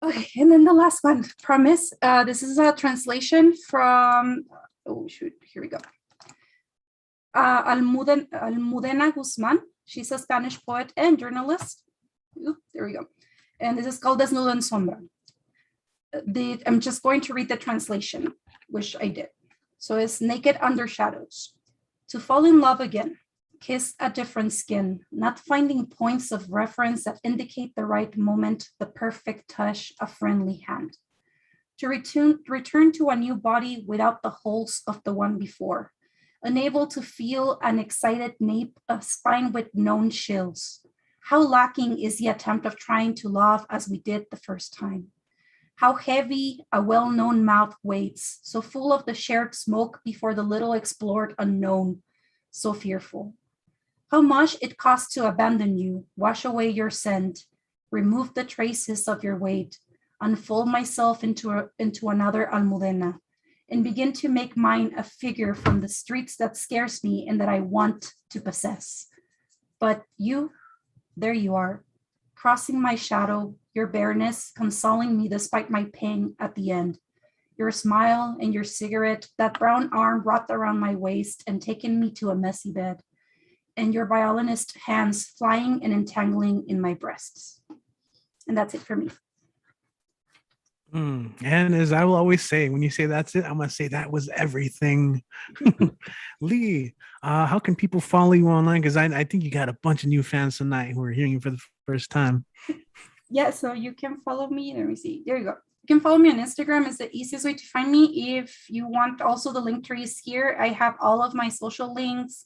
Okay, and then the last one, promise. This is a translation from, oh shoot, here we go. Almudena Guzman. She's a Spanish poet and journalist. Oop, there we go. And this is called Desnudo en Sombra. I'm just going to read the translation, which I did. So it's naked under shadows. To fall in love again, kiss a different skin, not finding points of reference that indicate the right moment, the perfect touch, a friendly hand. To return to a new body without the holes of the one before, unable to feel an excited nape, a spine with known chills. How lacking is the attempt of trying to love as we did the first time. How heavy a well-known mouth waits, so full of the shared smoke before the little explored unknown, so fearful. How much it costs to abandon you, wash away your scent, remove the traces of your weight, unfold myself into another Almudena, and begin to make mine a figure from the streets that scares me and that I want to possess. But you, there you are, crossing my shadow, your bareness consoling me despite my pain at the end. Your smile and your cigarette, that brown arm wrapped around my waist and taking me to a messy bed, and your violinist hands flying and entangling in my breasts. And that's it for me. And as I will always say, when you say that's it, I'm going to say that was everything. Lee, how can people follow you online? Because I think you got a bunch of new fans tonight who are hearing you for the first time. Yeah, so you can follow me. Let me see. There you go. You can follow me on Instagram. It's the easiest way to find me. If you want also the link tree is here. I have all of my social links,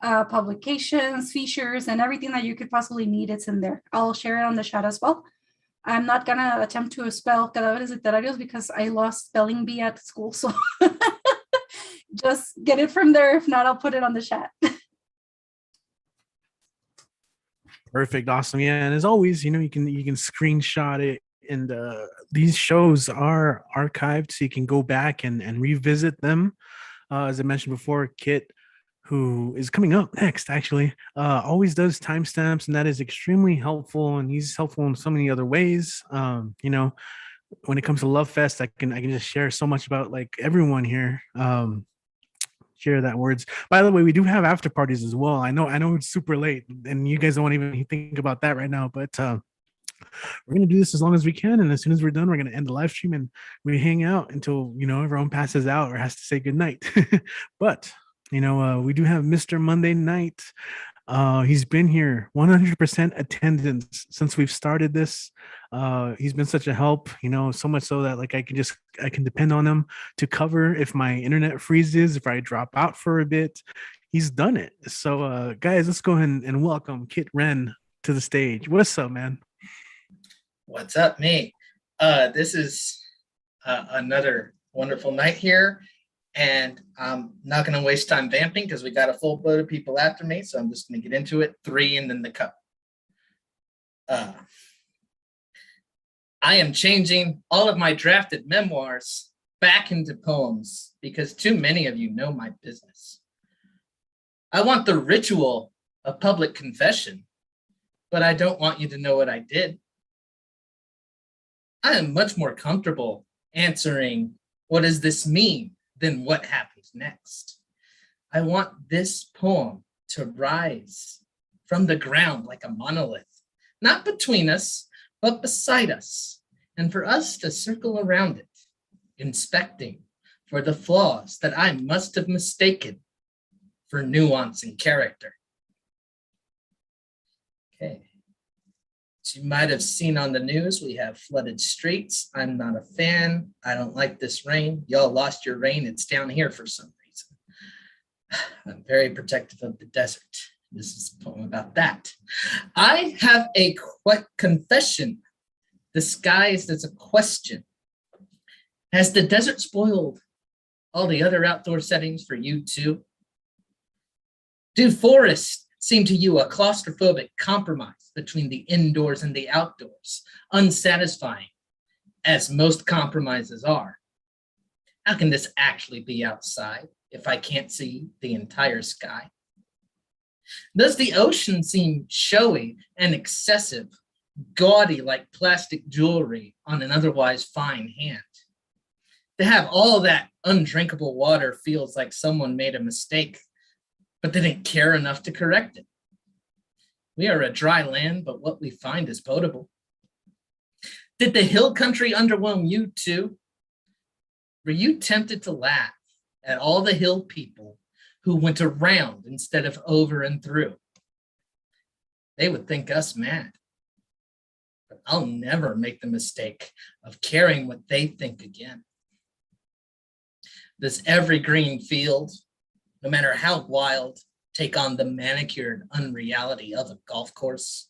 publications, features, and everything that you could possibly need. It's in there. I'll share it on the chat as well. I'm not going to attempt to spell cadáveres literarios because I lost spelling bee at school. So just get it from there. If not, I'll put it on the chat. Perfect. Awesome. Yeah. And as always, you can screenshot it, and these shows are archived so you can go back and revisit them. As I mentioned before, Kit, who is coming up next, actually, always does timestamps, and that is extremely helpful. And he's helpful in so many other ways. When it comes to Love Fest, I can just share so much about like everyone here. Share that words. By the way, we do have after parties as well. I know it's super late, and you guys don't even think about that right now, but we're gonna do this as long as we can, and as soon as we're done, we're gonna end the live stream and we hang out until everyone passes out or has to say goodnight. But we do have Mr. Monday Night. He's been here 100% attendance since we've started this. He's been such a help, so much so that like I can depend on him to cover if my internet freezes, if I drop out for a bit. He's done it. So guys, let's go ahead and welcome Kit Wren to the stage. What's up, man? What's up, me? This is another wonderful night here. And I'm not going to waste time vamping because we got a full load of people after me. So I'm just going to get into it. 3 and then the cup. I am changing all of my drafted memoirs back into poems because too many of you know my business. I want the ritual of public confession, but I don't want you to know what I did. I am much more comfortable answering, what does this mean? Then what happens next? I want this poem to rise from the ground like a monolith, not between us, but beside us, and for us to circle around it, inspecting for the flaws that I must have mistaken for nuance and character. Okay. As you might have seen on the news, we have flooded streets. I'm not a fan. I don't like this rain. Y'all lost your rain. It's down here for some reason. I'm very protective of the desert. This is a poem about that. I have a confession disguised as a question. Has the desert spoiled all the other outdoor settings for you too? Do forests seem to you a claustrophobic compromise between the indoors and the outdoors, unsatisfying, as most compromises are? How can this actually be outside if I can't see the entire sky? Does the ocean seem showy and excessive, gaudy like plastic jewelry on an otherwise fine hand? To have all that undrinkable water feels like someone made a mistake, but didn't care enough to correct it. We are a dry land, but what we find is potable. Did the hill country underwhelm you too? Were you tempted to laugh at all the hill people who went around instead of over and through? They would think us mad. But I'll never make the mistake of caring what they think again. Does every green field, no matter how wild, take on the manicured unreality of a golf course?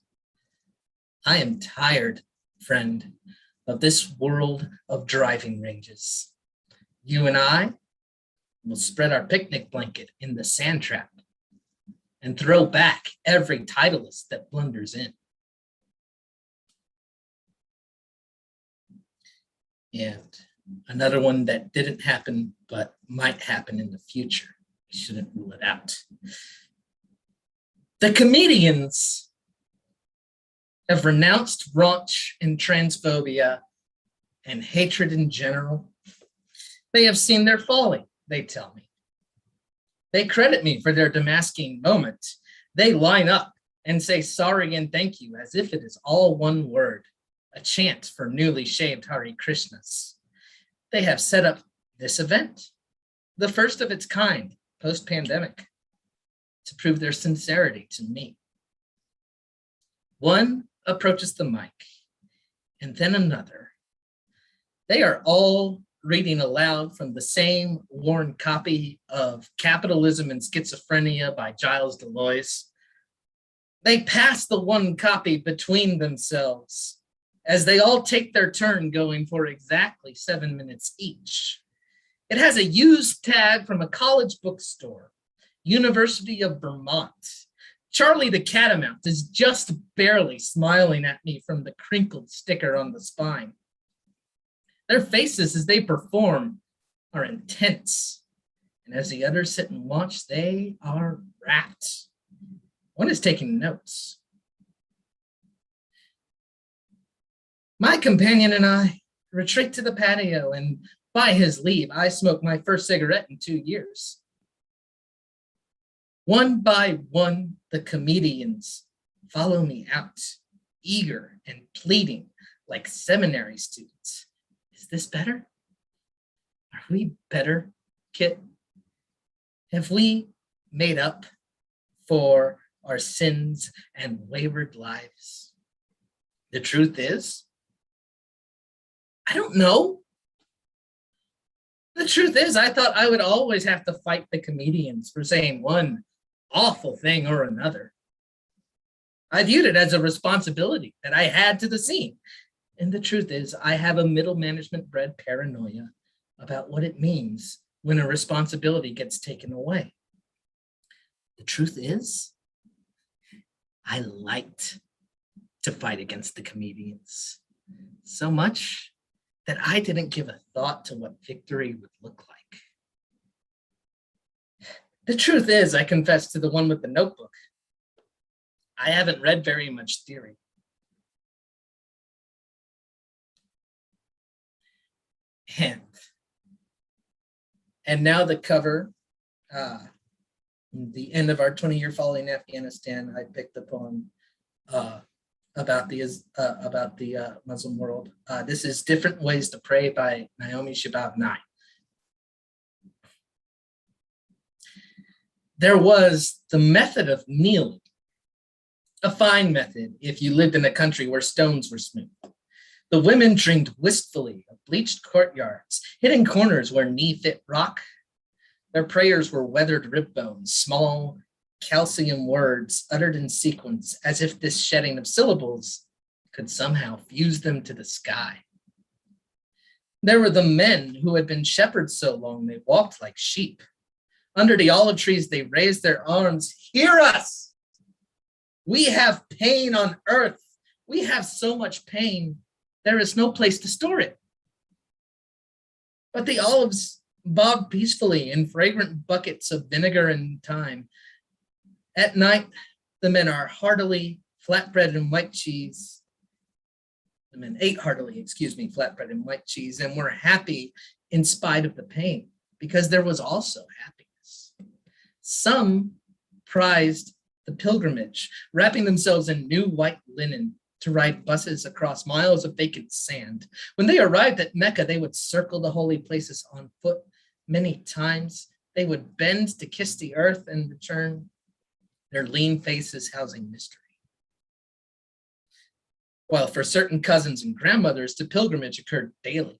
I am tired, friend, of this world of driving ranges. You and I will spread our picnic blanket in the sand trap and throw back every Titleist that blunders in. And another one that didn't happen, but might happen in the future. We shouldn't rule it out. The comedians have renounced raunch and transphobia and hatred in general. They have seen their folly, they tell me. They credit me for their Damascene moment. They line up and say sorry and thank you as if it is all one word, a chant for newly shaved Hare Krishnas. They have set up this event, the first of its kind post-pandemic, to prove their sincerity to me. One approaches the mic, and then another. They are all reading aloud from the same worn copy of Capitalism and Schizophrenia by Giles Deleuze. They pass the one copy between themselves as they all take their turn going for exactly 7 minutes each. It has a used tag from a college bookstore, University of Vermont. Charlie the Catamount is just barely smiling at me from the crinkled sticker on the spine. Their faces as they perform are intense, and as the others sit and watch, they are rapt. One is taking notes. My companion and I retreat to the patio, and by his leave, I smoke my first cigarette in 2 years. One by one, the comedians follow me out, eager and pleading like seminary students. Is this better? Are we better, Kit? Have we made up for our sins and wayward lives? The truth is, I don't know. The truth is, I thought I would always have to fight the comedians for saying one awful thing or another. I viewed it as a responsibility that I had to the scene. And the truth is, I have a middle management bred paranoia about what it means when a responsibility gets taken away. The truth is, I liked to fight against the comedians so much that I didn't give a thought to what victory would look like. The truth is, I confess to the one with the notebook, I haven't read very much theory. And now the cover, the end of our 20-year folly in Afghanistan, I picked the poem about the Muslim world. This is Different Ways to Pray by Naomi Shabab Nye. There was the method of kneeling, a fine method if you lived in a country where stones were smooth. The women dreamed wistfully of bleached courtyards, hidden corners where knee fit rock. Their prayers were weathered rib bones, small calcium words uttered in sequence as if this shedding of syllables could somehow fuse them to the sky. There were the men who had been shepherds so long they walked like sheep. Under the olive trees they raised their arms. Hear us! We have pain on earth. We have so much pain. There is no place to store it. But the olives bobbed peacefully in fragrant buckets of vinegar and thyme. At night, the men are heartily flatbread and white cheese. The men ate heartily, flatbread and white cheese, and were happy in spite of the pain, because there was also happiness. Some prized the pilgrimage, wrapping themselves in new white linen to ride buses across miles of vacant sand. When they arrived at Mecca, they would circle the holy places on foot many times. They would bend to kiss the earth and return, their lean faces housing mystery. While for certain cousins and grandmothers, the pilgrimage occurred daily,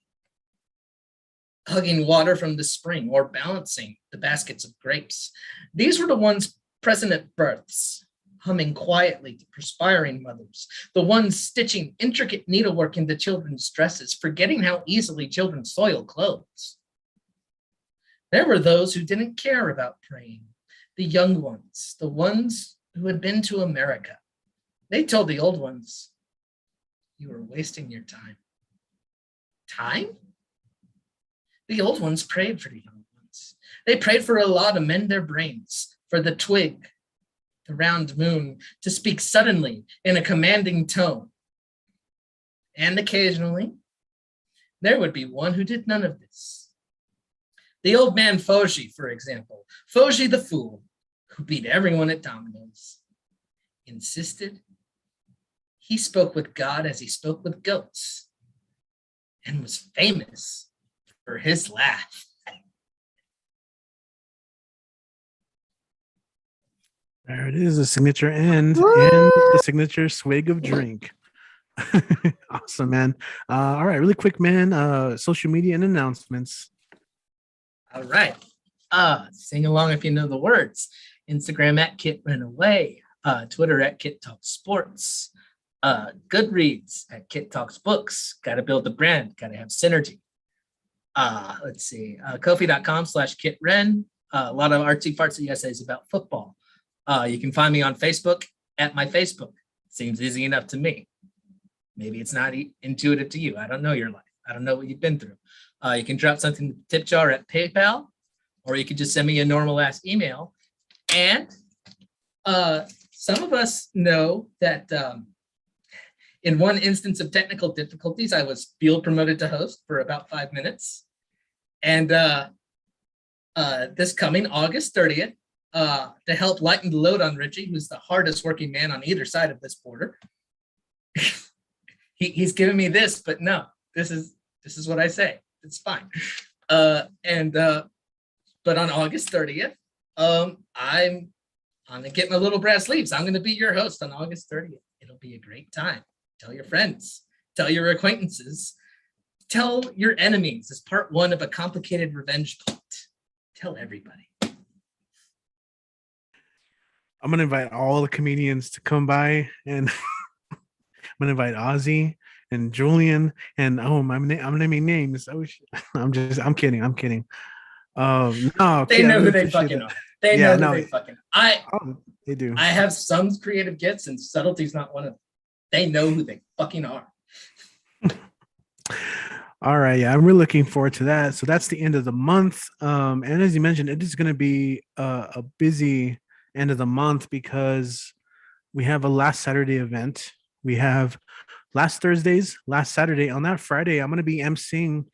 hugging water from the spring or balancing the baskets of grapes. These were the ones present at births, humming quietly to perspiring mothers, the ones stitching intricate needlework into children's dresses, forgetting how easily children soil clothes. There were those who didn't care about praying, the young ones, the ones who had been to America. They told the old ones, "You were wasting your time." Time? The old ones prayed for the young ones. They prayed for Allah to mend their brains, for the twig, the round moon, to speak suddenly in a commanding tone. And occasionally, there would be one who did none of this. The old man Foji, for example, Foji the fool, who beat everyone at dominoes, insisted he spoke with God as he spoke with goats, and was famous for his laugh. There it is, the signature end and the signature swig of drink. Awesome, man. All right, really quick, man. Social media and announcements. All right. Sing along if you know the words. Instagram at Kit Ran Away. Twitter at Kit Talks Sports. Goodreads at Kit Talks Books. Got to build the brand. Got to have synergy. Let's see. Kofi.com/KitRen. A lot of artsy fartsy essays about football. You can find me on Facebook at my Facebook. Seems easy enough to me. Maybe it's not intuitive to you. I don't know your life. I don't know what you've been through. You can drop something to the tip jar at PayPal, or you can just send me a normal ass email. And some of us know that in one instance of technical difficulties, I was field promoted to host for about 5 minutes. And this coming August 30th, to help lighten the load on Richie, who's the hardest working man on either side of this border. He's giving me this, but no, this is what I say. It's fine. But on August 30th, I'm gonna get my little brass sleeves. I'm gonna be your host on August 30th. It'll be a great time. Tell your friends, tell your acquaintances, tell your enemies as part one of a complicated revenge plot. Tell everybody. I'm gonna invite all the comedians to come by, and I'm gonna invite Ozzy and Julian, and I'm naming names. I'm kidding. No, They know who they fucking are. They know who they fucking are. They do. I have some creative gifts, and subtlety's not one of them. They know who they fucking are. All right, yeah, I'm really looking forward to that. So that's the end of the month, and as you mentioned, it is going to be a busy end of the month because we have a last Saturday event. We have last Saturday. On that Friday, I'm going to be emceeing.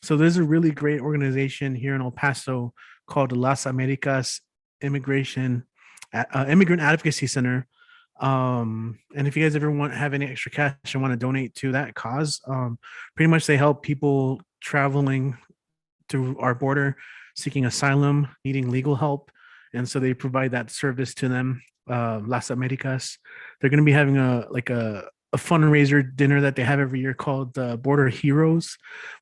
So there's a really great organization here in El Paso called Las Americas Immigrant Advocacy Center. And if you guys ever have any extra cash and want to donate to that cause, pretty much they help people traveling through our border, seeking asylum, needing legal help. And so they provide that service to them. Las Americas. They're going to be having a fundraiser dinner that they have every year called Border Heroes.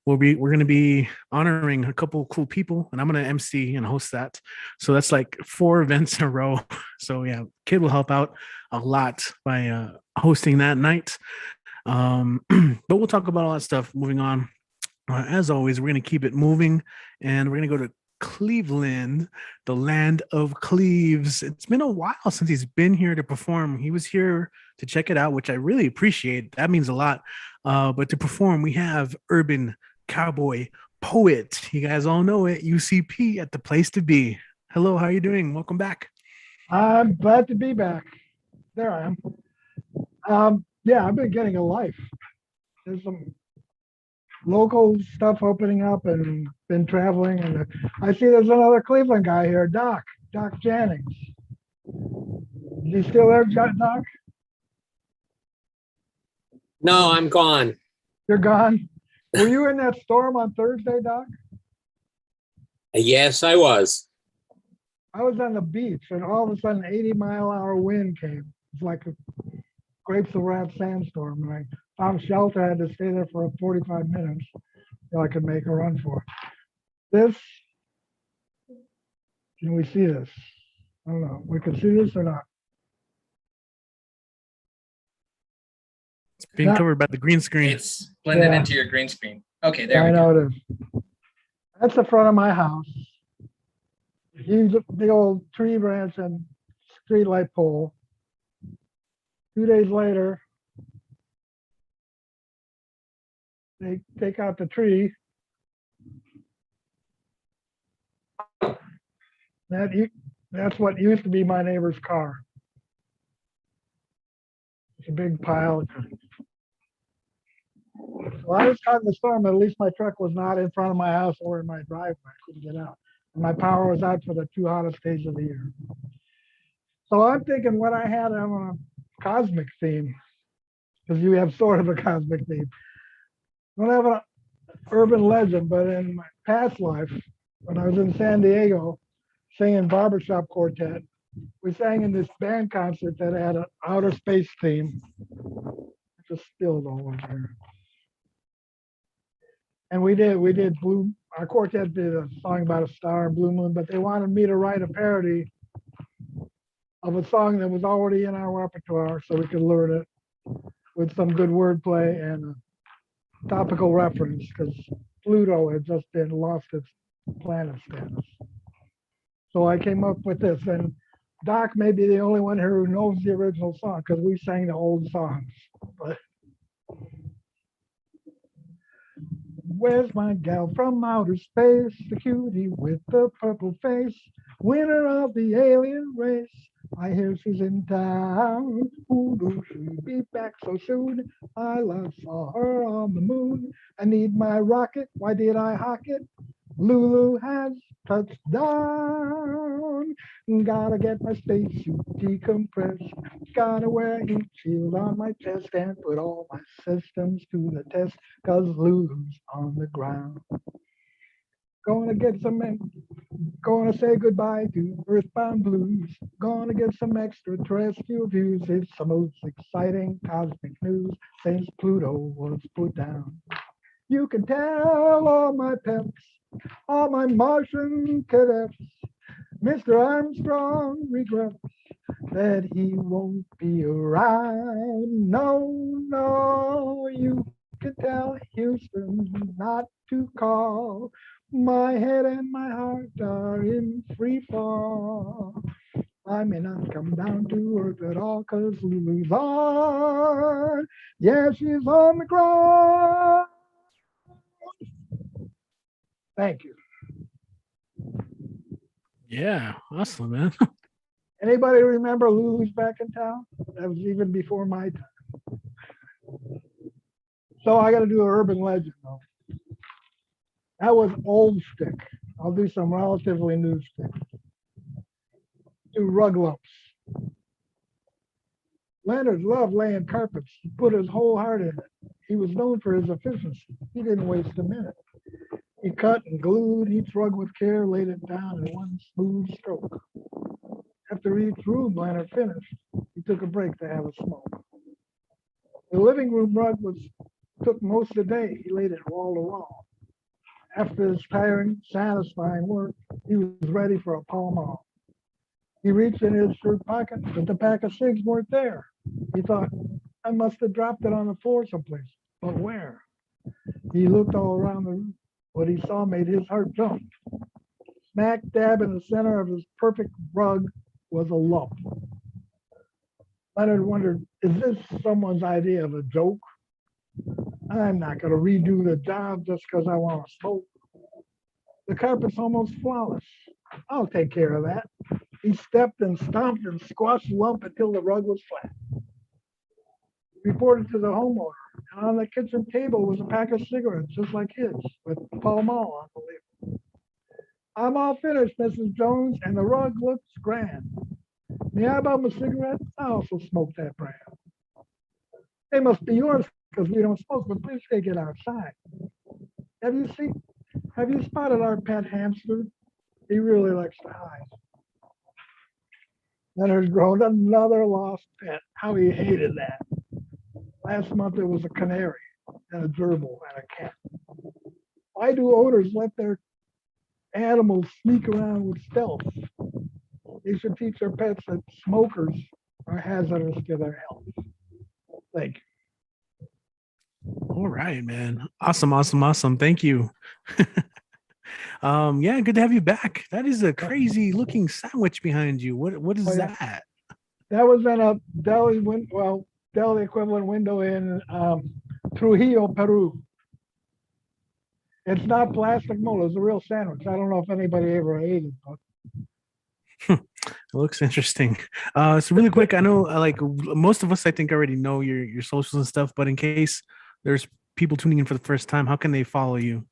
We're going to be honoring a couple cool people, and I'm going to MC and host that. So that's like 4 events in a row. So yeah, Kid will help out a lot by hosting that night. But we'll talk about all that stuff moving on. As always, we're going to keep it moving, and we're going to go to Cleveland, the land of Cleves. It's been a while since he's been here to perform. He was here to check it out, which I really appreciate. That means a lot. But to perform, we have urban cowboy poet. You guys all know it. UCP at the place to be. Hello, how are you doing? Welcome back. I'm glad to be back. There I am. Yeah, I've been getting a life. There's some local stuff opening up and been traveling. And I see there's another Cleveland guy here, Doc Jennings. Is he still there, Doc? No, I'm gone. You're gone. Were you in that storm on Thursday, Doc? Yes, I was. I was on the beach and all of a sudden 80-mile-an-hour wind came. It's like a grapes of wrath sandstorm. And I found shelter. I had to stay there for 45 minutes till I could make a run for it. This, can we see this? I don't know. We can see this or not? It's being covered by the green screen. It's blended Yeah. into your green screen. Okay, there I we go. know it is. That's the front of my house. Huge, big old tree branch and street light pole. 2 days later, they take out the tree. That's what used to be my neighbor's car. It's a big pile. Well, I was caught in the storm. At least my truck was not in front of my house or in my driveway. I couldn't get out. And my power was out for the 2 hottest days of the year. So I'm thinking what I had on a cosmic theme, because you have sort of a cosmic theme. I don't have an urban legend, but in my past life, when I was in San Diego singing barbershop quartet, we sang in this band concert that had an outer space theme. It just spilled all over here. And we did our quartet did a song about a star and blue moon, but they wanted me to write a parody of a song that was already in our repertoire so we could learn it with some good wordplay and a topical reference, because Pluto had just been lost its planet status. So I came up with this, and Doc may be the only one here who knows the original song because we sang the old songs. But where's my gal from outer space, the cutie with the purple face, winner of the alien race? I hear she's in town. Ooh, will she be back so soon? I last saw her on the moon. I need my rocket. Why did I hawk it? Lulu has touched down. Gotta get my spacesuit decompressed. Gotta wear heat shield on my chest and put all my systems to the test, 'cause Lulu's on the ground. Gonna say goodbye to earthbound blues. Gonna get some extraterrestrial views. It's the most exciting cosmic news since Pluto was put down. You can tell all my peps, all my Martian cadets, Mr. Armstrong regrets that he won't be around. No, you can tell Houston not to call. My head and my heart are in free fall. I may not come down to earth at all, 'cause Lulu's on. Yeah, she's on the ground. Thank you. Yeah, awesome, man. Anybody remember Lulu's back in town? That was even before my time. So I got to do an urban legend though. That was old stick. I'll do some relatively new stick. Do rug lumps. Leonard loved laying carpets. He put his whole heart in it. He was known for his efficiency. He didn't waste a minute. He cut and glued each rug with care, laid it down in one smooth stroke. After each room Leonard finished, he took a break to have a smoke. The living room rug took most of the day. He laid it wall to wall. After his tiring, satisfying work, he was ready for a Pall Mall. He reached in his shirt pocket, but the pack of cigs weren't there. He thought, I must have dropped it on the floor someplace. But where? He looked all around the room. What he saw made his heart jump. Smack dab in the center of his perfect rug was a lump. Leonard wondered, is this someone's idea of a joke? I'm not going to redo the job just because I want to smoke. The carpet's almost flawless. I'll take care of that. He stepped and stomped and squashed the lump until the rug was flat. He reported to the homeowner, and on the kitchen table was a pack of cigarettes just like his, with Pall Mall on the label. I'm all finished, Mrs. Jones, and the rug looks grand. May I bum a cigarette? I also smoke that brand. They must be yours because we don't smoke, but please take it outside. Have you spotted our pet hamster? He really likes to hide. Leonard grown another lost pet. How he hated that. Last month it was a canary and a gerbil and a cat. Why do owners let their animals sneak around with stealth? They should teach their pets that smokers are hazardous to their health. Thank you. All right, man. Awesome. Thank you. Yeah, good to have you back. That is a crazy looking sandwich behind you. What is that? That was in a deli deli equivalent window in Trujillo, Peru. It's not plastic mold, it's a real sandwich. I don't know if anybody ever ate it, but It looks interesting. So really quick, I know like most of us, I think already know your socials and stuff, but in case there's people tuning in for the first time, how can they follow you?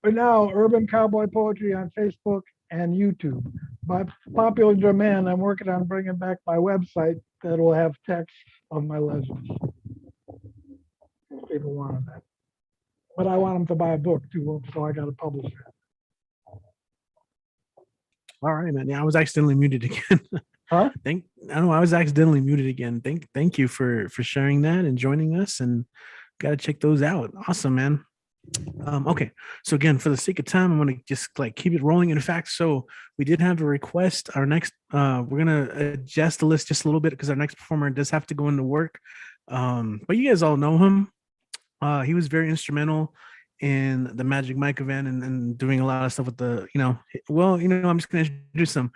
right now, Urban Cowboy Poetry on Facebook and YouTube. By popular demand, I'm working on bringing back my website that will have text of my legends. People wanted that. But I want them to buy a book too, so I got to publish it. All right, man. Yeah, I was accidentally muted again. Huh? I was accidentally muted again. Thank you for sharing that and joining us, and got to check those out. Awesome, man. Okay, so again, for the sake of time, I'm gonna just like keep it rolling. In fact, so we did have a request. Our next, we're gonna adjust the list just a little bit because our next performer does have to go into work. But you guys all know him. He was very instrumental in the Magic Mike event and doing a lot of stuff with the, I'm just gonna introduce him.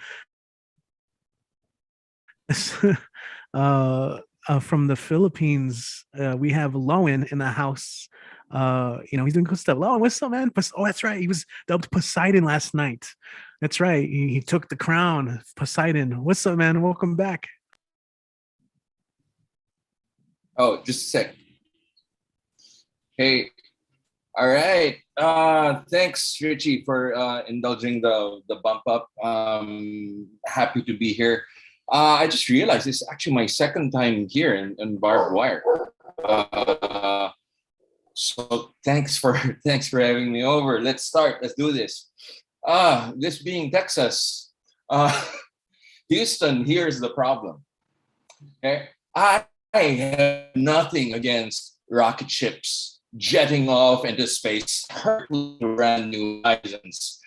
From the Philippines, we have Lowen in the house. He's doing cool stuff. Lowen, what's up, man? Oh, that's right. He was dubbed Poseidon last night. That's right. He took the crown. Poseidon. What's up, man? Welcome back. Oh, just a sec. Hey, all right. Thanks, Richie, for indulging the bump up. Happy to be here. I just realized it's actually my second time here in Barbed Wire. So thanks for having me over. Let's start. Let's do this. This being Texas, Houston, here's the problem. Okay, I have nothing against rocket ships jetting off into space, hurtling brand new horizons.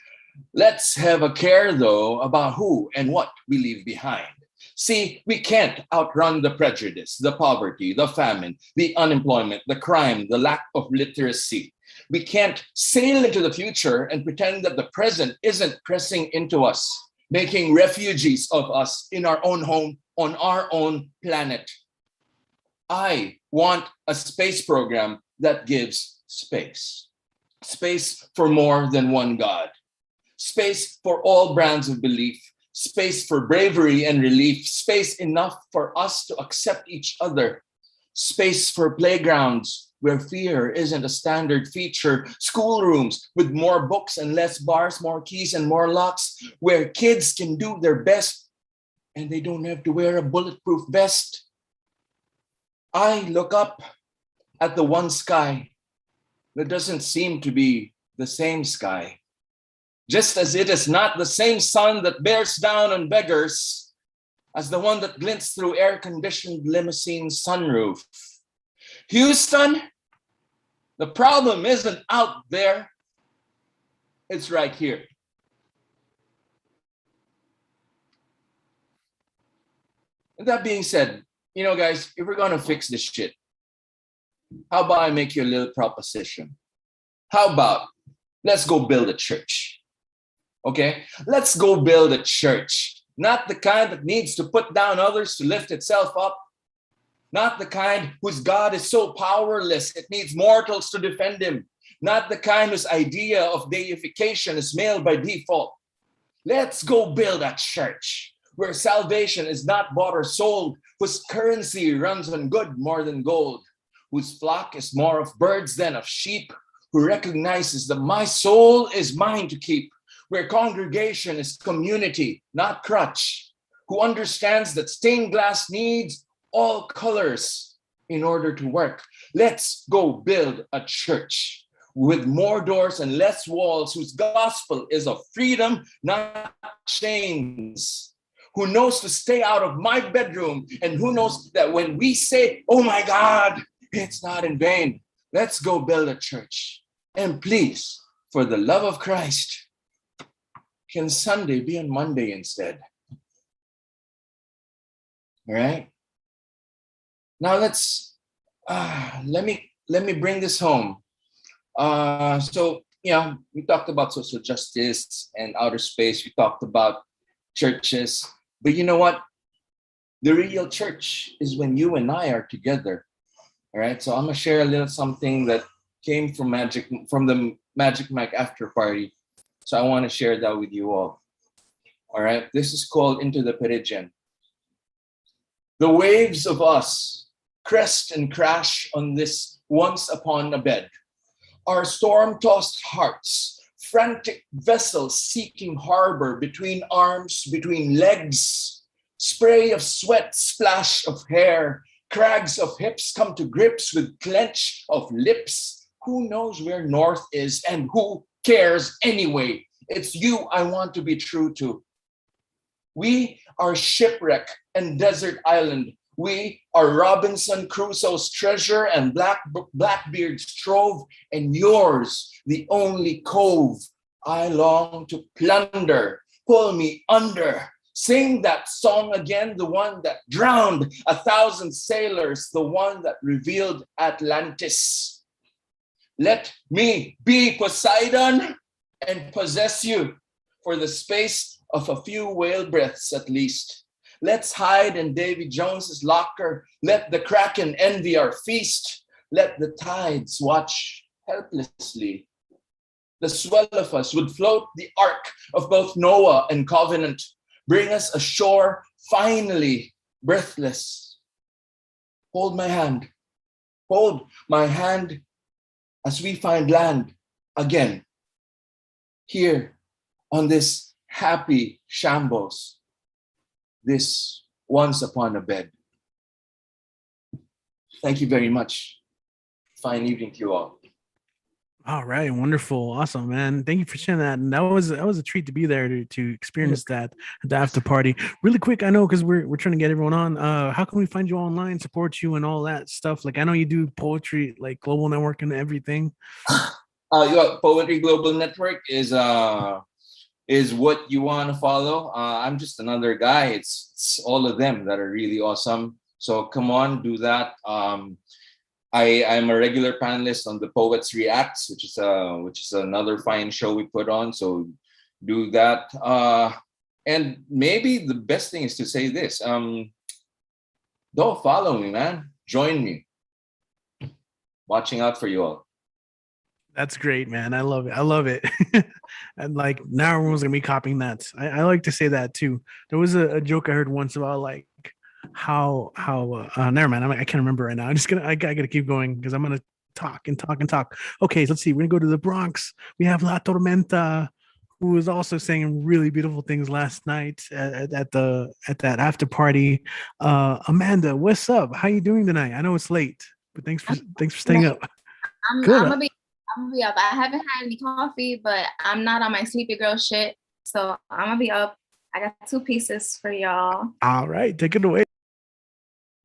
Let's have a care, though, about who and what we leave behind. See, we can't outrun the prejudice, the poverty, the famine, the unemployment, the crime, the lack of literacy. We can't sail into the future and pretend that the present isn't pressing into us, making refugees of us in our own home, on our own planet. I want a space program that gives space. Space for more than one God. Space for all brands of belief. Space for bravery and relief. Space enough for us to accept each other. Space for playgrounds where fear isn't a standard feature. Schoolrooms with more books and less bars, more keys and more locks, where kids can do their best and they don't have to wear a bulletproof vest. I look up at the one sky that doesn't seem to be the same sky. Just as it is not the same sun that bears down on beggars as the one that glints through air-conditioned limousine sunroof. Houston, the problem isn't out there, it's right here. And that being said, guys, if we're gonna fix this shit, how about I make you a little proposition? How about let's go build a church? Okay, let's go build a church. Not the kind that needs to put down others to lift itself up. Not the kind whose God is so powerless it needs mortals to defend him. Not the kind whose idea of deification is male by default. Let's go build a church where salvation is not bought or sold, whose currency runs on good more than gold, whose flock is more of birds than of sheep, who recognizes that my soul is mine to keep, where congregation is community, not crutch, who understands that stained glass needs all colors in order to work. Let's go build a church with more doors and less walls, whose gospel is of freedom, not chains, who knows to stay out of my bedroom, and who knows that when we say, oh my God, it's not in vain. Let's go build a church. And please, for the love of Christ, can Sunday be on Monday instead? All right. Now let me bring this home. So we talked about social justice and outer space. We talked about churches, but you know what? The real church is when you and I are together. All right. So I'm gonna share a little something that came from the Magic Mike after party. So I want to share that with you all. All right. This is called Into the Peridian. The waves of us crest and crash on this once upon a bed. Our storm-tossed hearts, frantic vessels seeking harbor between arms, between legs, spray of sweat, splash of hair, crags of hips come to grips with clench of lips. Who knows where north is and who cares anyway? It's you I want to be true to. We are shipwreck and desert island. We are Robinson Crusoe's treasure and Blackbeard's trove, and yours the only cove I long to plunder. Pull me under. Sing that song again, the one that drowned 1,000 sailors, the one that revealed Atlantis. Let me be Poseidon and possess you for the space of a few whale breaths at least. Let's hide in Davy Jones's locker. Let the Kraken envy our feast. Let the tides watch helplessly. The swell of us would float the ark of both Noah and Covenant, bring us ashore finally, breathless. Hold my hand as we find land again, here on this happy shambles, this once upon a bed. Thank you very much. Fine evening to you all. All right, wonderful, awesome, man. Thank you for sharing that. And that was a treat to be there to experience that at the after party. Really quick, I know because we're trying to get everyone on. How can we find you online, support you, and all that stuff? Like I know you do poetry, like Global Network and everything. Poetry Global Network is what you want to follow. I'm just another guy. It's all of them that are really awesome. So come on, do that. I'm a regular panelist on the Poets Reacts, which is another fine show we put on. So do that. And maybe the best thing is to say this. Don't follow me, man. Join me. Watching out for you all. That's great, man. I love it. I love it. And like now everyone's gonna be copying that. I like to say that too. There was a joke I heard once about like how never mind. I can't remember right now. I gotta keep going because I'm gonna talk and talk and talk. Okay, so let's see. We're gonna go to the Bronx. We have La Tormenta, who was also saying really beautiful things last night at that after party. Amanda, what's up? How you doing tonight? I know it's late, but thanks for staying up. I'm gonna be up. I haven't had any coffee, but I'm not on my sleepy girl shit. So I'm gonna be up. I got 2 pieces for y'all. All right, take it away.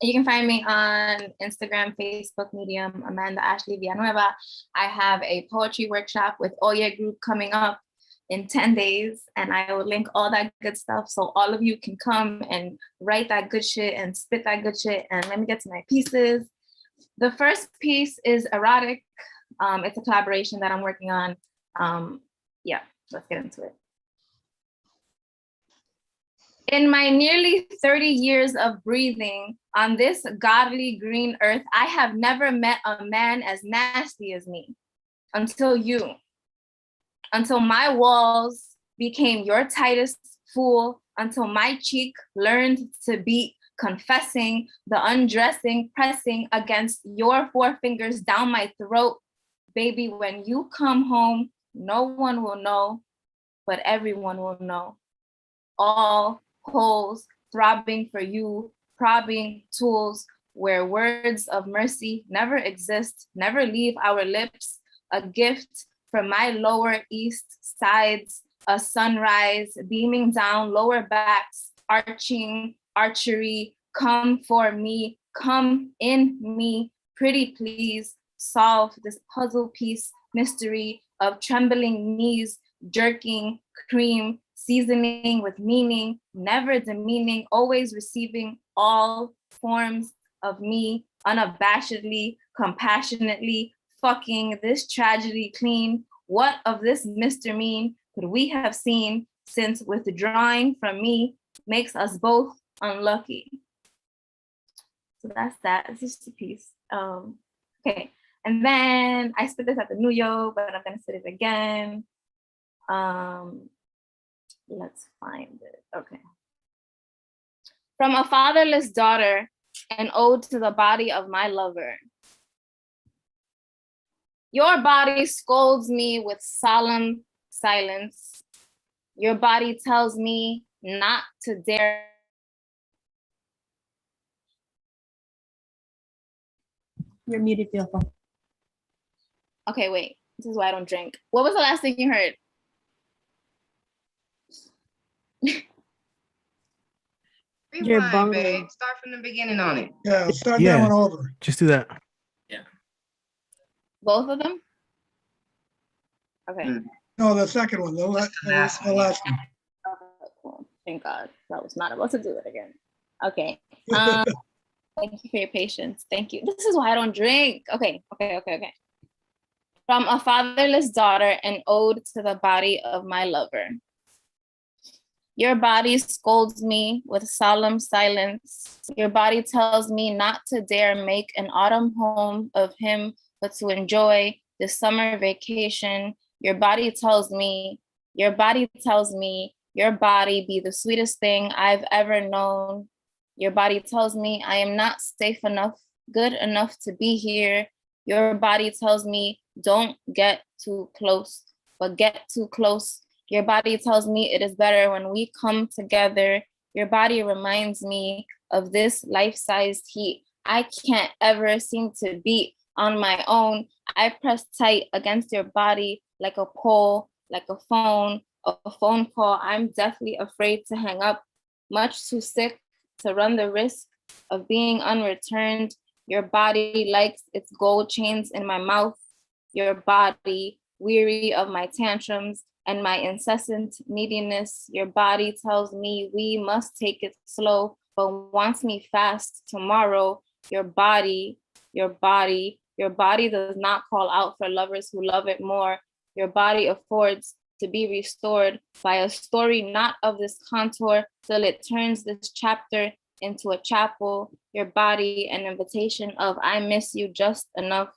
You can find me on Instagram, Facebook, Medium, Amanda Ashley Villanueva. I have a poetry workshop with Oye Group coming up in 10 days, and I will link all that good stuff so all of you can come and write that good shit and spit that good shit. And let me get to my pieces. The first piece is erotic. It's a collaboration that I'm working on. Yeah, let's get into it. In my nearly 30 years of breathing on this godly green earth, I have never met a man as nasty as me until you. Until my walls became your tightest fool until my cheek learned to beat, confessing the undressing, pressing against your four fingers down my throat. Baby, when you come home, no one will know, but everyone will know. All holes throbbing for you, probing tools where words of mercy never exist, never leave our lips. A gift from my lower east sides, a sunrise beaming down lower backs, arching, archery, come for me, come in me, pretty please, solve this puzzle piece, mystery of trembling knees, jerking, cream, seasoning with meaning, never demeaning, always receiving all forms of me, unabashedly, compassionately, fucking this tragedy clean. What of this Mr. Mean could we have seen, since withdrawing from me makes us both unlucky? So that's that. It's just a piece. Okay. And then I spit this at the New York, but I'm gonna spit it again. Let's find it. Okay. From a fatherless daughter, an ode to the body of my lover. Your body scolds me with solemn silence. Your body tells me not to dare. You're muted, beautiful. Okay, wait. This is why I don't drink. What was the last thing you heard? Rewind, babe. Start from the beginning on it. Yeah, start Yeah. that one over. Just do that. Both of them? Okay. No, the second one, the last one. Okay, cool. Thank God. I was not about to do it again. Okay. Thank you for your patience. Thank you. This is why I don't drink. Okay. From a fatherless daughter, an ode to the body of my lover. Your body scolds me with solemn silence. Your body tells me not to dare make an autumn home of him, but to enjoy the summer vacation. Your body tells me, your body be the sweetest thing I've ever known. Your body tells me I am not safe enough, good enough to be here. Your body tells me don't get too close, but get too close. Your body tells me it is better when we come together. Your body reminds me of this life-sized heat I can't ever seem to beat on my own. I press tight against your body like a pole, like a phone call. I'm deathly afraid to hang up, much too sick to run the risk of being unreturned. Your body likes its gold chains in my mouth. Your body, weary of my tantrums and my incessant neediness, your body tells me we must take it slow, but wants me fast tomorrow. Your body does not call out for lovers who love it more. Your body affords to be restored by a story not of this contour till it turns this chapter into a chapel. Your body an invitation of I miss you just enough.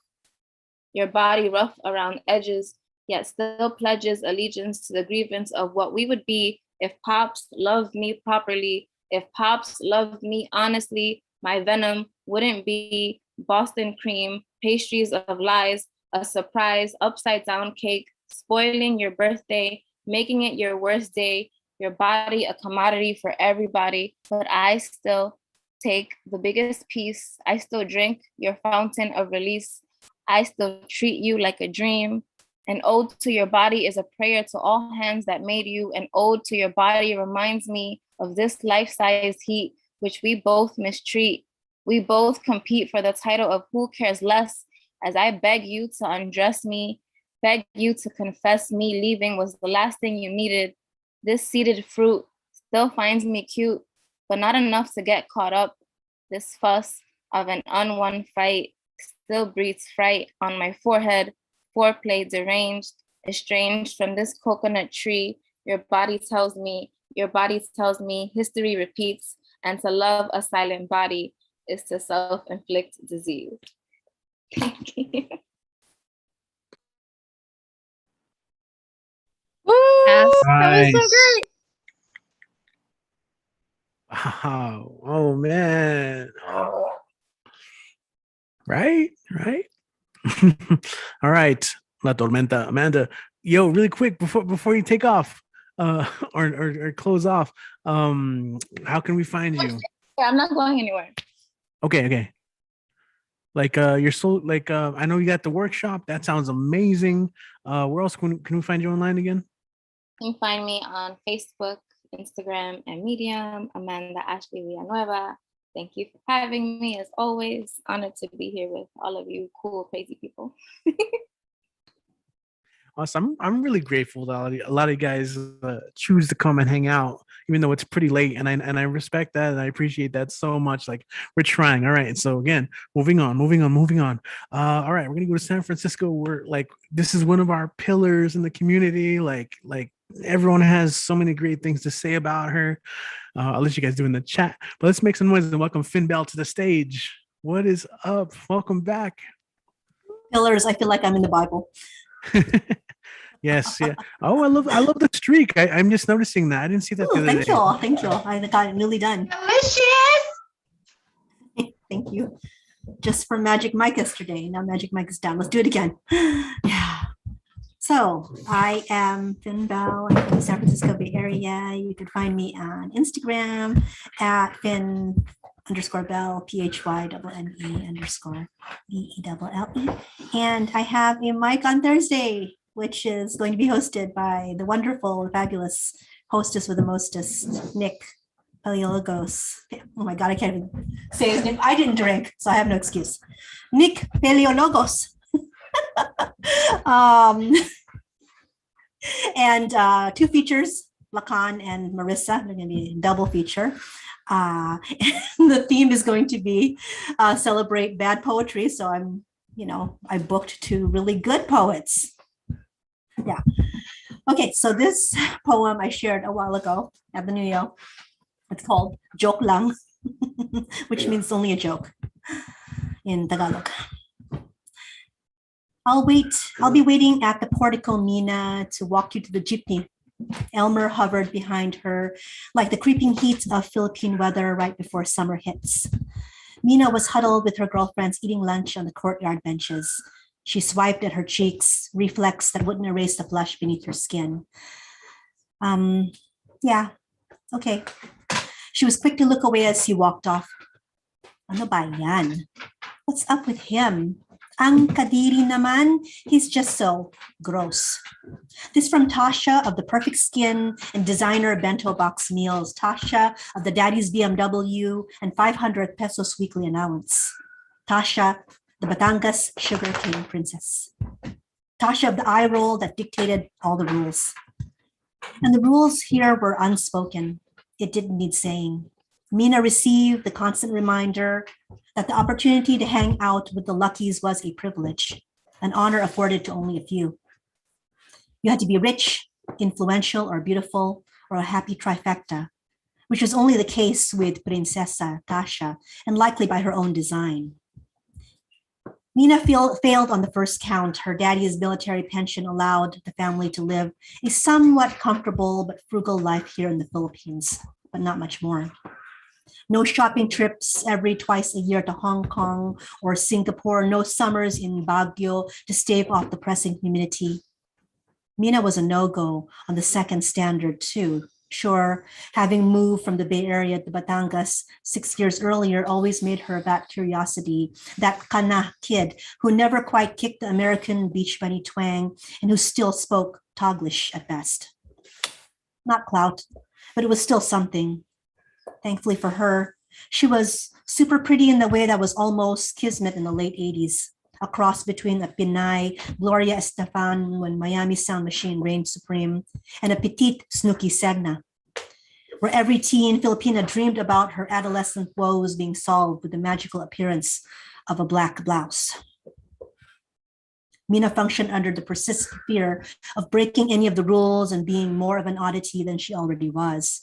Your body rough around edges, yet still pledges allegiance to the grievance of what we would be if Pops loved me properly. If Pops loved me honestly, my venom wouldn't be Boston cream, pastries of lies, a surprise upside down cake, spoiling your birthday, making it your worst day, your body a commodity for everybody, but I still take the biggest piece. I still drink your fountain of release. I still treat you like a dream. An ode to your body is a prayer to all hands that made you. An ode to your body reminds me of this life-sized heat, which we both mistreat. We both compete for the title of who cares less, as I beg you to undress me, beg you to confess me leaving was the last thing you needed. This seeded fruit still finds me cute, but not enough to get caught up. This fuss of an unwon fight still breeds fright on my forehead, foreplay deranged, estranged from this coconut tree. Your body tells me history repeats, and to love a silent body is to self-inflict disease. Thank you. Woo! That was so Nice. great. Oh man. Oh. Right? All right. La Tormenta. Amanda, yo, really quick before you take off, or close off, how can we find you? Yeah, I'm not going anywhere. Okay. Like you're so like I know you got the workshop. That sounds amazing. Where else can we find you online again? You can find me on Facebook, Instagram, and Medium, Amanda Ashley Villanueva. Thank you for having me. As always, honored to be here with all of you cool, crazy people. Awesome. I'm really grateful that a lot of you guys choose to come and hang out, even though it's pretty late. And I respect that and I appreciate that so much. Like we're trying. All right. So again, moving on. All right, we're gonna go to San Francisco. We're like, this is one of our pillars in the community. Like everyone has so many great things to say about her. I'll let you guys do in the chat. But let's make some noise and welcome Finn Bell to the stage. What is up? Welcome back. Pillars. I feel like I'm in the Bible. Yes, yeah. Oh, I love the streak. I'm just noticing that. I didn't see that the other Thank day. you. I got it newly done. Delicious. Thank you. Just for Magic Mike yesterday. Now Magic Mike is down. Let's do it again. Yeah. So I am Finn Bell. I'm from the San Francisco Bay Area. You can find me on Instagram at Finn_Bell, PHYNNE_BELLE. And I have a mic on Thursday, which is going to be hosted by the wonderful, fabulous hostess with the mostest, Nick Paleologos. Oh my God, I can't even say his name. I didn't drink, so I have no excuse. Nick Paleologos. And two features, Lacan and Marissa. They're going to be a double feature. And the theme is going to be celebrate bad poetry. So I booked two really good poets. Yeah. Okay, so this poem I shared a while ago at the New Year. It's called Joke Lang, which means only a joke in Tagalog. I'll be waiting at the portico, Mina, to walk you to the jeepney. Elmer hovered behind her like the creeping heat of Philippine weather right before summer hits. Mina was huddled with her girlfriends eating lunch on the courtyard benches. She swiped at her cheeks, reflex that wouldn't erase the flush beneath her skin. Yeah, okay. She was quick to look away as he walked off. Ano ba yan? What's up with him? Ang kadiri naman, he's just so gross. This from Tasha of the Perfect Skin and designer bento box meals. Tasha of the Daddy's BMW and 500 pesos weekly allowance. Tasha, the Batangas Sugar Cane Princess. Tasha of the eye roll that dictated all the rules. And the rules here were unspoken. It didn't need saying. Mina received the constant reminder that the opportunity to hang out with the Luckies was a privilege, an honor afforded to only a few. You had to be rich, influential, or beautiful, or a happy trifecta, which was only the case with Princesa Tasha, and likely by her own design. Mina failed on the first count. Her daddy's military pension allowed the family to live a somewhat comfortable but frugal life here in the Philippines, but not much more. No shopping trips every twice a year to Hong Kong or Singapore, no summers in Baguio to stave off the pressing humidity. Mina was a no-go on the second standard too. Sure, having moved from the Bay Area to Batangas 6 years earlier always made her that curiosity, that kana kid who never quite kicked the American beach bunny twang and who still spoke Taglish at best. Not clout, but it was still something. Thankfully for her, she was super pretty in the way that was almost kismet in the late 80s, a cross between a Pinay Gloria Estefan when Miami Sound Machine reigned supreme, and a petite Snooki Segna, where every teen Filipina dreamed about her adolescent woes being solved with the magical appearance of a black blouse. Mina functioned under the persistent fear of breaking any of the rules and being more of an oddity than she already was.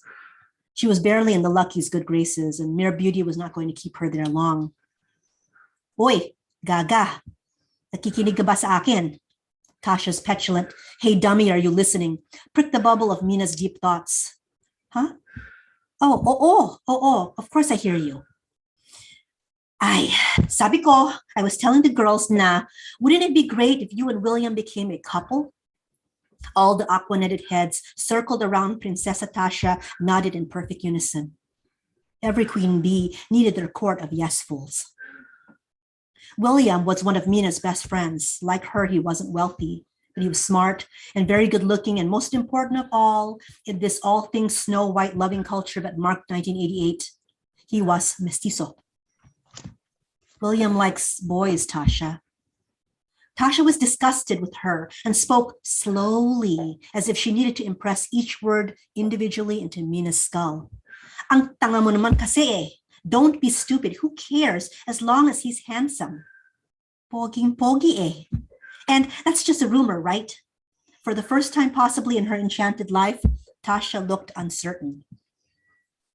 She was barely in the Lucky's good graces, and mere beauty was not going to keep her there long. Oy, gaga, nakikinig ka ba sa akin? Tasha's petulant, hey dummy, are you listening? Pricked the bubble of Mina's deep thoughts. Huh? Of course I hear you. Ay, sabi ko, I was telling the girls na, wouldn't it be great if you and William became a couple? All the aqua-netted heads circled around Princessa Tasha, nodded in perfect unison. Every queen bee needed their court of yes-fools. William was one of Mina's best friends. Like her, he wasn't wealthy, but he was smart and very good looking, and most important of all, in this all things Snow White loving culture that marked 1988, he was mestizo. William likes boys, Tasha. Tasha was disgusted with her and spoke slowly, as if she needed to impress each word individually into Mina's skull. Ang tanga mo naman kasi eh. Don't be stupid. Who cares as long as he's handsome? Poging-pogi eh. And that's just a rumor, right? For the first time possibly in her enchanted life, Tasha looked uncertain.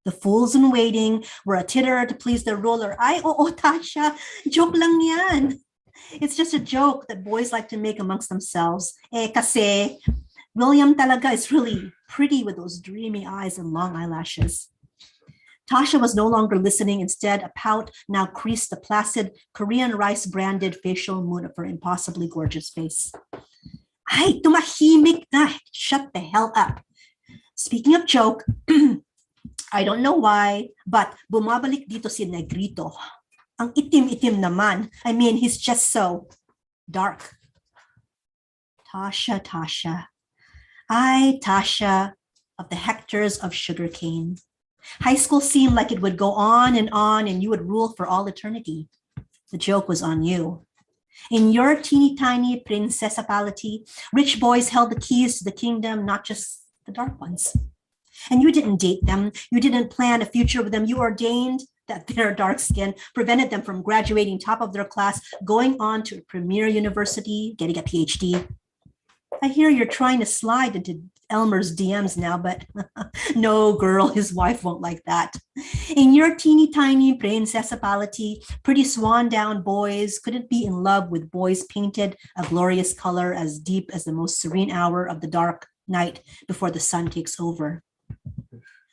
The fools in waiting were a titter to please their ruler. Ay, oo, Tasha, joke lang yan. It's just a joke that boys like to make amongst themselves. Eh, kasi William talaga is really pretty with those dreamy eyes and long eyelashes. Tasha was no longer listening. Instead, a pout now creased the placid Korean rice-branded facial moon of her impossibly gorgeous face. Ay, tumahimik na. Shut the hell up. Speaking of joke, I don't know why, but bumabalik dito si Negrito. Ang itim-itim naman. I mean, he's just so dark. Tasha. Ay, Tasha of the hectares of sugarcane. High school seemed like it would go on, and you would rule for all eternity. The joke was on you. In your teeny tiny princessapality, rich boys held the keys to the kingdom, not just the dark ones. And you didn't date them. You didn't plan a future with them. You ordained that their dark skin prevented them from graduating top of their class, going on to a premier university, getting a PhD. I hear you're trying to slide into Elmer's DMs now, but no, girl, his wife won't like that. In your teeny tiny princessapality, pretty swan down boys couldn't be in love with boys painted a glorious color as deep as the most serene hour of the dark night before the sun takes over.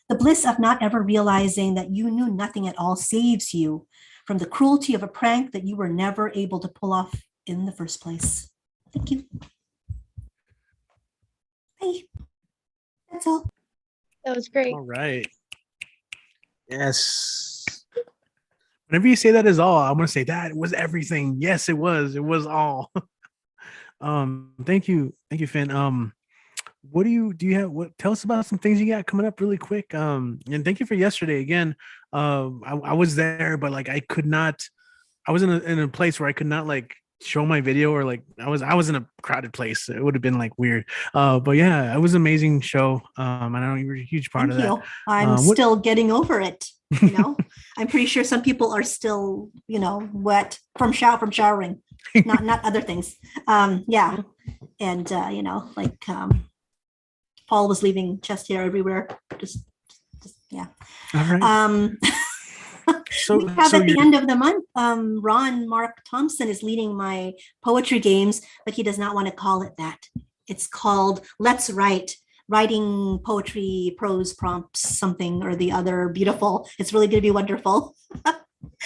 The bliss of not ever realizing that you knew nothing at all saves you from the cruelty of a prank that you were never able to pull off in the first place. Thank you. Bye. That's all. That was great. All right. Yes. Whenever you say that is all, I'm gonna say that was everything. Yes, it was. It was all. Thank you, Finn. What do you have? What tell us about some things you got coming up really quick? And thank you for yesterday again. I was there, but like I could not. I was in a place where I could not like show my video, or like I was in a crowded place. It would have been like weird. But yeah, it was an amazing show. I know you were a huge part Thank of you. that. I'm still getting over it. You know, I'm pretty sure some people are still, wet from showering, not other things. Yeah, and like Paul was leaving chest hair everywhere. Just yeah. All right. We have at the end of the month, Ron Mark Thompson is leading my poetry games, but he does not want to call it that. It's called Let's Write, writing poetry, prose prompts, something or the other. Beautiful. It's really going to be wonderful.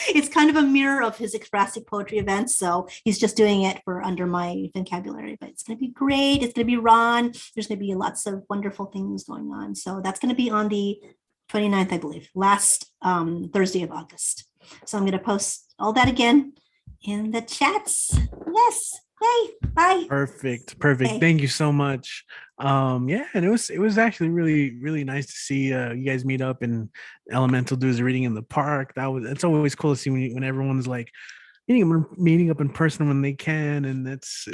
It's kind of a mirror of his ekphrastic poetry events, so he's just doing it for under my vocabulary, but it's going to be great. It's going to be Ron. There's going to be lots of wonderful things going on. So that's going to be on the 29th, I believe, last Thursday of August. So I'm going to post all that again in the chats. Yes. Hey, bye. Perfect. Okay. Thank you so much. Yeah, and it was actually really nice to see you guys meet up and Elemental do his reading in the park. It's always cool to see when everyone's like meeting up in person when they can, and it's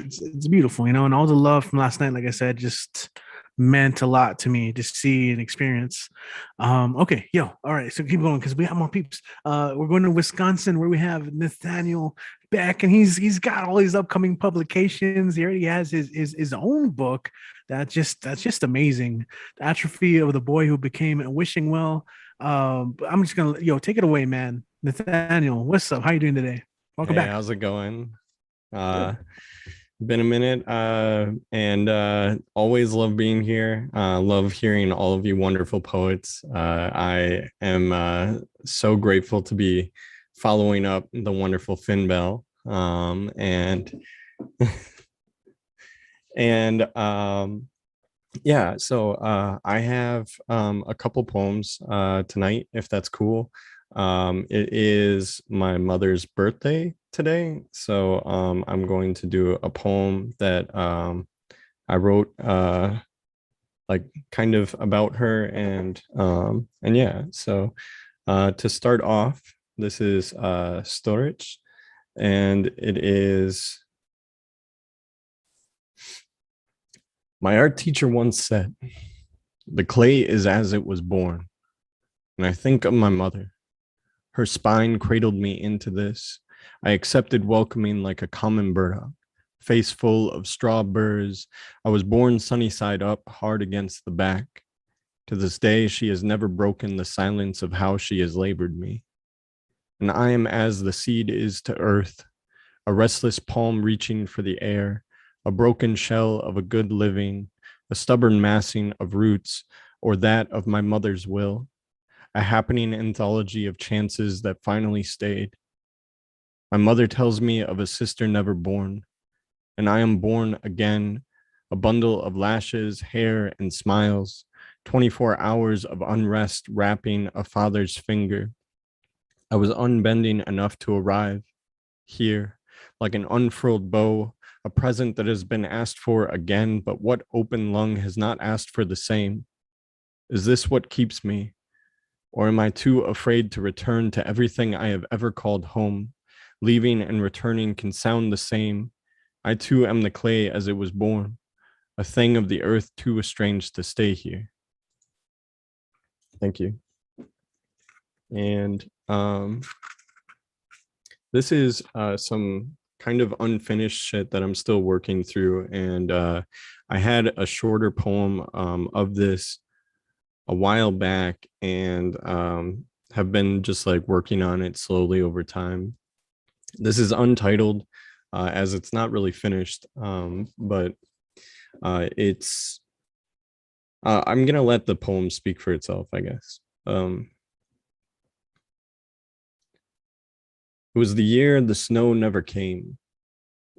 beautiful, and all the love from last night, like I said, just meant a lot to me to see and experience. Okay, all right, so keep going because we have more peeps. We're going to Wisconsin, where we have Nathaniel back, and he's got all these upcoming publications. He already has his own book that's just amazing. The Atrophy of the Boy Who Became a Wishing Well. I'm just gonna take it away, man. Nathaniel, what's up? How you doing today? Welcome back. How's it going? Been a minute, and always love being here. Love hearing all of you wonderful poets. I am so grateful to be following up the wonderful Finn Bell, and and yeah. So I have a couple poems tonight, if that's cool. It is my mother's birthday today, so I'm going to do a poem that I wrote like kind of about her, and yeah. So to start off, this is Storage, and it is: my art teacher once said, "The clay is as it was born," and I think of my mother. Her spine cradled me into this. I accepted welcoming like a common burdock, face full of straw burrs. I was born sunny side up, hard against the back. To this day, she has never broken the silence of how she has labored me. And I am as the seed is to earth, a restless palm reaching for the air, a broken shell of a good living, a stubborn massing of roots, or that of my mother's will. A happening anthology of chances that finally stayed. My mother tells me of a sister never born, and I am born again, a bundle of lashes, hair, and smiles, 24 hours of unrest wrapping a father's finger. I was unbending enough to arrive here, like an unfurled bow, a present that has been asked for again, but what open lung has not asked for the same? Is this what keeps me? Or am I too afraid to return to everything I have ever called home? Leaving and returning can sound the same. I too am the clay as it was born, a thing of the earth too estranged to stay here. Thank you. And this is some kind of unfinished shit that I'm still working through. And I had a shorter poem of this a while back, and have been just like working on it slowly over time. This is untitled, as it's not really finished, but it's I'm gonna let the poem speak for itself, I guess. It was the year the snow never came.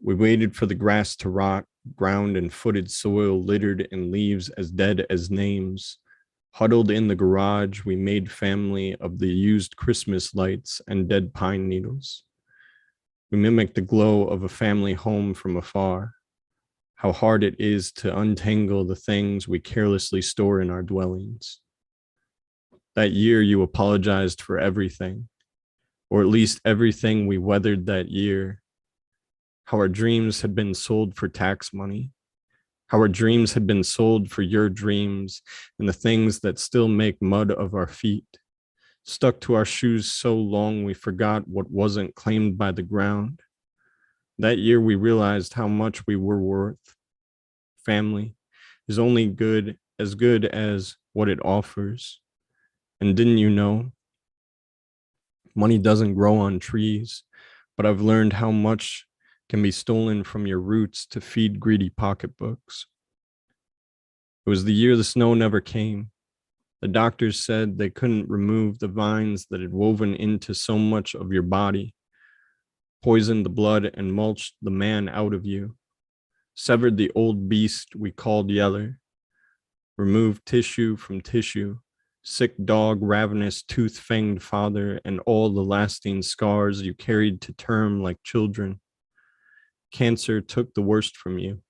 We waited for the grass to rot, ground and footed soil littered in leaves as dead as names. Huddled in the garage, we made family of the used Christmas lights and dead pine needles. We mimicked the glow of a family home from afar. How hard it is to untangle the things we carelessly store in our dwellings. That year you apologized for everything, or at least everything we weathered that year. How our dreams had been sold for tax money. How our dreams had been sold for your dreams, and the things that still make mud of our feet. Stuck to our shoes so long we forgot what wasn't claimed by the ground. That year we realized how much we were worth. Family is only good as what it offers. And didn't you know? Money doesn't grow on trees, but I've learned how much can be stolen from your roots to feed greedy pocketbooks. It was the year the snow never came. The doctors said they couldn't remove the vines that had woven into so much of your body, poisoned the blood and mulched the man out of you, severed the old beast we called Yeller, removed tissue from tissue, sick dog, ravenous, tooth-fanged father, and all the lasting scars you carried to term like children. Cancer took the worst from you,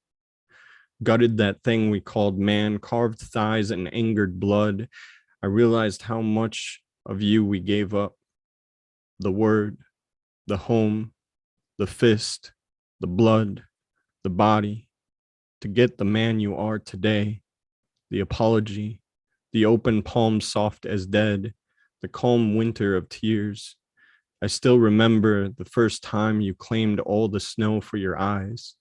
gutted that thing we called man, carved thighs and angered blood. I realized how much of you we gave up. The word, the home, the fist, the blood, the body, to get the man you are today. The apology, the open palm soft as dead, the calm winter of tears. I still remember the first time you claimed all the snow for your eyes.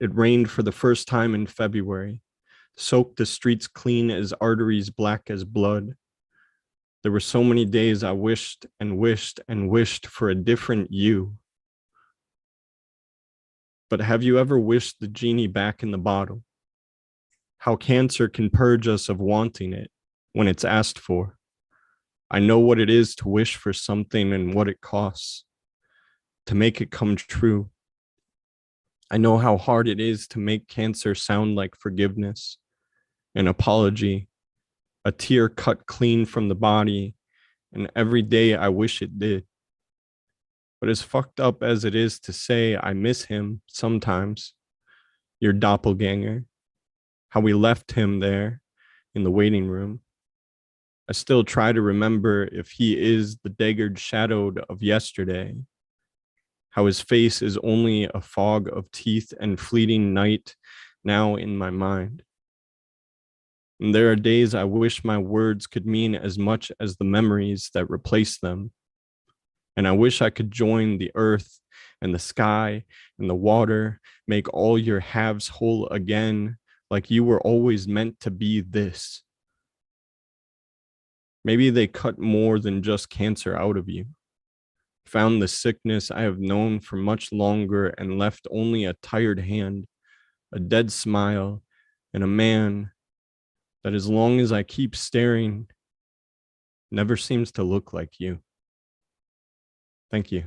It rained for the first time in February, soaked the streets clean as arteries black as blood. There were so many days I wished and wished and wished for a different you. But have you ever wished the genie back in the bottle? How cancer can purge us of wanting it when it's asked for. I know what it is to wish for something and what it costs to make it come true. I know how hard it is to make cancer sound like forgiveness, an apology, a tear cut clean from the body, and every day I wish it did. But as fucked up as it is to say I miss him sometimes, your doppelganger, how we left him there in the waiting room, I still try to remember if he is the daggered shadow of yesterday, how his face is only a fog of teeth and fleeting night now in my mind. And there are days I wish my words could mean as much as the memories that replace them. And I wish I could join the earth and the sky and the water, make all your halves whole again, like you were always meant to be this. Maybe they cut more than just cancer out of you, found the sickness I have known for much longer and left only a tired hand, a dead smile, and a man that as long as I keep staring, never seems to look like you. Thank you.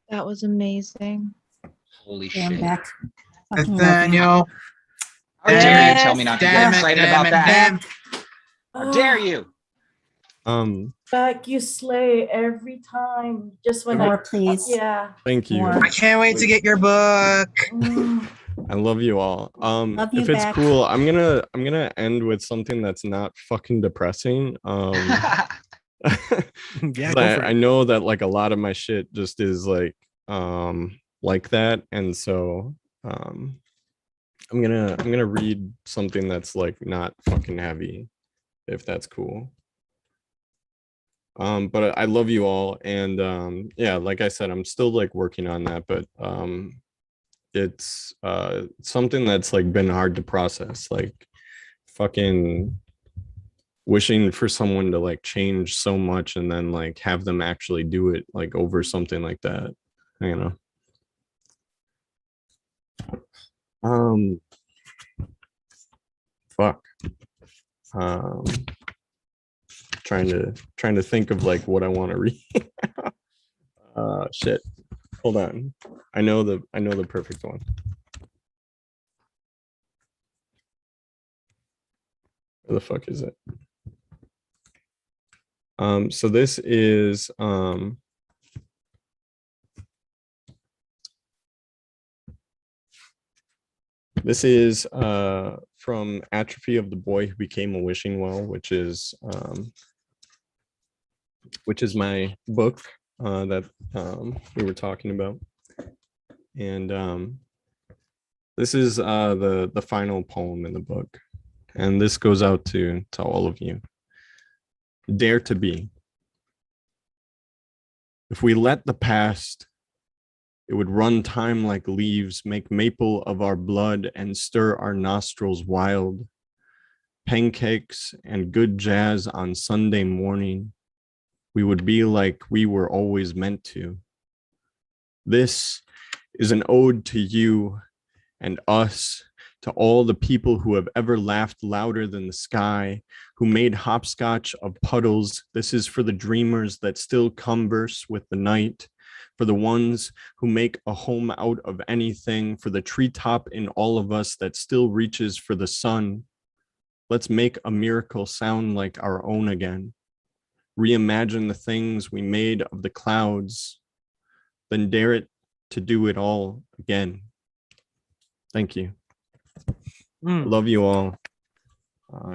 That was amazing. Holy Yeah, I'm shit. back. Fucking love you. Nathaniel. How dare you tell me not to get Damn it, excited damn about it, that? Oh, How dare you? Back, you slay every time. Just when More, please. Yeah. Thank you. I can't wait to get your book. I love you all. Love you If it's back. cool, I'm gonna end with something that's not fucking depressing. Yeah, 'Cause go for I it. know that like a lot of my shit just is like that, and so I'm gonna read something that's like not fucking heavy, if that's cool. But I love you all, and yeah, like I said, I'm still like working on that, but it's something that's like been hard to process, like fucking wishing for someone to like change so much and then like have them actually do it like over something like that, you know. Fuck. Trying to think of like what I want to read. Shit. Hold on. I know the perfect one. Where the fuck is it? So this is from Atrophy of the Boy Who Became a Wishing Well, which is my book that we were talking about. And this is the final poem in the book. And this goes out to all of you. Dare to be. If we let the past, it would run time like leaves, make maple of our blood and stir our nostrils wild. Pancakes and good jazz on Sunday morning, we would be like we were always meant to. This is an ode to you and us, to all the people who have ever laughed louder than the sky, who made hopscotch of puddles. This is for the dreamers that still converse with the night, for the ones who make a home out of anything, for the treetop in all of us that still reaches for the sun. Let's make a miracle sound like our own again. Reimagine the things we made of the clouds, then dare it to do it all again. Thank you. I love you all.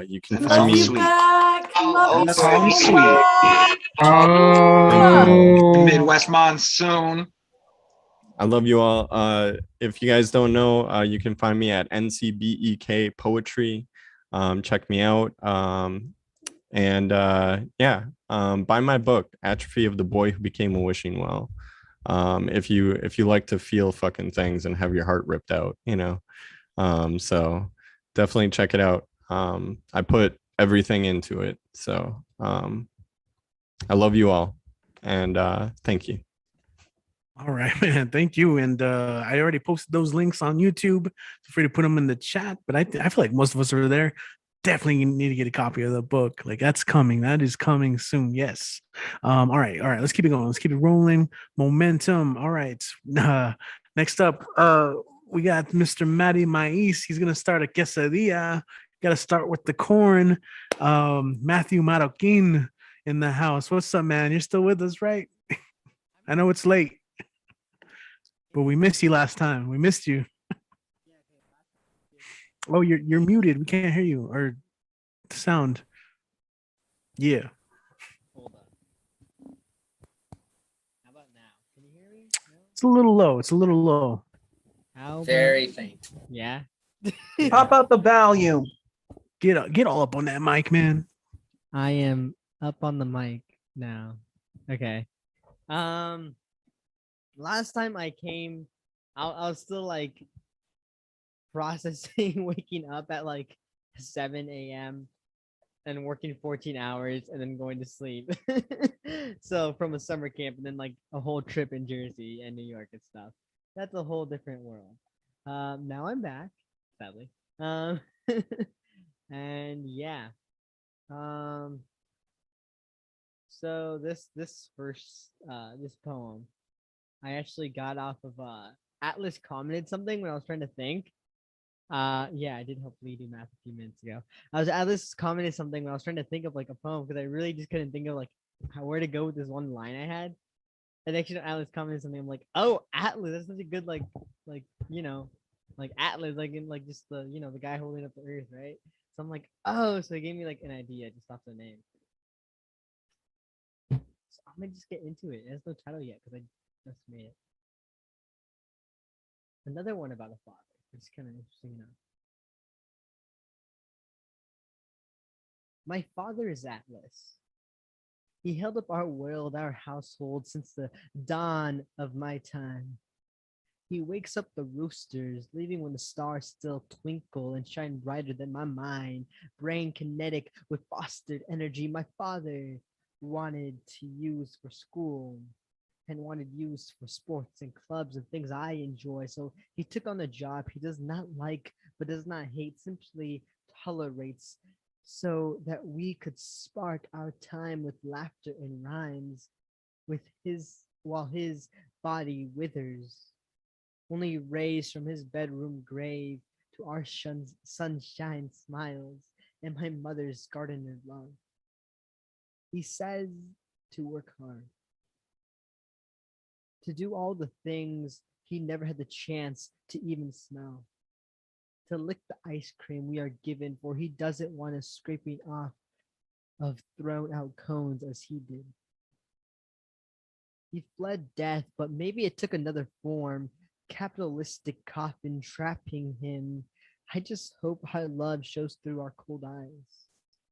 You can That's find all me. sweet. Love That's you all so sweet. Oh. Midwest Monsoon. I love you all. If you guys don't know, you can find me at NCBEK Poetry. Check me out. Yeah, buy my book, Atrophy of the Boy Who Became a Wishing Well. If you like to feel fucking things and have your heart ripped out, you know. So definitely check it out. I put everything into it. So I love you all, and thank you. All right, man. Thank you. And I already posted those links on YouTube. Feel free to put them in the chat. But I feel like most of us are there. Definitely need to get a copy of the book. Like that's coming. That is coming soon. Yes. All right. All right. Let's keep it going. Let's keep it rolling. Momentum. All right. Next up, we got Mr. Matty Mais. He's gonna start a quesadilla. Got to start with the corn. Matthew Marroquin in the house. What's up, man? You're still with us, right? I know it's late, but we missed you last time. We missed you. Oh, you're muted. We can't hear you or sound. Yeah. It's a little low. It's a little low. Very faint. Yeah. Pop out the volume. Get all up on that mic, man. I am up on the mic now. Okay. Last time I came, I was still like processing waking up at like 7 a.m. and working 14 hours and then going to sleep. So from a summer camp and then like a whole trip in Jersey and New York and stuff. That's a whole different world. Now I'm back, sadly. And yeah. So this poem, I actually got off of Atlas commented something when I was trying to think. Yeah, I did hopefully do math a few minutes ago. Atlas commented something when I was trying to think of like a poem because I really just couldn't think of like where to go with this one line I had. And actually Atlas commented something. I'm like, oh, Atlas, that's such a good like like Atlas, like in like just the the guy holding up the earth, right? So I'm like, oh, so he gave me like an idea just off the name. So I'm gonna just get into it. It has no title yet because I just made it. Another one about a father. It's kind of interesting enough. My father is Atlas. He held up our world, our household since the dawn of my time. He wakes up the roosters, leaving when the stars still twinkle and shine brighter than my mind. Brain kinetic with fostered energy. My father wanted to use for school and wanted use for sports and clubs and things I enjoy. So he took on a job he does not like but does not hate, simply tolerates, so that we could spark our time with laughter and rhymes with while his body withers. Only rays from his bedroom grave to our sunshine smiles and my mother's gardener love. He says to work hard, to do all the things he never had the chance to even smell, to lick the ice cream we are given, for he doesn't want us scraping off of thrown out cones as he did. He fled death, but maybe it took another form, capitalistic coffin trapping him. I just hope our love shows through our cold eyes,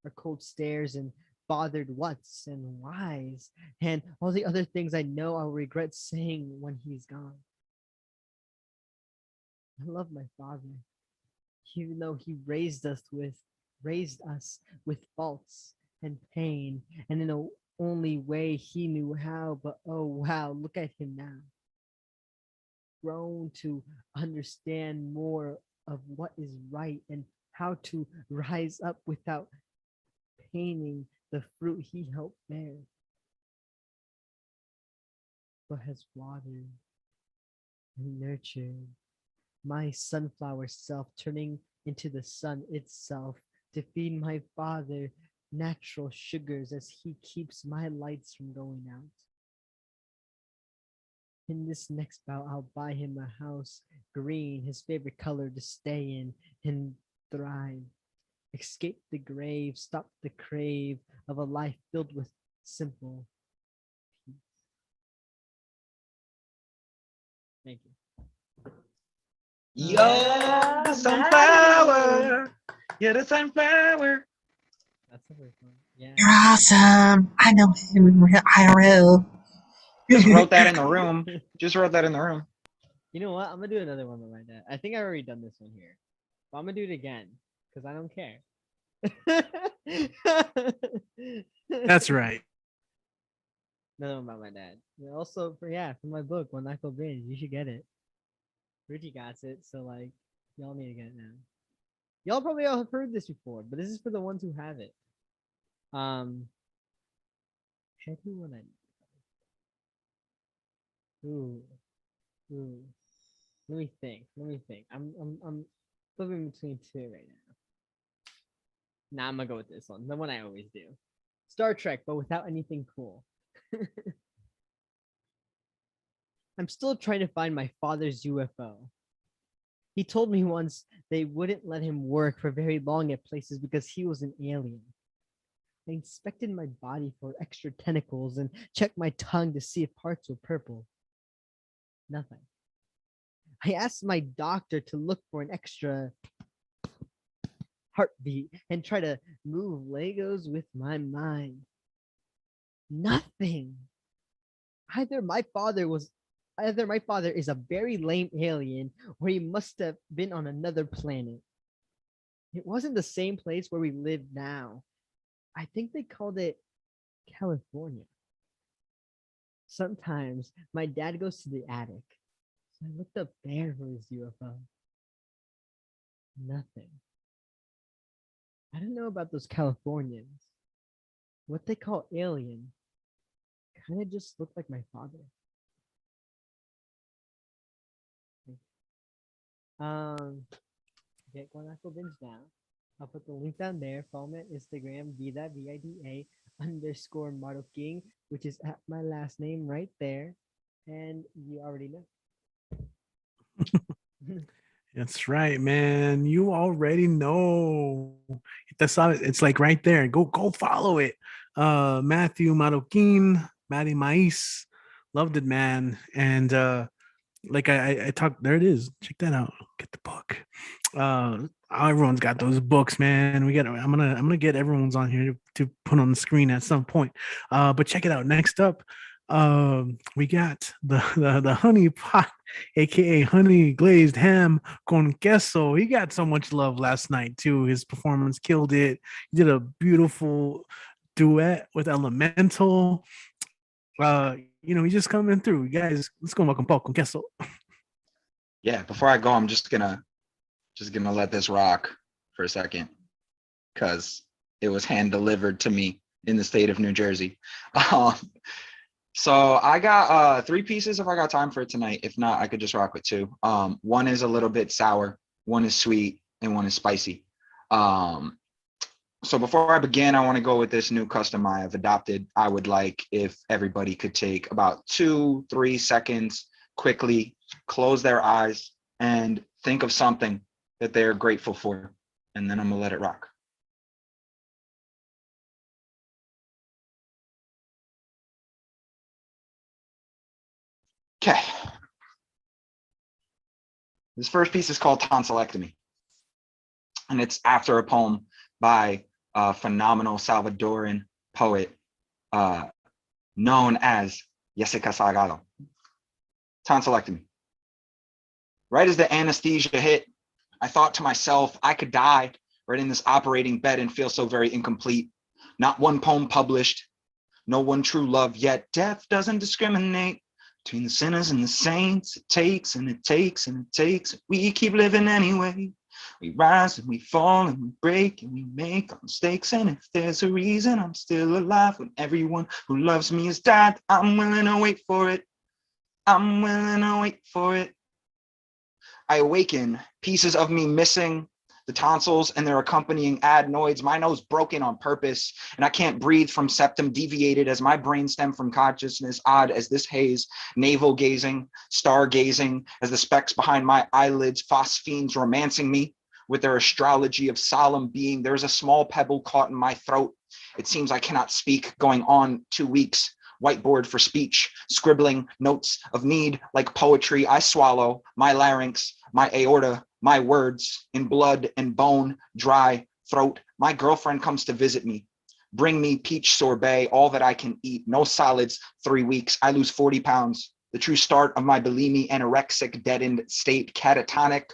our cold stares, and bothered whats and whys, and all the other things I know I'll regret saying when he's gone. I love my father, even though he raised us with faults and pain, and in the only way he knew how. But oh wow, look at him now, grown to understand more of what is right and how to rise up without painting the fruit he helped bear, but has watered and nurtured my sunflower self, turning into the sun itself to feed my father natural sugars as he keeps my lights from going out. In this next bout, I'll buy him a house, green, his favorite color to stay in and thrive. Escape the grave, stop the crave of a life filled with simple peace. Thank you. Yo, the sunflower. Yeah, the sunflower. That's the first one. Yeah. You're awesome. I know him IRL. Just wrote that in the room. Just wrote that in the room. You know what? I'm gonna do another one with my dad. I think I already done this one here, but I'm gonna do it again because I don't care. That's right. No, about my dad. And also for my book, One Knuckle Binge, you should get it. Richie got it, so like y'all need to get it now. Y'all probably all have heard this before, but this is for the ones who have it. Should I do one? Ooh. Let me think. I'm flipping between two right now. Nah, I'm gonna go with this one. The one I always do. Star Trek, but without anything cool. I'm still trying to find my father's UFO. He told me once they wouldn't let him work for very long at places because he was an alien. I inspected my body for extra tentacles and checked my tongue to see if parts were purple. Nothing. I asked my doctor to look for an extra heartbeat and try to move Legos with my mind. Nothing. Either my father is a very lame alien or he must have been on another planet. It wasn't the same place where we live now. I think they called it California. Sometimes my dad goes to the attic. So I looked up there for his UFO. Nothing. I don't know about those Californians. What they call alien kind of just looked like my father. Get One Knuckle Binge now. I'll put the link down there. Follow me on Instagram, vida_Maroking, which is at my last name right there. And you already know. That's right, man. You already know. It's like right there. Go follow it. Matthew Maroquin, Matty Mais. Loved it, man. And like I talked, there it is. Check that out. Get the book. Everyone's got those books, man. I'm gonna get everyone's on here to put on the screen at some point. But check it out. Next up, we got the honey pot, aka honey glazed ham con queso. He got so much love last night too. His performance killed it. He did a beautiful duet with Elemental. He's just coming through. You guys, let's go con queso. Yeah, before I go, I'm just gonna let this rock for a second because it was hand delivered to me in the state of New Jersey. So I got 3 pieces if I got time for it tonight. If not, I could just rock with 2. One is a little bit sour, one is sweet, and one is spicy. So before I begin, I want to go with this new custom I have adopted. I would like if everybody could take about 2-3 seconds, quickly close their eyes and think of something that they're grateful for. And then I'm gonna let it rock. Okay. This first piece is called Tonsillectomy. And it's after a poem by a phenomenal Salvadoran poet known as Jessica Salgado. Tonsillectomy. Right as the anesthesia hit, I thought to myself, I could die right in this operating bed and feel so very incomplete. Not one poem published, no one true love, yet death doesn't discriminate between the sinners and the saints. It takes and it takes and it takes. We keep living anyway. We rise and we fall and we break and we make our mistakes. And if there's a reason I'm still alive when everyone who loves me has died, I'm willing to wait for it. I'm willing to wait for it. I awaken, pieces of me missing, the tonsils and their accompanying adenoids, my nose broken on purpose, and I can't breathe from septum deviated as my brain stem from consciousness, odd as this haze, navel gazing, stargazing, as the specks behind my eyelids, phosphenes romancing me with their astrology of solemn being. There's a small pebble caught in my throat. It seems I cannot speak, going on 2 weeks. Whiteboard for speech, scribbling notes of need like poetry. I swallow my larynx, my aorta, my words in blood and bone, dry throat. My girlfriend comes to visit me. Bring me peach sorbet, all that I can eat. No solids, 3 weeks. I lose 40 pounds. The true start of my bulimic, anorexic, deadened state, catatonic,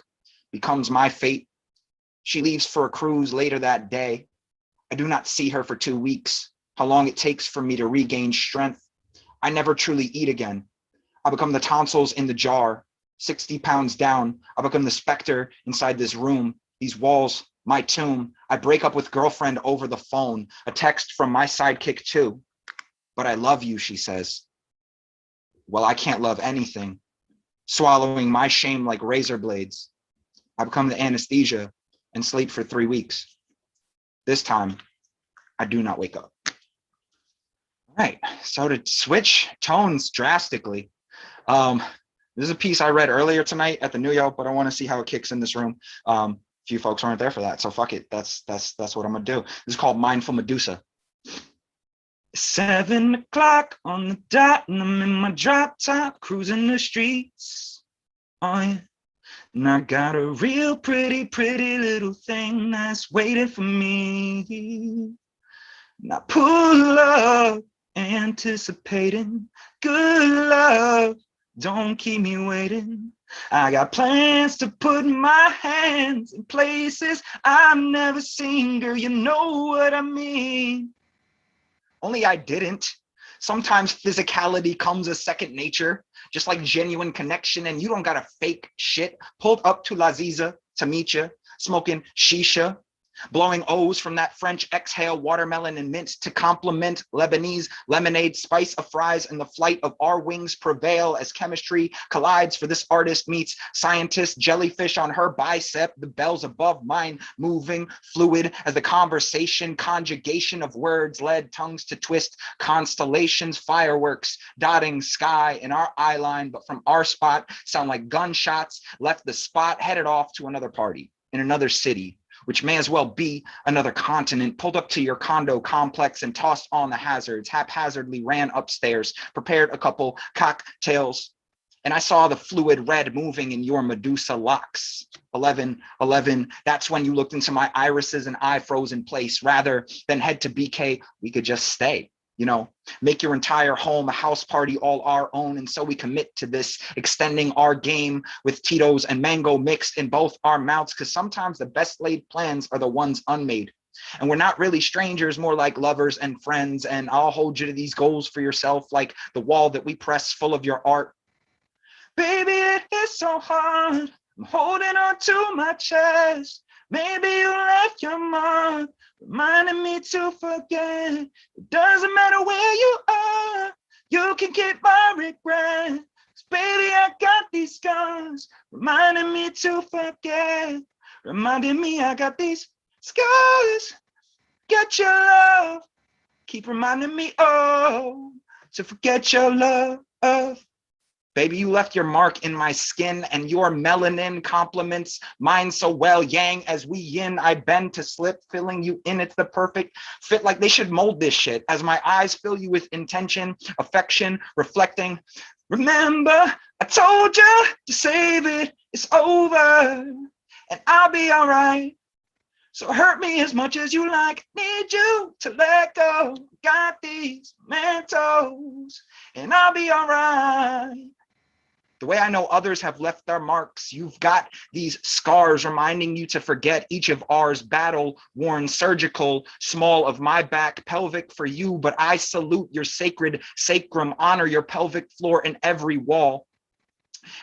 becomes my fate. She leaves for a cruise later that day. I do not see her for 2 weeks. How long it takes for me to regain strength. I never truly eat again. I become the tonsils in the jar, 60 pounds down. I become the specter inside this room, these walls, my tomb. I break up with girlfriend over the phone, a text from my sidekick too. But I love you, she says. Well, I can't love anything. Swallowing my shame like razor blades. I become the anesthesia and sleep for 3 weeks. This time, I do not wake up. All right, so to switch tones drastically, this is a piece I read earlier tonight at the New York, but I want to see how it kicks in this room. Few folks aren't there for that, so fuck it. That's what I'm gonna do. This is called Mindful Medusa. 7 o'clock on the dot, and I'm in my drop top, cruising the streets. Oh yeah. And I got a real pretty little thing that's waiting for me. And I pull up, anticipating good love. Don't keep me waiting. I got plans to put my hands in places I've never seen, girl, you know what I mean. Only I didn't. Sometimes physicality comes as second nature, just like genuine connection, and you don't gotta fake shit. Pulled up to Laziza to meet you, smoking shisha, blowing O's from that French exhale, watermelon and mint to complement Lebanese lemonade, spice of fries, and the flight of our wings prevail as chemistry collides for this artist meets scientist, jellyfish on her bicep, the bells above mine moving fluid as the conversation, conjugation of words led tongues to twist constellations, fireworks dotting sky in our eye line, but from our spot sound like gunshots, left the spot, headed off to another party in another city, which may as well be another continent, pulled up to your condo complex and tossed on the hazards, haphazardly ran upstairs, prepared a couple cocktails, and I saw the fluid red moving in your Medusa locks. 11, that's when you looked into my irises and I froze in place. Rather than head to BK, we could just stay. You know, make your entire home a house party all our own. And so we commit to this, extending our game with Tito's and mango mixed in both our mouths, because sometimes the best laid plans are the ones unmade. And we're not really strangers, more like lovers and friends. And I'll hold you to these goals for yourself, like the wall that we press full of your art. Baby, it is so hard. I'm holding on to my chest. Maybe you left your mark, reminding me to forget. It doesn't matter where you are, you can keep my regret. 'Cause baby, I got these scars, reminding me to forget. Reminding me I got these scars. Get your love, keep reminding me, oh, to forget your love. Baby, you left your mark in my skin, and your melanin complements mine so well. Yang as we yin, I bend to slip, filling you in. It's the perfect fit, like they should mold this shit. As my eyes fill you with intention, affection, reflecting. Remember, I told you to save it. It's over, and I'll be all right. So hurt me as much as you like. Need you to let go. Got these mentos, and I'll be all right. The way I know others have left their marks, you've got these scars reminding you to forget each of ours, battle worn, surgical, small of my back, pelvic for you, but I salute your sacred sacrum, honor your pelvic floor in every wall.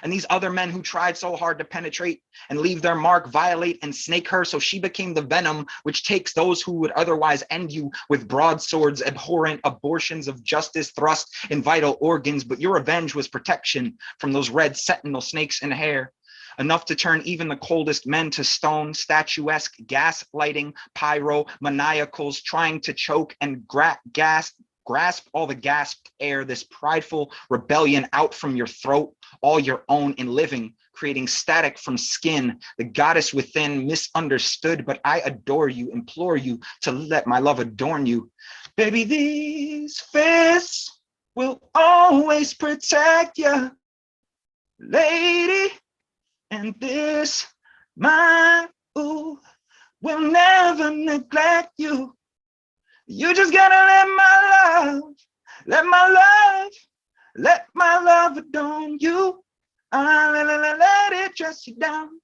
And these other men who tried so hard to penetrate and leave their mark, violate and snake her, so she became the venom which takes those who would otherwise end you with broadswords, abhorrent abortions of justice thrust in vital organs. But your revenge was protection from those red sentinel snakes in hair, enough to turn even the coldest men to stone, statuesque gaslighting, pyro maniacals trying to choke and grasp all the gasped air, this prideful rebellion out from your throat, all your own in living, creating static from skin, the goddess within, misunderstood, but I adore you, implore you to let my love adorn you. Baby, these fists will always protect you, lady, and this mind, ooh, will never neglect you. You just gotta let my love adorn you. Let it dress you down.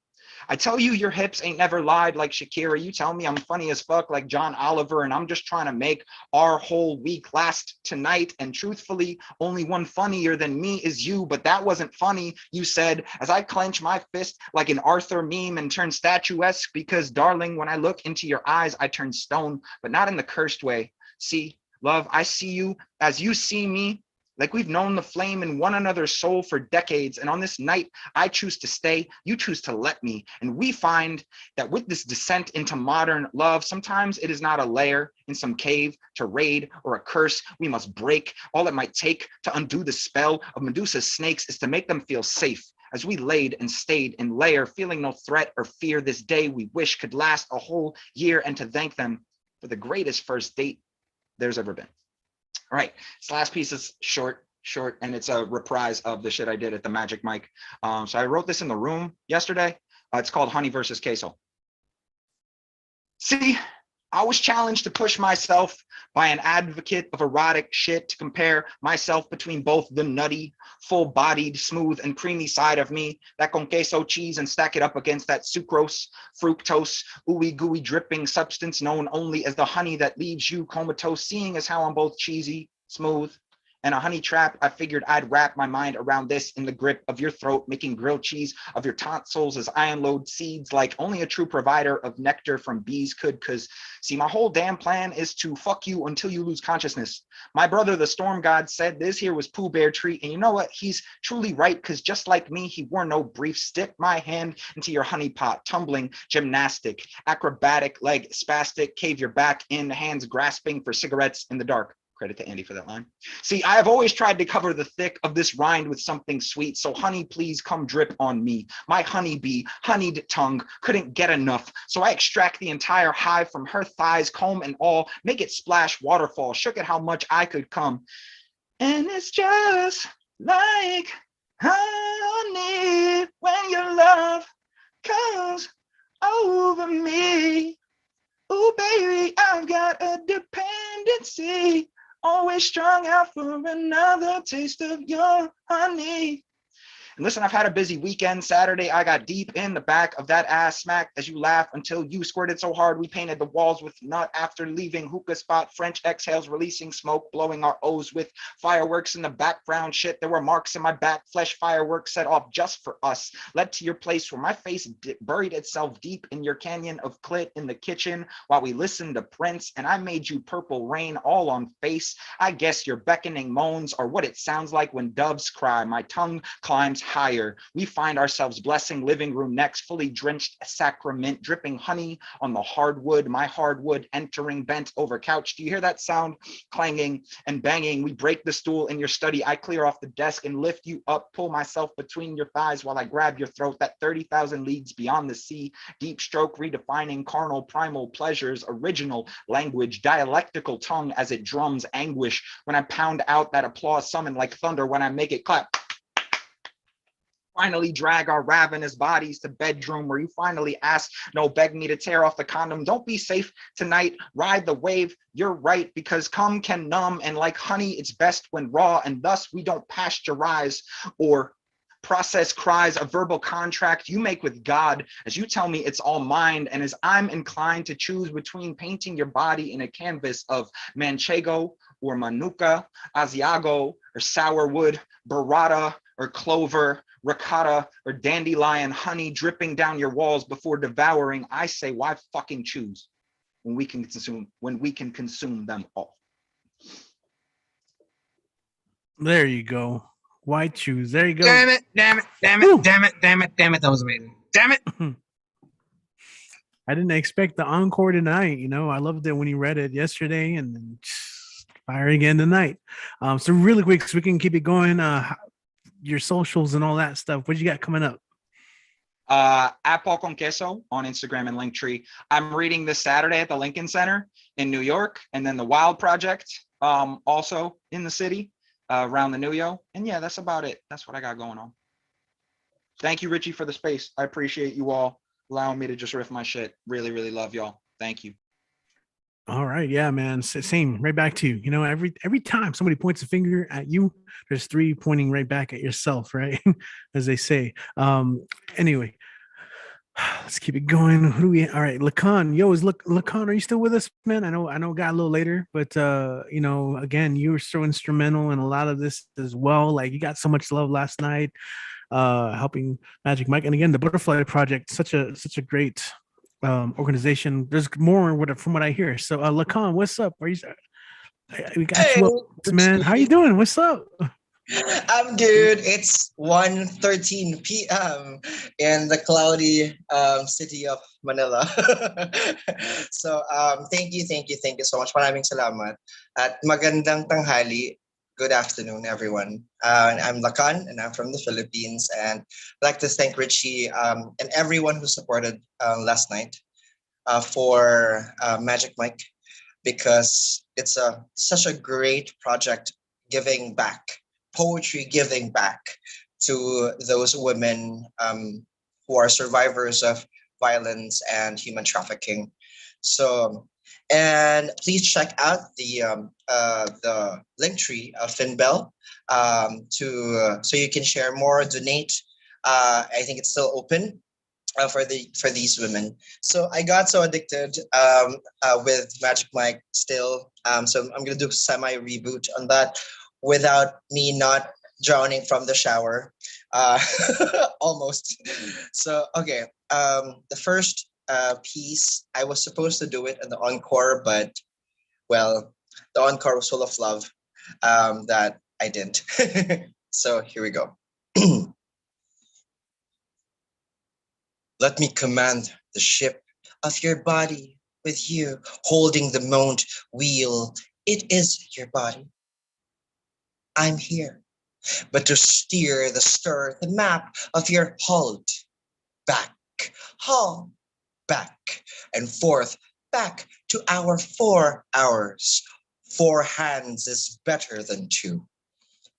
I tell you, your hips ain't never lied like Shakira. You tell me I'm funny as fuck like John Oliver, and I'm just trying to make our whole week last tonight. And truthfully, only one funnier than me is you, but that wasn't funny, you said, as I clench my fist like an Arthur meme and turn statuesque, because darling, when I look into your eyes, I turn stone, but not in the cursed way. See, love, I see you as you see me, like we've known the flame in one another's soul for decades. And on this night, I choose to stay, you choose to let me. And we find that with this descent into modern love, sometimes it is not a lair in some cave to raid or a curse we must break. All it might take to undo the spell of Medusa's snakes is to make them feel safe. As we laid and stayed in lair, feeling no threat or fear, this day we wish could last a whole year, and to thank them for the greatest first date there's ever been. All right, this last piece is short, and it's a reprise of the shit I did at the Magic Mike. So I wrote this in the room yesterday. It's called Honey versus Queso. See, I was challenged to push myself by an advocate of erotic shit to compare myself between both the nutty, full-bodied, smooth, and creamy side of me, that con queso cheese, and stack it up against that sucrose, fructose, ooey gooey dripping substance known only as the honey that leaves you comatose. Seeing as how I'm both cheesy, smooth, and a honey trap, I figured I'd wrap my mind around this in the grip of your throat, making grilled cheese of your tonsils as I unload seeds like only a true provider of nectar from bees could. Cause see, my whole damn plan is to fuck you until you lose consciousness. My brother, the storm god, said this here was Pooh Bear treat. And you know what? He's truly right, cause just like me, he wore no brief. Stick my hand into your honey pot, tumbling, gymnastic, acrobatic, leg spastic, cave your back in, hands grasping for cigarettes in the dark. Credit to Andy for that line. See, I have always tried to cover the thick of this rind with something sweet. So honey, please come drip on me. My honeybee, honeyed tongue couldn't get enough. So I extract the entire hive from her thighs, comb and all, make it splash waterfall, shook at how much I could come. And it's just like honey when your love comes over me. Ooh, baby, I've got a dependency. Always strung out for another taste of your honey. And listen, I've had a busy weekend. Saturday, I got deep in the back of that ass smack as you laugh until you squirted so hard we painted the walls with nut. After leaving hookah spot, French exhales releasing smoke, blowing our O's with fireworks in the background. Shit, there were marks in my back, flesh fireworks set off just for us. Led to your place where my face buried itself deep in your canyon of clit in the kitchen while we listened to Prince, and I made you purple rain all on face. I guess your beckoning moans are what it sounds like when doves cry. My tongue climbs higher. We find ourselves blessing living room next, fully drenched sacrament, dripping honey on the hardwood, my hardwood entering bent over couch. Do you hear that sound? Clanging and banging. We break the stool in your study. I clear off the desk and lift you up, pull myself between your thighs while I grab your throat, that 30,000 leagues beyond the sea. Deep stroke redefining carnal primal pleasures, original language, dialectical tongue as it drums anguish. When I pound out that applause summon like thunder, when I make it clap. Finally drag our ravenous bodies to bedroom where you finally ask, no, beg me to tear off the condom. Don't be safe tonight, ride the wave. You're right, because cum can numb, and like honey, it's best when raw, and thus we don't pasteurize or process cries, a verbal contract you make with God as you tell me it's all mine, and as I'm inclined to choose between painting your body in a canvas of manchego or manuka, asiago or sourwood, burrata or clover, ricotta or dandelion, honey dripping down your walls before devouring. I say, why fucking choose when we can consume them all? There you go. Why choose? There you go. Damn it, damn it, damn it, damn it, damn it, damn it. That was amazing. Damn it. I didn't expect the encore tonight. You know, I loved it when you read it yesterday, and then fire again tonight. So really quick, so we can keep it going. Your socials and all that stuff. What you got coming up? At Paul Con Queso on Instagram and Linktree. I'm reading this Saturday at the Lincoln Center in New York, and then the Wild Project also in the city around the New Yo. And yeah, that's about it. That's what I got going on. Thank you, Richie, for the space. I appreciate you all allowing me to just riff my shit. Really, really love y'all. Thank you. All right, yeah, man. Same, right back to you. You know, every time somebody points a finger at you, there's three pointing right back at yourself, right? As they say. Anyway, Let's keep it going. Who do we? All right, Lacan. Yo, is Lacan? Are you still with us, man? I know, it got a little later, but again, you were so instrumental in a lot of this as well. Like you got so much love last night, helping Magic Mike, and again, the Butterfly Project, such a great organization. There's more from what I hear. So, Lacan, what's up? Are you? We got you up, man. How you doing? What's up? I'm good. It's 1:13 p.m. in the cloudy city of Manila. So thank you so much. Maraming salamat. At magandang tanghali. Good afternoon, everyone. I'm Lakan, and I'm from the Philippines. And I'd like to thank Richie and everyone who supported last night for Magic Mike, because it's such a great project, giving back, poetry giving back to those women who are survivors of violence and human trafficking. So, and please check out the link tree of FinBell so you can share more, donate. I think it's still open for these women. So I got so addicted with Magic Mike still. So I'm gonna do semi reboot on that without me not drowning from the shower. Almost. So okay. The first piece, I was supposed to do it in the encore, but well, the encore was full of love that I didn't. So here we go. Let me command the ship of your body with you, holding the mount wheel. It is your body. I'm here, but to steer the map of your hold. Back, haul, back, and forth, back to our 4 hours. 4 hands is better than 2.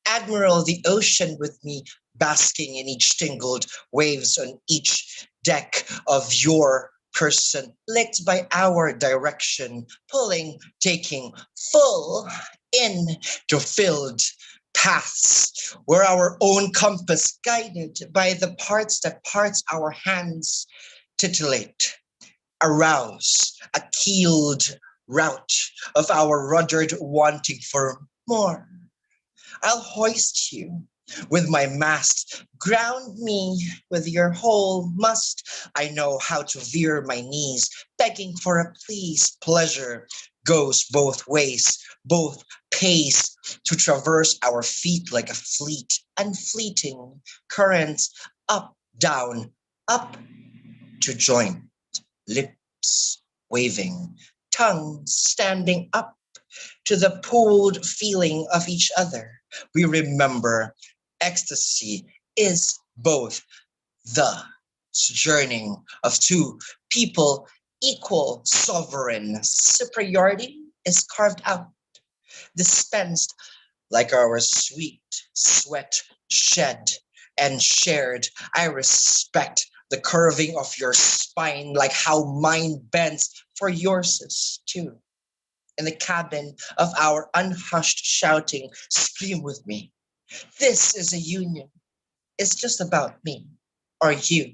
Admiral the ocean with me, basking in each tingled waves on each deck of your person, licked by our direction, pulling, taking full in to filled paths where our own compass guided by the parts that parts our hands titillate, arouse a keeled route of our ruddered wanting for more. I'll hoist you with my mast, ground me with your whole must. I know how to veer my knees, begging for a please. Pleasure goes both ways, both pace to traverse our feet like a fleet and fleeting currents, up, down, up to joint, lips waving, tongue standing up to the pooled feeling of each other. We remember ecstasy is both the sojourning of 2 people, equal sovereign superiority is carved out, dispensed like our sweet sweat shed and shared. I respect the curving of your spine, like how mine bends for yours is too. In the cabin of our unhushed shouting, scream with me. This is a union. It's just about me or you.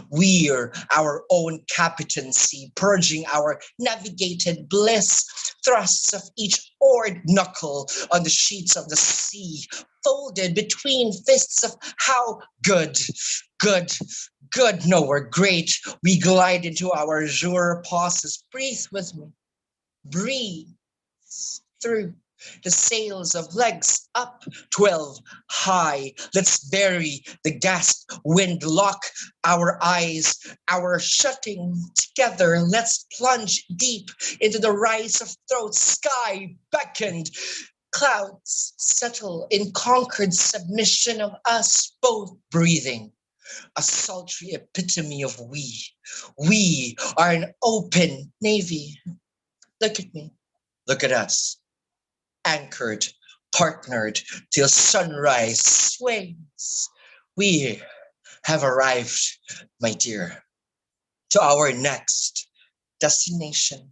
We're our own captaincy, purging our navigated bliss, thrusts of each oared knuckle on the sheets of the sea, folded between fists of how good, no, we're great. We glide into our azure pauses. Breathe with me. Breathe through the sails of legs up 12 high. Let's bury the gasp, wind lock our eyes, our shutting together. Let's plunge deep into the rise of throats. Sky beckoned, clouds settle in conquered submission of us both breathing. A sultry epitome of we. We are an open navy. Look at me. Look at us. Anchored, partnered till sunrise swings. We have arrived, my dear, to our next destination.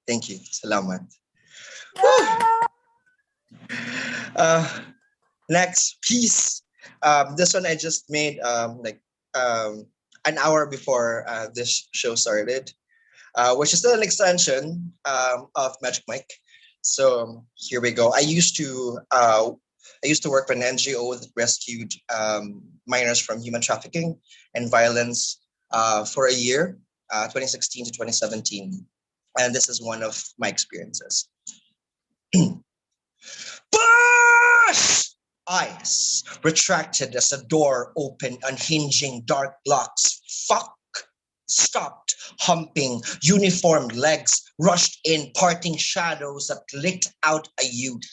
Thank you. Salamat. Next piece. This one I just made like an hour before this show started, which is still an extension of Magic Mike. So here we go. I used to work for an NGO that rescued minors from human trafficking and violence for a year, 2016 to 2017. And this is one of my experiences. Push! Eyes retracted as the door opened, unhinging dark locks. Fuck! Stopped, humping, uniformed legs rushed in, parting shadows that licked out a youth.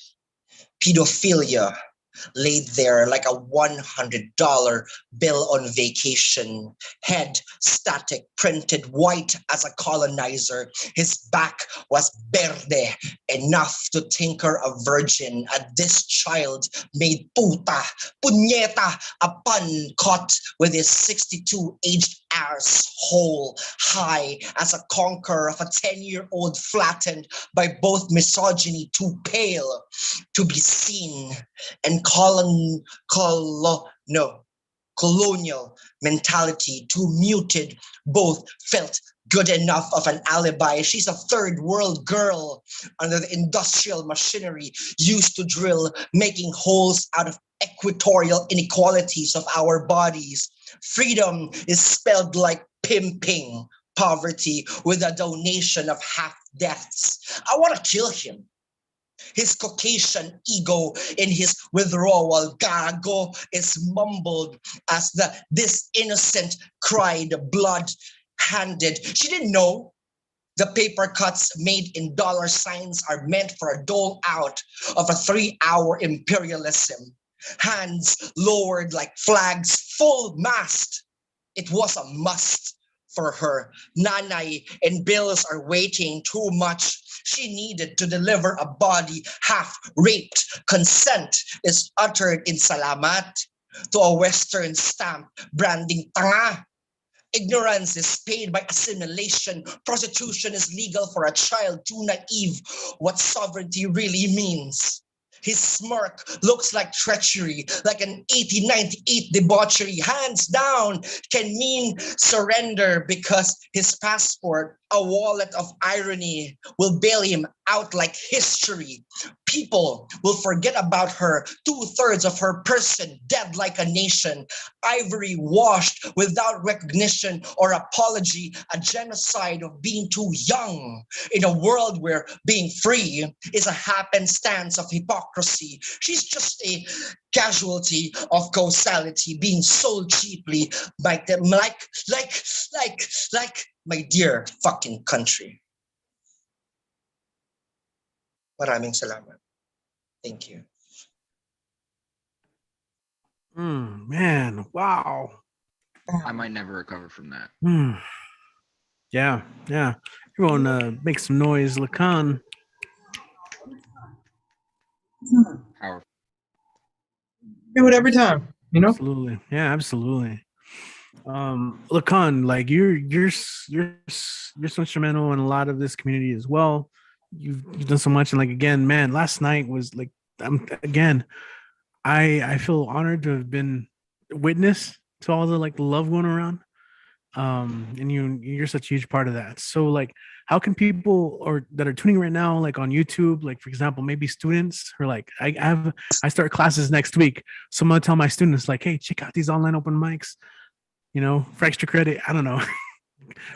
Pedophilia laid there like a $100 bill on vacation. Head static, printed white as a colonizer. His back was verde, enough to tinker a virgin. This child made puta, puñeta, a pun caught with his 62 aged asshole, high as a conqueror of a 10-year-old flattened by both misogyny, too pale to be seen, and colonial mentality, too muted, both felt good enough of an alibi. She's a third world girl under the industrial machinery used to drill, making holes out of equatorial inequalities of our bodies. Freedom is spelled like pimping poverty with a donation of half deaths. I want to kill him. His Caucasian ego in his withdrawal, gago, is mumbled as this innocent cried, blood-handed. She didn't know the paper cuts made in dollar signs are meant for a dole out of a 3-hour imperialism. Hands lowered like flags, full mast. It was a must for her. Nanay and bills are waiting too much. She needed to deliver a body half raped. Consent is uttered in salamat to a Western stamp branding tanga. Ignorance is paid by assimilation. Prostitution is legal for a child too naive what sovereignty really means. His smirk looks like treachery, like an 1898 debauchery. Hands down can mean surrender because his passport, a wallet of irony, will bail him out like history. People will forget about her, 2/3 of her person dead like a nation. Ivory washed without recognition or apology, a genocide of being too young in a world where being free is a happenstance of hypocrisy. She's just a casualty of causality being sold cheaply by them like my dear fucking country. Maraming salamat. Thank you. Man, wow. I might never recover from that. Yeah. Everyone make some noise, Lacan. Powerful. Do it every time, you know? Absolutely. Yeah, absolutely. Lacan, like you're so instrumental in a lot of this community as well. You've done so much, and like again, man, last night was like I feel honored to have been witness to all the like love going around. And you're such a huge part of that. So like how can people or that are tuning right now, like on YouTube, like for example, maybe students who are like, I start classes next week. So I'm gonna tell my students like, hey, check out these online open mics, for extra credit. I don't know.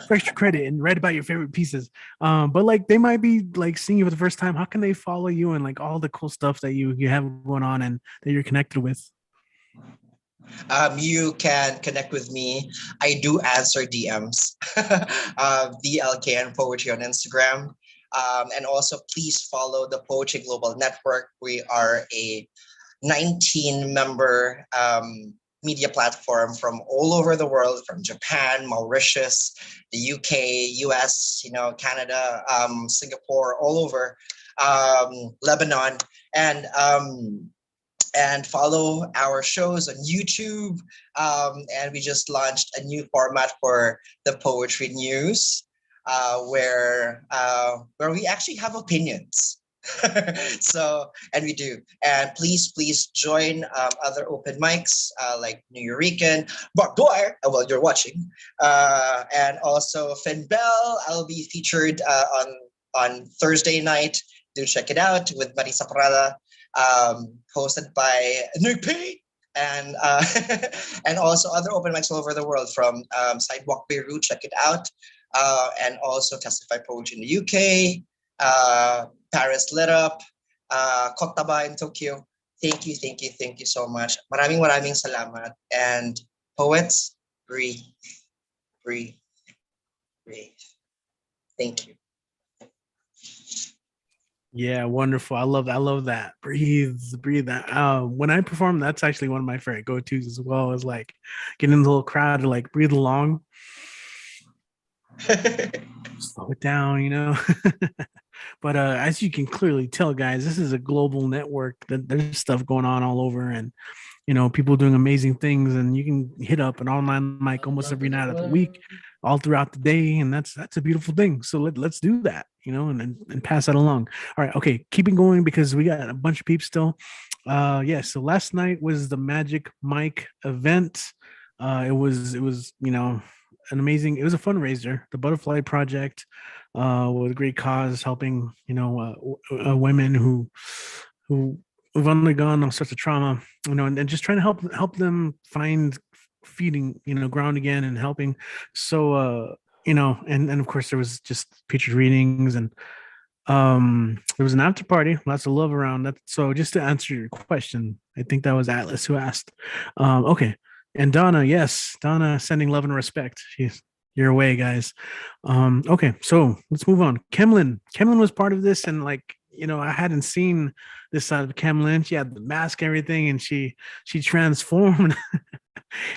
For extra credit and write about your favorite pieces. But like they might be like seeing you for the first time. How can they follow you and like all the cool stuff that you have going on and that you're connected with? You can connect with me. I do answer DMs. DLKN Poetry on Instagram. And also please follow the Poetry Global Network. We are a 19-member media platform from all over the world, from Japan, Mauritius, the UK, US, Canada, Singapore, all over, Lebanon, and follow our shows on YouTube. And we just launched a new format for the Poetry News, where we actually have opinions. So, and we do. And please join other open mics like New Eurekan, Barbed, well, you're watching, and also Finn Bell. I'll be featured on Thursday night. Do check it out with Marisa Prada, hosted by Nick P. And and also other open mics all over the world from Sidewalk Beirut. Check it out, and also Testify Poetry in the UK. Paris Lit Up, Koktaba in Tokyo. Thank you so much. Maraming salamat. And poets, breathe, breathe, breathe. Thank you. Yeah, wonderful. I love that. Breathe that. When I perform, that's actually one of my favorite go-tos as well, is like getting in the little crowd to like breathe along. Slow it down, you know. But as you can clearly tell, guys, this is a global network. That there's stuff going on all over, and you know, people doing amazing things. And you can hit up an online mic almost every night of the week, all throughout the day, and that's a beautiful thing. So let's do that, you know, and pass that along. All right, okay, keeping going because we got a bunch of peeps still. Yeah, so last night was the Magic Mike event. It was you know, an amazing. It was a fundraiser, the Butterfly Project, with a great cause, helping you know women who've undergone all sorts of trauma, you know, and just trying to help them find feeding, you know, ground again and helping. So you know, and of course there was just featured readings and there was an after party, lots of love around that. So just to answer your question, I think that was Atlas who asked. Okay. And Donna, yes, Donna sending love and respect. You're away, guys. Okay, so let's move on. Kemlyn was part of this, and like, you know, I hadn't seen this side of Kemlyn. She had the mask, and everything, and she transformed.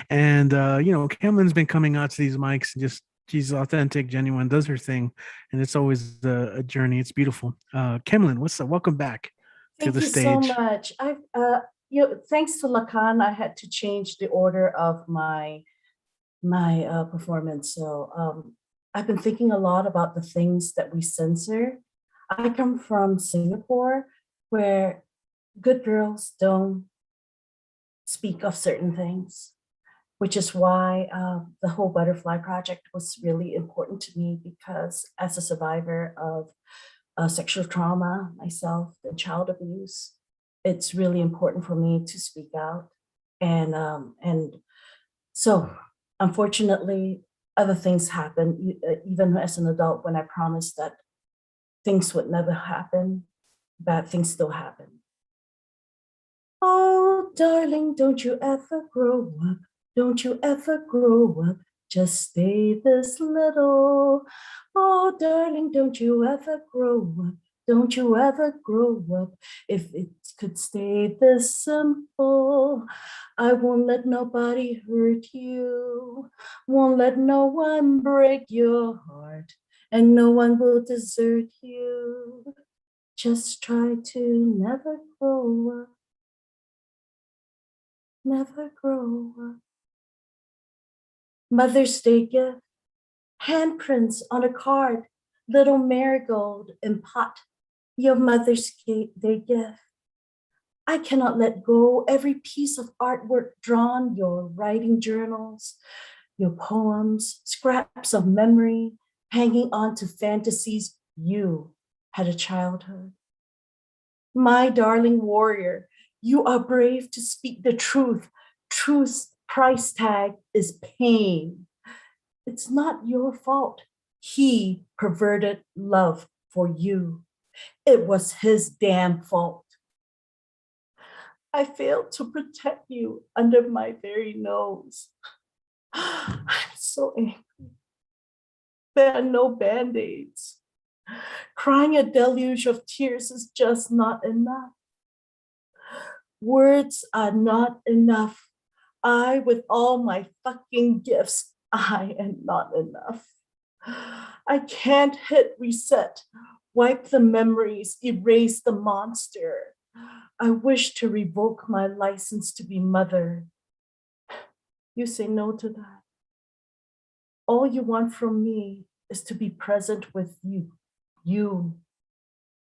And you know, Kemlyn's been coming out to these mics and just she's authentic, genuine, does her thing, and it's always a journey. It's beautiful. Kemlyn, what's up? Welcome back to Thank the you stage. so much. You know, thanks to Lacan, I had to change the order of my performance. So I've been thinking a lot about the things that we censor. I come from Singapore, where good girls don't speak of certain things, which is why the whole Butterfly Project was really important to me, because as a survivor of sexual trauma myself and child abuse, it's really important for me to speak out. And so unfortunately, other things happen, even as an adult, when I promised that things would never happen, bad things still happen. Oh, darling, don't you ever grow up. Don't you ever grow up. Just stay this little. Oh, darling, don't you ever grow up. Don't you ever grow up. If it could stay this simple, I won't let nobody hurt you. Won't let no one break your heart. And no one will desert you. Just try to never grow up. Never grow up. Mother's Day gift, handprints on a card, little marigold in pot, your Mother's Day gift. I cannot let go every piece of artwork drawn, your writing journals, your poems, scraps of memory, hanging on to fantasies you had a childhood. My darling warrior, you are brave to speak the truth. Truth's price tag is pain. It's not your fault. He perverted love for you. It was his damn fault. I failed to protect you under my very nose. I'm so angry. There are no band-aids. Crying a deluge of tears is just not enough. Words are not enough. I, with all my fucking gifts, I am not enough. I can't hit reset, wipe the memories, erase the monster. I wish to revoke my license to be mother. You say no to that. All you want from me is to be present with you.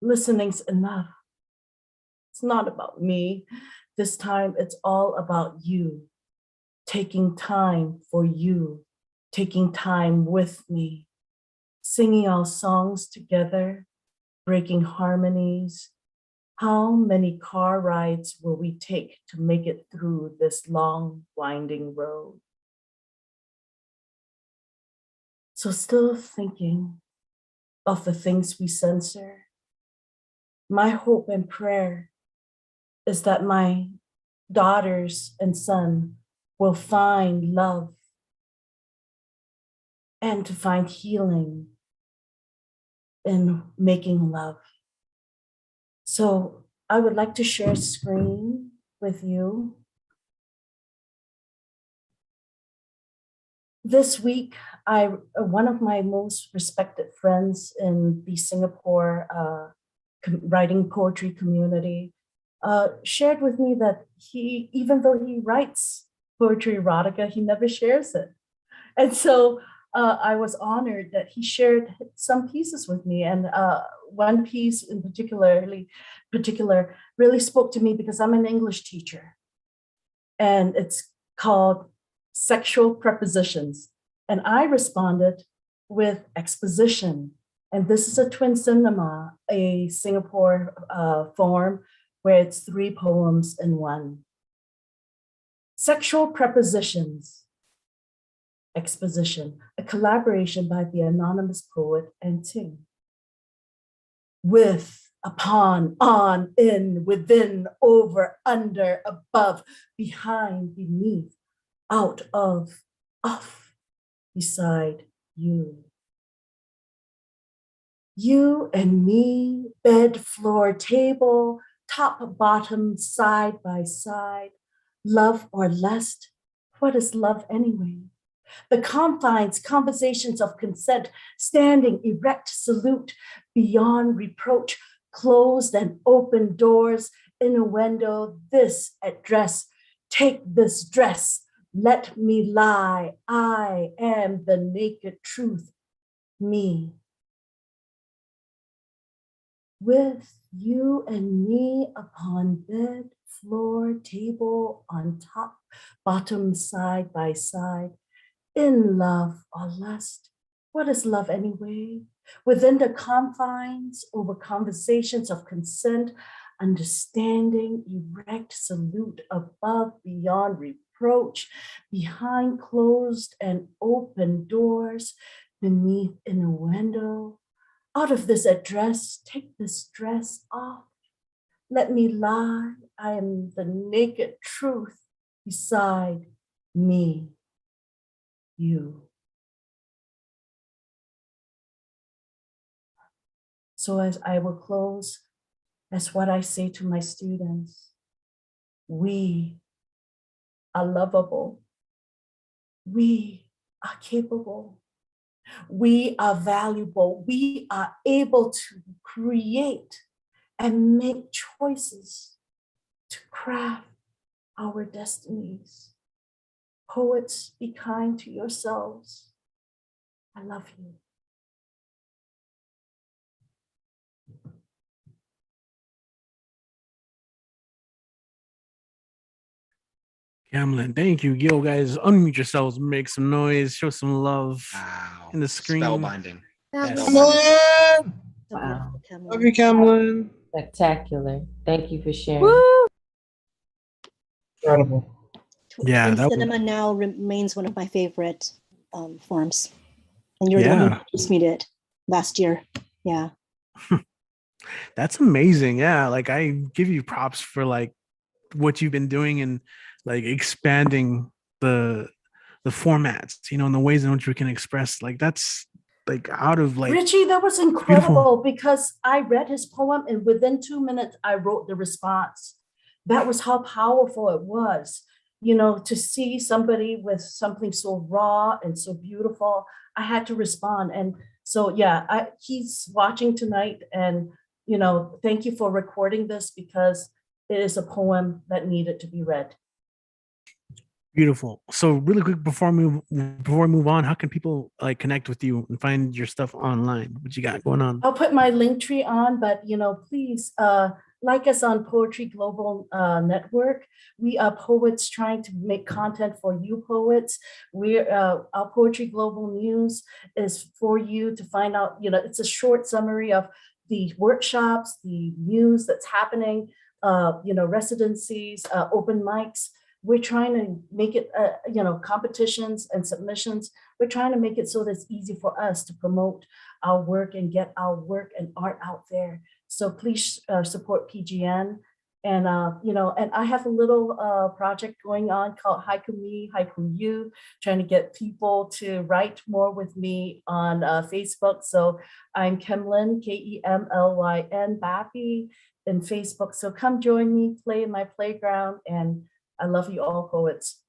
Listening's enough. It's not about me. This time it's all about you. Taking time for you. Taking time with me. Singing our songs together. Breaking harmonies. How many car rides will we take to make it through this long, winding road? So still thinking of the things we censor. My hope and prayer is that my daughters and son will find love and to find healing in making love. So I would like to share a screen with you. This week, one of my most respected friends in the Singapore writing poetry community shared with me that he, even though he writes poetry erotica, he never shares it. And so I was honored that he shared some pieces with me. And one piece in particular really spoke to me because I'm an English teacher. And it's called Sexual Prepositions. And I responded with exposition. And this is a twin cinema, a Singapore form where it's 3 poems in one. Sexual Prepositions, exposition, a collaboration by the anonymous poet and Ting. With, upon, on, in, within, over, under, above, behind, beneath, out of, off, beside you. You and me, bed, floor, table, top, bottom, side by side, love or lust. What is love anyway? The confines, conversations of consent, standing erect, salute, beyond reproach, closed and open doors, innuendo, this address, take this dress, let me lie, I am the naked truth, me. With you and me upon bed, floor, table, on top, bottom, side by side, in love or lust. What is love anyway? Within the confines, over conversations of consent, understanding, erect, salute, above, beyond reproach, behind closed and open doors, beneath innuendo. Out of this address, take this dress off. Let me lie, I am the naked truth beside me. You. So as I will close, that's what I say to my students. We are lovable. We are capable. We are valuable. We are able to create and make choices to craft our destinies. Poets, be kind to yourselves. I love you. Camlin, thank you. Yo, guys, unmute yourselves, make some noise, show some love in the screen. Spellbinding. Yes. Spellbinding. Wow. Love you, Camlin. Spectacular. Thank you for sharing. Woo! Incredible. Yeah, Twin that cinema now remains one of my favorite forms. And you're the one who introduced me to it last year. Yeah. That's amazing. Yeah, like I give you props for like what you've been doing and like expanding the formats, you know, and the ways in which we can express. Like that's like out of like Richie, that was incredible because I read his poem and within 2 minutes I wrote the response. That was how powerful it was, you know, to see somebody with something so raw and so beautiful. I had to respond. And so, yeah, he's watching tonight and, you know, thank you for recording this because it is a poem that needed to be read. Beautiful. So really quick before we move on, how can people like connect with you and find your stuff online? What you got going on? I'll put my link tree on, but please like us on Poetry Global Network. We are poets trying to make content for you poets. We're our Poetry Global News is for you to find out. It's a short summary of the workshops, the news that's happening. Residencies, open mics. We're trying to make it, competitions and submissions. We're trying to make it so that it's easy for us to promote our work and get our work and art out there. So please support PGN. And, and I have a little project going on called Haiku Me, Haiku You, trying to get people to write more with me on Facebook. So I'm Kemlyn, Kemlyn, Bappy in Facebook. So come join me, play in my playground, and I love you all poets.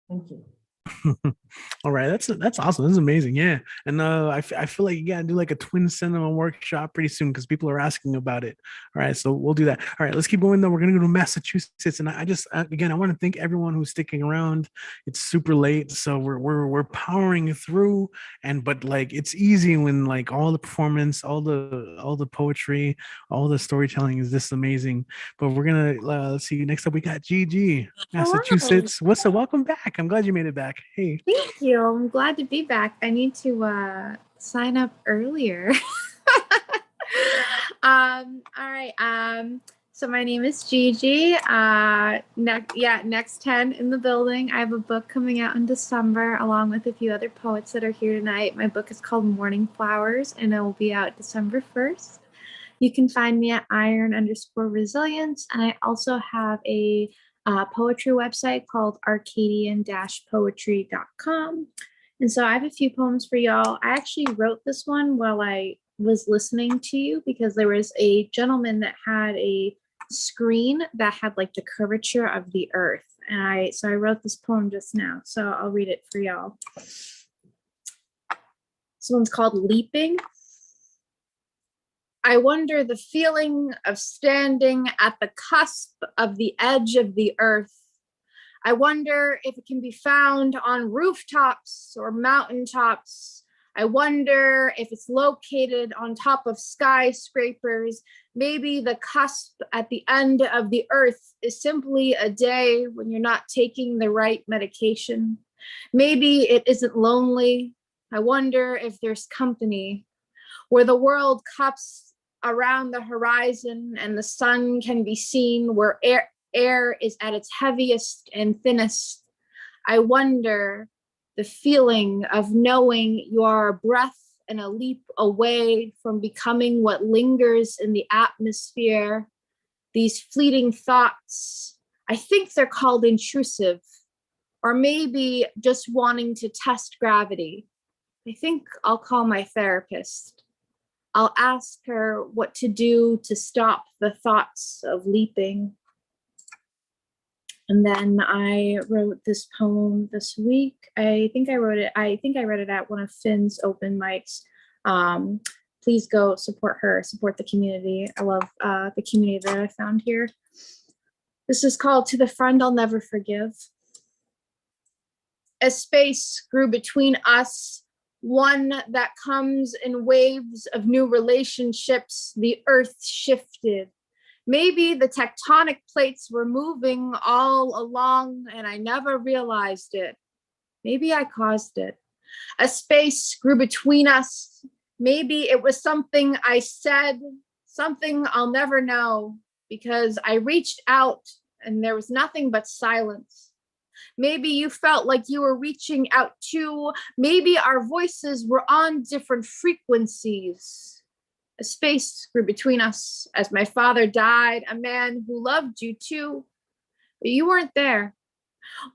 Thank you. All right, that's awesome. That's amazing. Yeah, and I feel like you gotta do like a twin cinema workshop pretty soon because people are asking about it. All right, so we'll do that. All right, let's keep going though. We're gonna go to Massachusetts, and again I want to thank everyone who's sticking around. It's super late, so we're powering through. But like it's easy when like all the performance, all the poetry, all the storytelling is this amazing. But we're gonna let's see. Next up, we got Gigi, Massachusetts. What's up? Welcome back. I'm glad you made it back. Hey. Thank you. I'm glad to be back. I need to sign up earlier. All right. So my name is Gigi. Next 10 in the building. I have a book coming out in December along with a few other poets that are here tonight. My book is called Morning Flowers and it will be out December 1st. You can find me at iron_resilience. And I also have a poetry website called arcadian-poetry.com. And so I have a few poems for y'all. I actually wrote this one while I was listening to you because there was a gentleman that had a screen that had like the curvature of the earth. And so I wrote this poem just now. So I'll read it for y'all. This one's called Leaping. I wonder the feeling of standing at the cusp of the edge of the earth. I wonder if it can be found on rooftops or mountaintops. I wonder if it's located on top of skyscrapers. Maybe the cusp at the end of the earth is simply a day when you're not taking the right medication. Maybe it isn't lonely. I wonder if there's company where the world cups around the horizon and the sun can be seen, where air is at its heaviest and thinnest. I wonder the feeling of knowing you are a breath and a leap away from becoming what lingers in the atmosphere. These fleeting thoughts, I think they're called intrusive, or maybe just wanting to test gravity. I think I'll call my therapist. I'll ask her what to do to stop the thoughts of leaping. And then I wrote this poem this week. I think I read it at one of Finn's open mics. Please go support her, support the community. I love the community that I found here. This is called To the Friend I'll Never Forgive. A space grew between us, one that comes in waves of new relationships. The earth shifted. Maybe the tectonic plates were moving all along and I never realized it. Maybe I caused it. A space grew between us. Maybe it was something I said, something I'll never know, because I reached out and there was nothing but silence. Maybe you felt like you were reaching out too. Maybe our voices were on different frequencies. A space grew between us as my father died, a man who loved you too, but you weren't there.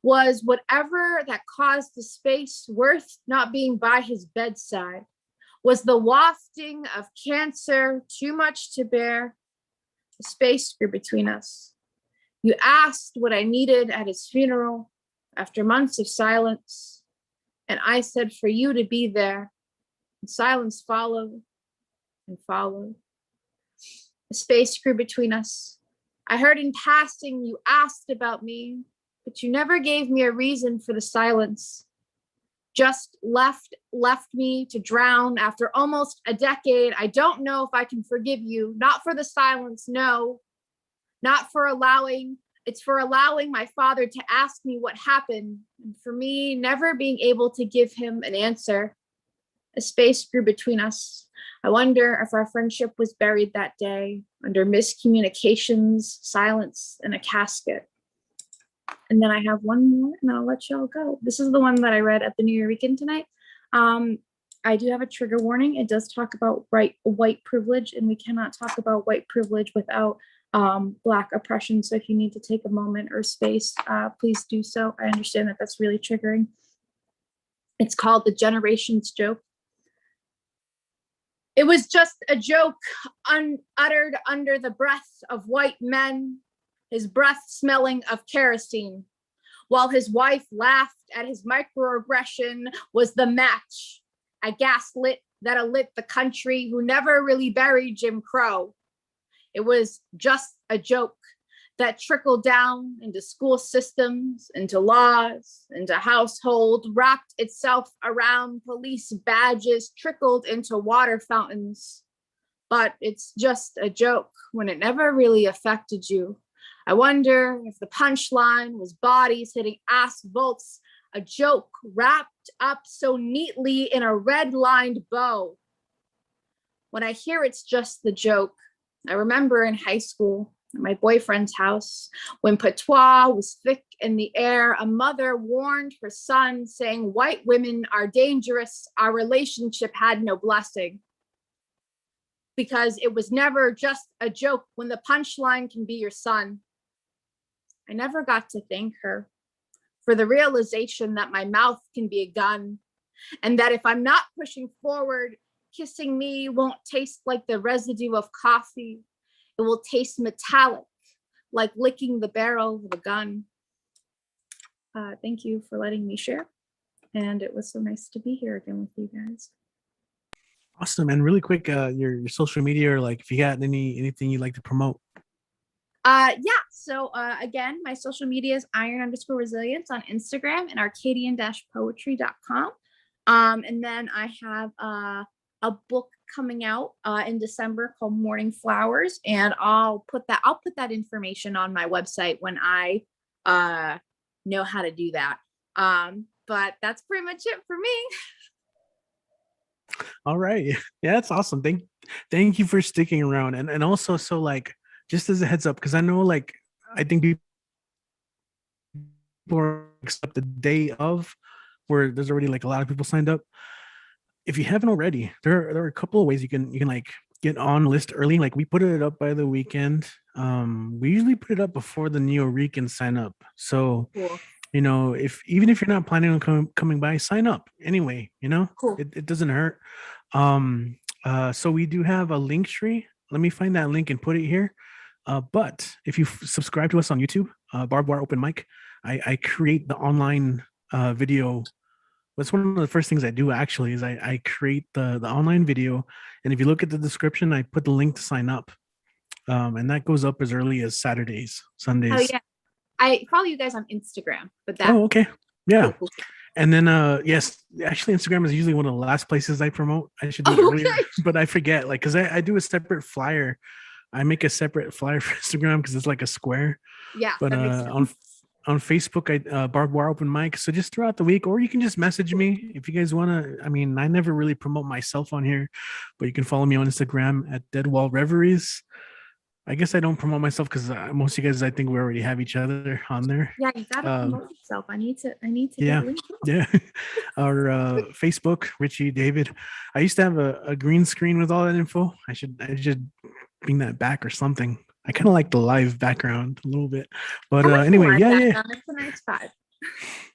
Was whatever that caused the space worth not being by his bedside? Was the wafting of cancer too much to bear? A space grew between us. You asked what I needed at his funeral after months of silence, and I said for you to be there. And silence followed and followed. A space grew between us. I heard in passing you asked about me. but you never gave me a reason for the silence. Just left me to drown after almost a decade. I don't know if I can forgive you, not for the silence, no, not for allowing, it's for allowing my father to ask me what happened, and for me never being able to give him an answer. A space grew between us. I wonder if our friendship was buried that day under miscommunications, silence, and a casket. And then I have one more, and I'll let y'all go. This is the one that I read at the New Eurekan tonight. I do have a trigger warning. It does talk about white privilege, and we cannot talk about white privilege without Black oppression. So if you need to take a moment or space, please do so. I understand that that's really triggering. It's called The Generations Joke. It was just a joke uttered under the breath of white men, his breath smelling of kerosene, while his wife laughed at his microaggression was the match, a gaslit that alit the country who never really buried Jim Crow. It was just a joke that trickled down into school systems, into laws, into household, wrapped itself around police badges, trickled into water fountains. But it's just a joke when it never really affected you. I wonder if the punchline was bodies hitting asphalts, a joke wrapped up so neatly in a red-lined bow. When I hear it's just the joke, I remember in high school, at my boyfriend's house, when patois was thick in the air, a mother warned her son, saying, "White women are dangerous. Our relationship had no blessing." Because it was never just a joke when the punchline can be your son. I never got to thank her for the realization that my mouth can be a gun, and that if I'm not pushing forward, kissing me won't taste like the residue of coffee. It will taste metallic, like licking the barrel of a gun. Thank you for letting me share. And it was so nice to be here again with you guys. Awesome. And really quick, your social media, or like if you got anything you'd like to promote. Yeah, so again, my social media is iron_resilience on Instagram and arcadian-poetry.com. And then I have a book coming out in December called Morning Flowers, and I'll put that information on my website when I know how to do that. But that's pretty much it for me. All right. Yeah, that's awesome. Thank you for sticking around. And also, so like, just as a heads up, because I know, like, I think people are except the day of, where there's already like a lot of people signed up. If you haven't already, there are a couple of ways you can like get on list early. Like, we put it up by the weekend. We usually put it up before the New Eurekan sign up. So Cool. you know, even if you're not planning on coming by, sign up anyway. You know, cool. It doesn't hurt. So we do have a link tree. Let me find that link and put it here. But if you subscribe to us on YouTube, Barbed Wire Open Mic, I create the online video. That's one of the first things I do, actually, is I create the online video. And if you look at the description, I put the link to sign up. And that goes up as early as Saturdays, Sundays. Oh yeah, I follow you guys on Instagram, but that. Oh, okay. Yeah. Cool. And then yes, actually Instagram is usually one of the last places I promote. I should do it earlier, but I forget, like, because I do a separate flyer. I make a separate flyer for Instagram because it's like a square. Yeah. But on Facebook, I Barbed Wire Open Mic. So just throughout the week, or you can just message me if you guys want to. I mean, I never really promote myself on here, but you can follow me on Instagram at Dead Wall Reveries. I guess I don't promote myself because most of you guys, I think we already have each other on there. Yeah, you gotta promote yourself. I need to Yeah, get linked. yeah. Our Facebook, Richie, David. I used to have a green screen with all that info. I should bring that back or something. I kind of like the live background a little bit, but anyway, yeah. It's a nice vibe.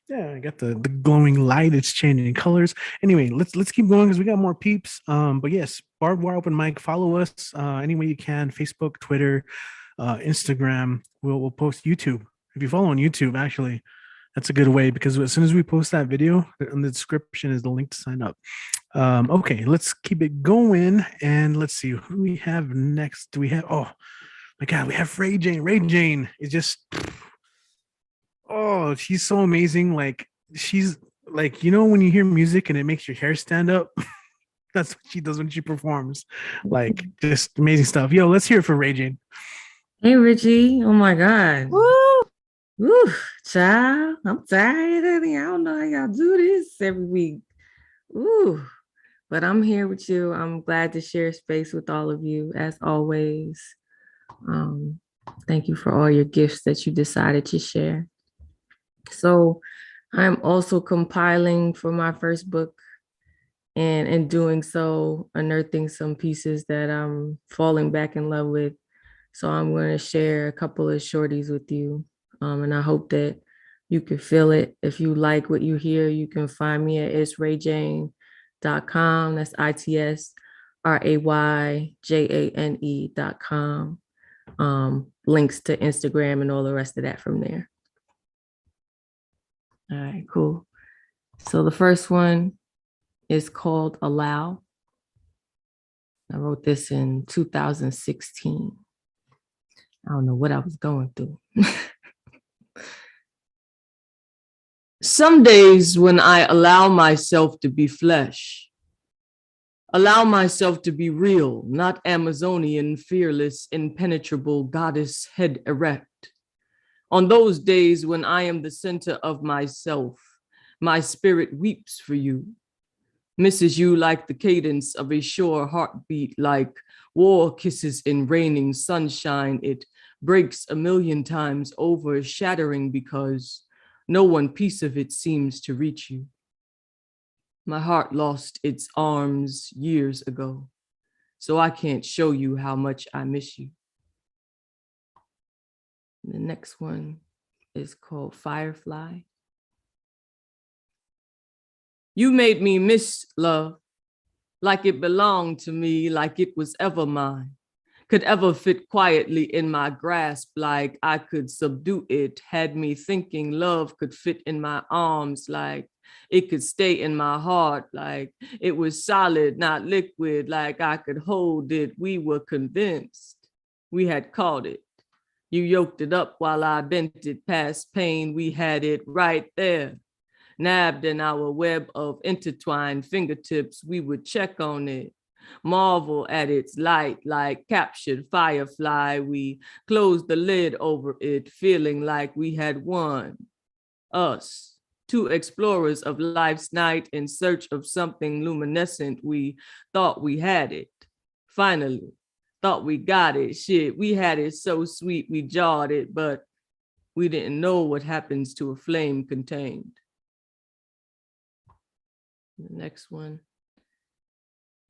Yeah, I got the glowing light. It's changing colors. Anyway, let's keep going because we got more peeps. But yes, Barbed Wire Open Mic. Follow us any way you can. Facebook, Twitter, Instagram. We'll post YouTube. If you follow on YouTube, actually, that's a good way, because as soon as we post that video, in the description is the link to sign up. Okay, let's keep it going, and let's see who we have next. Do we have? Oh my God, we have Ray Jane. Ray Jane is just. Oh, she's so amazing. Like she's like, you know, when you hear music and it makes your hair stand up, that's what she does when she performs. Like just amazing stuff. Yo, let's hear it for Ray Jane. Hey, Richie. Oh my God. Woo! Woo, child. I'm tired, honey. I don't know how y'all do this every week. Ooh, but I'm here with you. I'm glad to share space with all of you as always. Thank you for all your gifts that you decided to share. So I'm also compiling for my first book, and in doing so, unearthing some pieces that I'm falling back in love with. So I'm going to share a couple of shorties with you. And I hope that you can feel it. If you like what you hear, you can find me at itsrayjane.com. That's itsrayjane.com. Links to Instagram and all the rest of that from there. All right, cool. So the first one is called Allow. I wrote this in 2016. I don't know what I was going through. Some days when I allow myself to be flesh, allow myself to be real, not Amazonian, fearless, impenetrable, goddess head erect. On those days when I am the center of myself, my spirit weeps for you, misses you like the cadence of a sure heartbeat, like war kisses in raining sunshine. It breaks a million times over, shattering because no one piece of it seems to reach you. My heart lost its arms years ago, so I can't show you how much I miss you. The next one is called Firefly. You made me miss love, like it belonged to me, like it was ever mine, could ever fit quietly in my grasp, like I could subdue it, had me thinking love could fit in my arms, like it could stay in my heart, like it was solid, not liquid, like I could hold it. We were convinced we had caught it. You yoked it up while I bent it past pain. We had it right there. Nabbed in our web of intertwined fingertips, we would check on it, marvel at its light like captured firefly. We closed the lid over it, feeling like we had won. Us, two explorers of life's night in search of something luminescent. We thought we had it. Finally, thought we got it. Shit, we had it so sweet we jarred it, but we didn't know what happens to a flame contained. The next one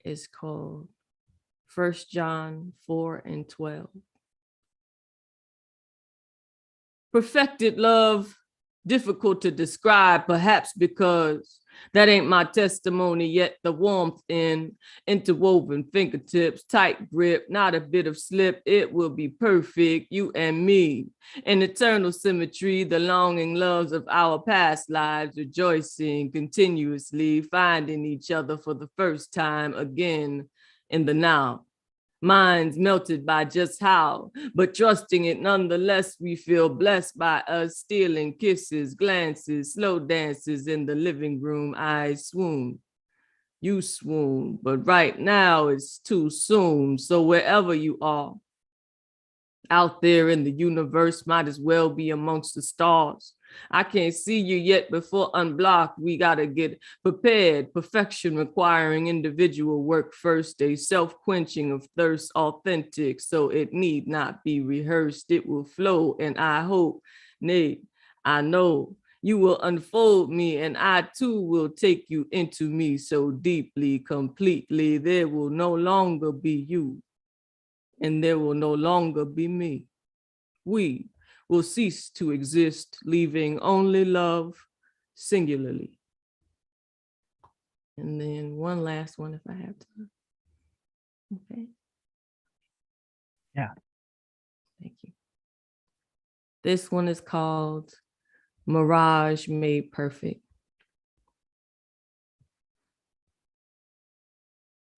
is called 1 John 4:12. Perfected love, difficult to describe, perhaps because that ain't my testimony yet. The warmth in interwoven fingertips, tight grip, not a bit of slip. It will be perfect, you and me. In eternal symmetry, the longing loves of our past lives, rejoicing continuously, finding each other for the first time again in the now. Minds melted by just how, but trusting it nonetheless, we feel blessed by us, stealing kisses, glances, slow dances in the living room. I swoon, you swoon, but right now it's too soon. So wherever you are, out there in the universe, might as well be amongst the stars. I can't see you yet. Before unblock, we gotta get prepared. Perfection requiring individual work first, a self-quenching of thirst, authentic, so it need not be rehearsed. It will flow, and I hope, nay, I know you will unfold me, and I too will take you into me so deeply, completely. There will no longer be you, and there will no longer be me. We will cease to exist, leaving only love singularly. And then one last one if I have time. Okay. Yeah. Thank you. This one is called Mirage Made Perfect.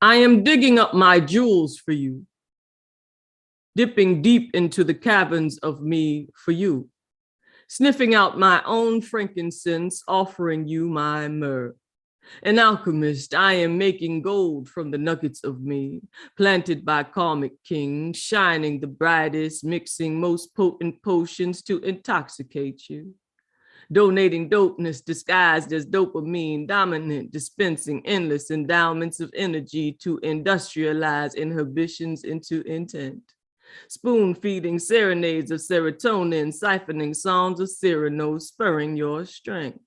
I am digging up my jewels for you, dipping deep into the caverns of me for you, sniffing out my own frankincense, offering you my myrrh. An alchemist, I am making gold from the nuggets of me, planted by karmic kings, shining the brightest, mixing most potent potions to intoxicate you. Donating dopeness disguised as dopamine, dominant, dispensing endless endowments of energy to industrialize inhibitions into intent. Spoon feeding serenades of serotonin, siphoning songs of Cyrano, spurring your strength.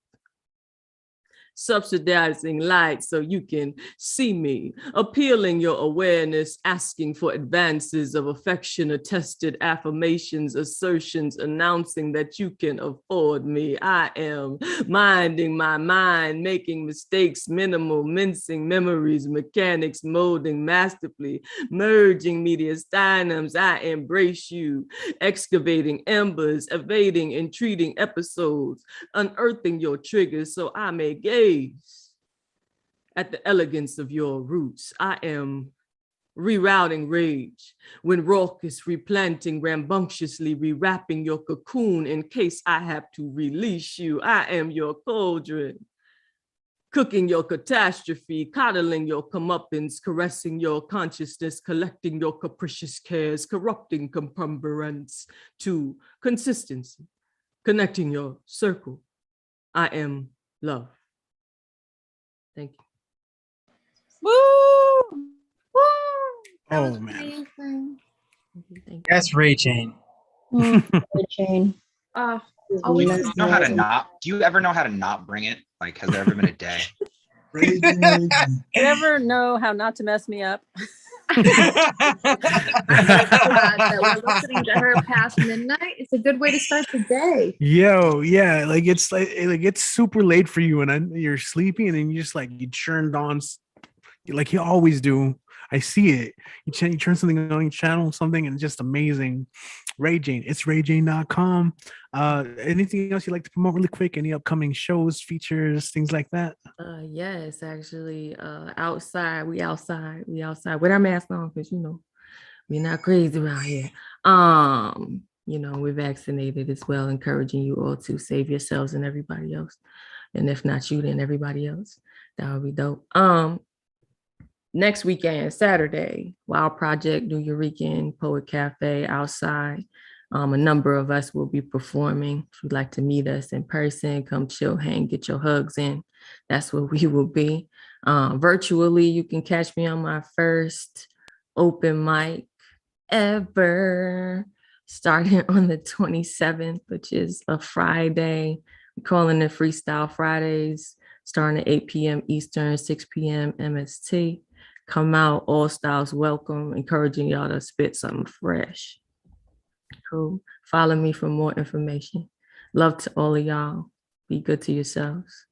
Subsidizing light so you can see me, appealing your awareness, asking for advances of affection, attested affirmations, assertions, announcing that you can afford me. I am minding my mind, making mistakes minimal, mincing memories, mechanics, molding masterfully, merging mediastinums. I embrace you, excavating embers, evading and treating episodes, unearthing your triggers so I may gaze at the elegance of your roots. I am rerouting rage when raucous, replanting, rambunctiously rewrapping your cocoon in case I have to release you. I am your cauldron, cooking your catastrophe, coddling your comeuppance, caressing your consciousness, collecting your capricious cares, corrupting comprumbrance to consistency, connecting your circle. I am love. Thank you. Woo! Woo! That Oh, was man. amazing. That's Ray Jane. Ray Jane. Oh, Is always Do you know how to mesmerizing. not? Do you ever know how to not bring it? Like, has there ever been a day? You ever know how not to mess me up? I'm so glad that we're listening to her past midnight. It's a good way to start the day. Yo, yeah, like it's super late for you, and you're sleepy, and then you just like you turned on, like you always do. I see it. You turn something on, you channel something, and just amazing. Ray Jane, it's rayjane.com. Anything else you'd like to promote really quick? Any upcoming shows, features, things like that? Yes, actually, outside with our mask on, because we're not crazy around here. We're vaccinated as well, encouraging you all to save yourselves and everybody else. And if not you, then everybody else. That would be dope. Next weekend, Saturday, Wild Project, New Eurekan Poet Cafe outside. A number of us will be performing. If you'd like to meet us in person, come chill, hang, get your hugs in. That's where we will be. Virtually, you can catch me on my first open mic ever, starting on the 27th, which is a Friday. We're calling it Freestyle Fridays, starting at 8 p.m. Eastern, 6 p.m. MST. Come out, all styles welcome, encouraging y'all to spit something fresh. Cool. Follow me for more information. Love to all of y'all. Be good to yourselves.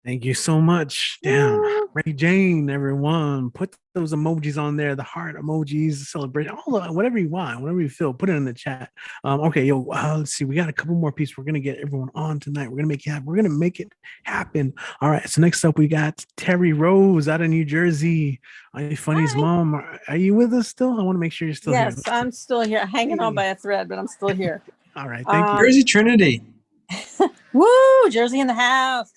Thank you so much. Damn. Ray Jane, everyone. Put those emojis on there, the heart emojis, celebration, all of whatever you want, whatever you feel, put it in the chat. Okay, let's see. We got a couple more pieces. We're gonna get everyone on tonight. We're gonna make it happen. We're gonna make it happen. All right. So next up, we got Terry Rose out of New Jersey. Funny's mom. Are you with us still? I want to make sure you're still here. Yes, I'm still here, hanging on by a thread, but I'm still here. All right. Thank you. Jersey Trinity. Woo! Jersey in the house.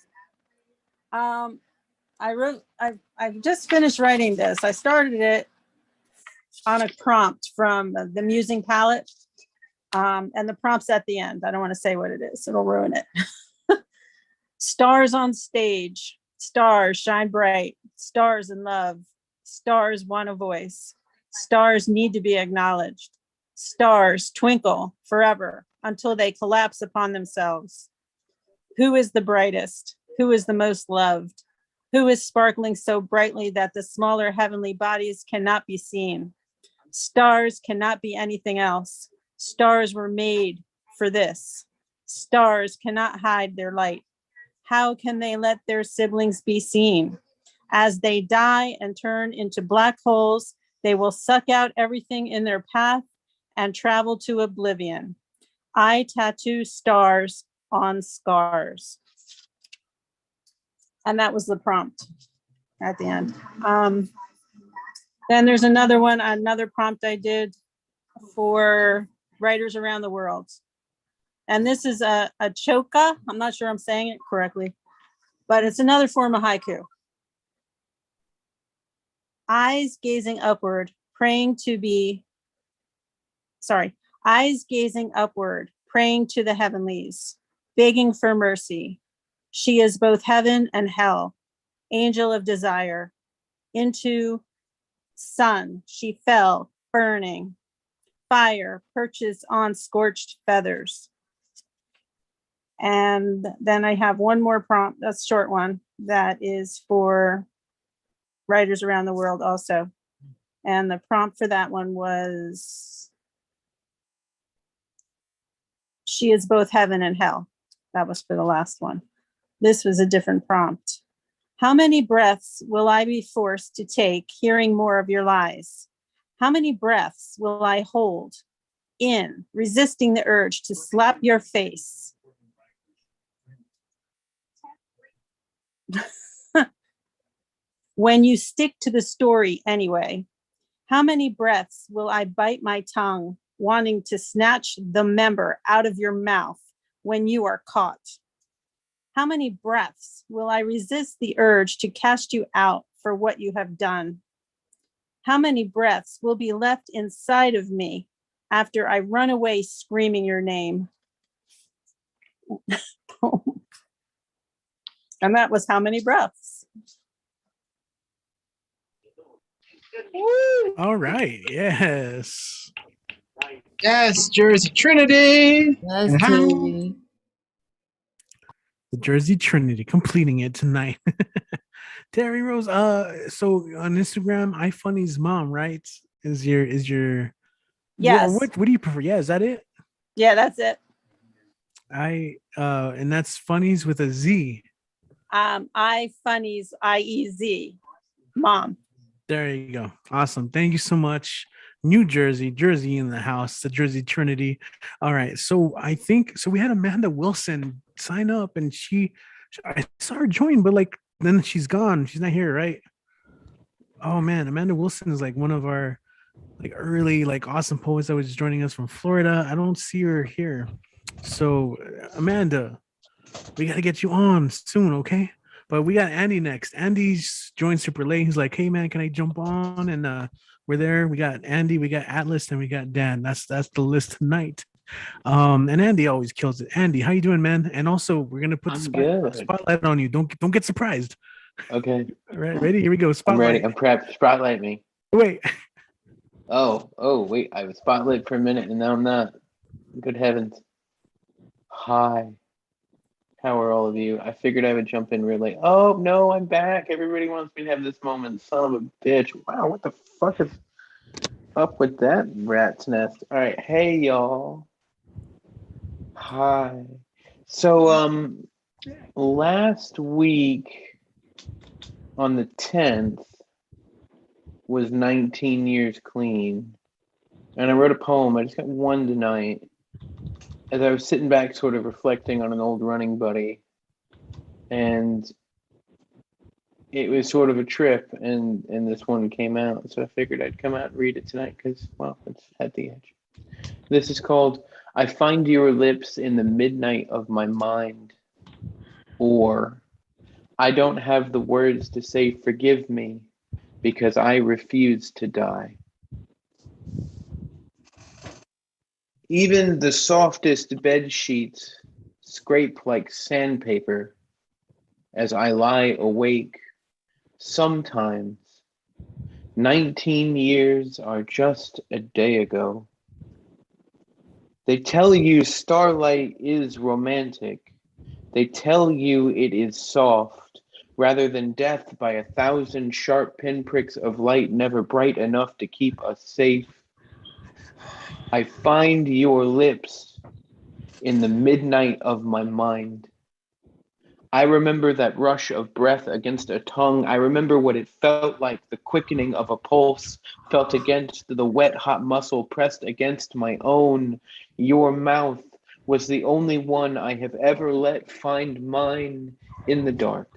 I've just finished writing this. I started it on a prompt from the Musing Palette, and the prompt's at the end. I don't want to say what it is. It'll ruin it. Stars on stage. Stars shine bright. Stars in love. Stars want a voice. Stars need to be acknowledged. Stars twinkle forever until they collapse upon themselves. Who is the brightest? Who is the most loved? Who is sparkling so brightly that the smaller heavenly bodies cannot be seen? Stars cannot be anything else. Stars were made for this. Stars cannot hide their light. How can they let their siblings be seen? As they die and turn into black holes, they will suck out everything in their path and travel to oblivion. I tattoo stars on scars. And that was the prompt at the end. Then there's another prompt I did for Writers Around the World. And this is a choka. I'm not sure I'm saying it correctly, but it's another form of haiku. Eyes gazing upward, praying to be, eyes gazing upward, praying to the heavenlies, begging for mercy. She is both heaven and hell, angel of desire. Into sun she fell, burning. Fire perches on scorched feathers. And then I have one more prompt, that's a short one, that is for Writers Around the World also. And the prompt for that one was, she is both heaven and hell. That was for the last one. This was a different prompt. How many breaths will I be forced to take hearing more of your lies? How many breaths will I hold in, resisting the urge to slap your face? When you stick to the story anyway, how many breaths will I bite my tongue, wanting to snatch the member out of your mouth when you are caught? How many breaths will I resist the urge to cast you out for what you have done? How many breaths will be left inside of me after I run away screaming your name? And that was how many breaths. All right. Yes. Yes, Jersey Trinity. Yes, And how- Terry. The Jersey Trinity completing it tonight. Terry Rose. So on Instagram, iFunny's mom, right? Is your Yes. What do you prefer? Yeah, is that it? Yeah, that's it. And that's funnies with a Z. iFunnies, IEZ, mom. There you go. Awesome. Thank you so much. New Jersey in the house, the Jersey Trinity. All right. So I think we had Amanda Wilson sign up, and I saw her join, but like then she's gone. She's not here, right? Oh man, Amanda Wilson is like one of our like early like awesome poets that was joining us from Florida. I don't see her here. So Amanda, we got to get you on soon, okay? But we got Andy next. Andy's joined super late. He's like, "Hey man, can I jump on?" And we're there. We got Andy, we got Atlas, and we got Dan. That's the list tonight. And Andy always kills it. Andy, how you doing, man? And also, we're gonna put the spotlight on you. Don't get surprised. Okay. All right, ready? Here we go. I'm Spotlight. ready. I'm prepped. Spotlight me. Wait. Oh, wait. I was spotlight for a minute and now I'm not. Good heavens. Hi. How are all of you? I figured I would jump in real late. Oh, no, I'm back. Everybody wants me to have this moment. Son of a bitch. Wow, what the fuck is up with that rat's nest? All right. Hey, y'all. Hi. So, last week on the 10th was 19 years clean. And I wrote a poem. I just got one tonight. As I was sitting back, sort of reflecting on an old running buddy, and it was sort of a trip, and this one came out, so I figured I'd come out and read it tonight because, well, it's at the edge. This is called "I Find Your Lips in the Midnight of My Mind," or "I don't have the words to say forgive me because I refuse to die." Even the softest bed sheets scrape like sandpaper as I lie awake. Sometimes 19 years are just a day ago. They tell you starlight is romantic. They tell you it is soft, rather than death by 1,000 sharp pinpricks of light never bright enough to keep us safe. I find your lips in the midnight of my mind. I remember that rush of breath against a tongue. I remember what it felt like, the quickening of a pulse felt against the wet, hot muscle pressed against my own. Your mouth was the only one I have ever let find mine in the dark.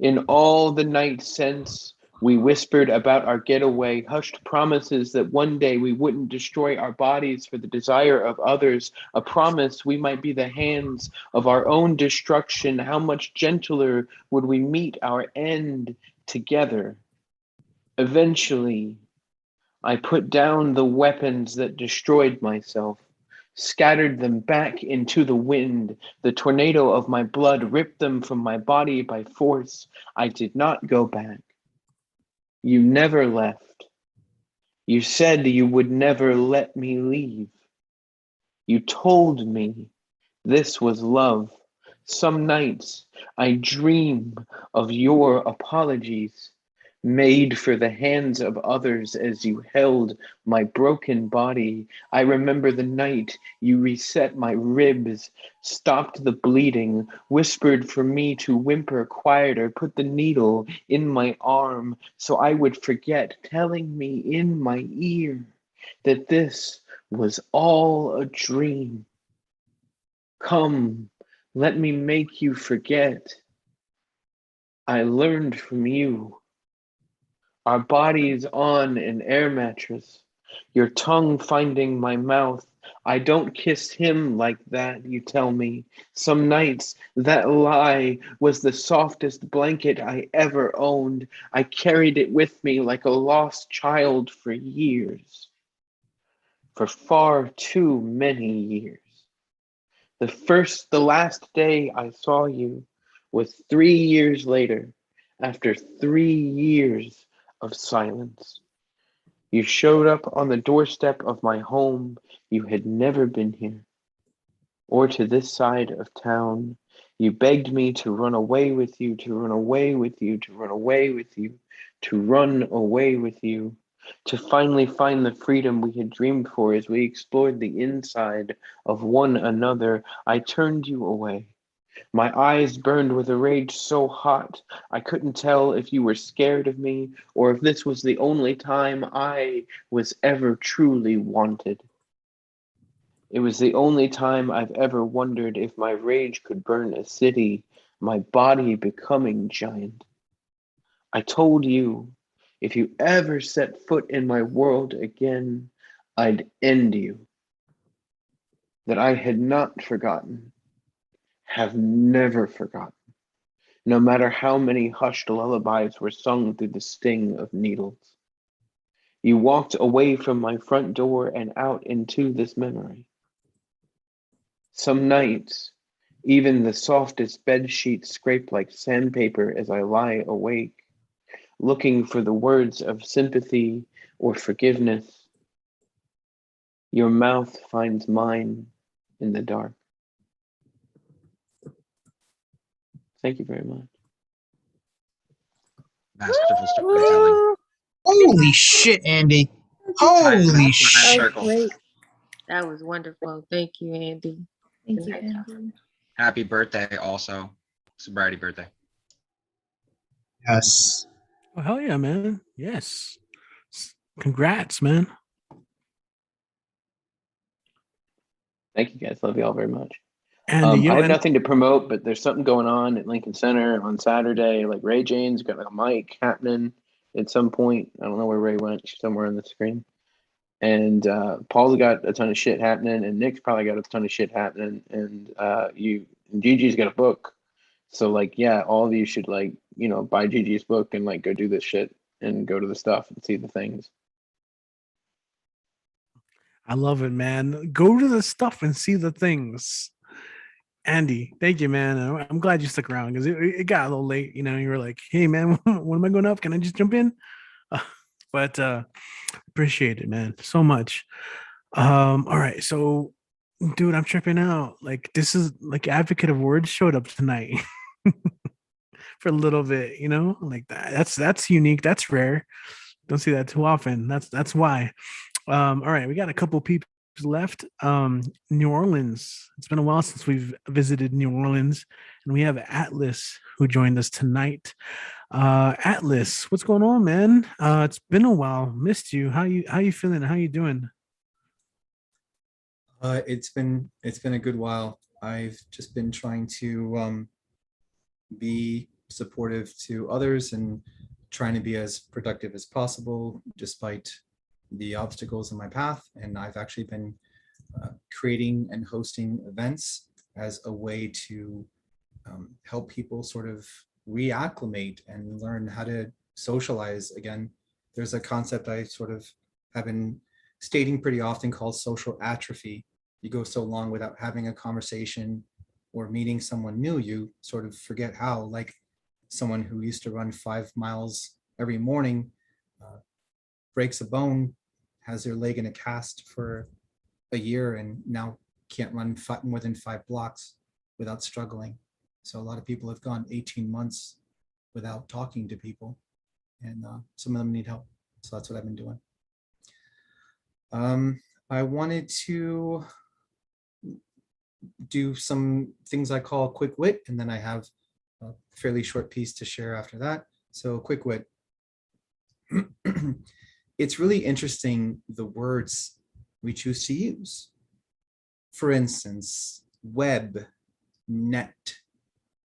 In all the night scents We whispered about our getaway, hushed promises that one day we wouldn't destroy our bodies for the desire of others, a promise we might be the hands of our own destruction. How much gentler would we meet our end together? Eventually, I put down the weapons that destroyed myself, scattered them back into the wind. The tornado of my blood ripped them from my body by force. I did not go back. You never left. You said you would never let me leave. You told me this was love. Some nights I dream of your apologies, made for the hands of others as you held my broken body. I remember the night you reset my ribs, stopped the bleeding, whispered for me to whimper quieter, put the needle in my arm so I would forget, telling me in my ear that this was all a dream. Come, let me make you forget. I learned from you. Our bodies on an air mattress, your tongue finding my mouth. I don't kiss him like that, you tell me. Some nights that lie was the softest blanket I ever owned. I carried it with me like a lost child for years. For far too many years. The last day I saw you was 3 years later, after 3 years of silence. You showed up on the doorstep of my home. You had never been here, or to this side of town. You begged me to run away with you, to run away with you, to run away with you, to run away with you, to finally find the freedom we had dreamed for as we explored the inside of one another. I turned you away. My eyes burned with a rage so hot, I couldn't tell if you were scared of me or if this was the only time I was ever truly wanted. It was the only time I've ever wondered if my rage could burn a city, my body becoming giant. I told you, if you ever set foot in my world again, I'd end you. That I had not forgotten, have never forgotten. No matter how many hushed lullabies were sung through the sting of needles. You walked away from my front door and out into this memory. Some nights, even the softest bed sheets scrape like sandpaper as I lie awake, looking for the words of sympathy or forgiveness. Your mouth finds mine in the dark. Thank you very much. Masterful storytelling. Holy shit, Andy. Holy shit. Great. That was wonderful. Thank you, Andy. Thank Good you, night, y'all. Andy. Happy birthday also. Sobriety birthday. Yes. Oh, hell yeah, man. Yes. Congrats, man. Thank you guys. Love you all very much. Andy, yo, I have and nothing to promote, but there's something going on at Lincoln Center on Saturday. Like Ray Jane's got like a mic happening at some point. I don't know where Ray went. She's somewhere on the screen. And Paul's got a ton of shit happening, and Nick's probably got a ton of shit happening, and Gigi's got a book. So like, yeah, all of you should like, buy Gigi's book and like go do this shit and go to the stuff and see the things. I love it, man. Go to the stuff and see the things. Andy, thank you, man. I'm glad you stuck around because it got a little late. You were like, hey, man, when am I going up? Can I just jump in? But appreciate it, man, so much. All right. So, dude, I'm tripping out. Like, this is like Advocate of Words showed up tonight for a little bit, like that's unique. That's rare. Don't see that too often. That's why. All right, we got a couple people left. New Orleans. It's been a while since we've visited New Orleans, and we have Atlas who joined us tonight. Atlas, what's going on, man? It's been a while. Missed you. How you feeling? How you doing? It's been a good while. I've just been trying to be supportive to others and trying to be as productive as possible despite the obstacles in my path. And I've actually been creating and hosting events as a way to help people sort of reacclimate and learn how to socialize again. There's a concept I sort of have been stating pretty often called social atrophy. You go so long without having a conversation or meeting someone new, you sort of forget how, like someone who used to run 5 miles every morning, breaks a bone, has their leg in a cast for a year, and now can't run more than 5 blocks without struggling. So a lot of people have gone 18 months without talking to people, and some of them need help. So that's what I've been doing. I wanted to do some things I call quick wit, and then I have a fairly short piece to share after that. So quick wit. It's really interesting the words we choose to use. For instance, web, net,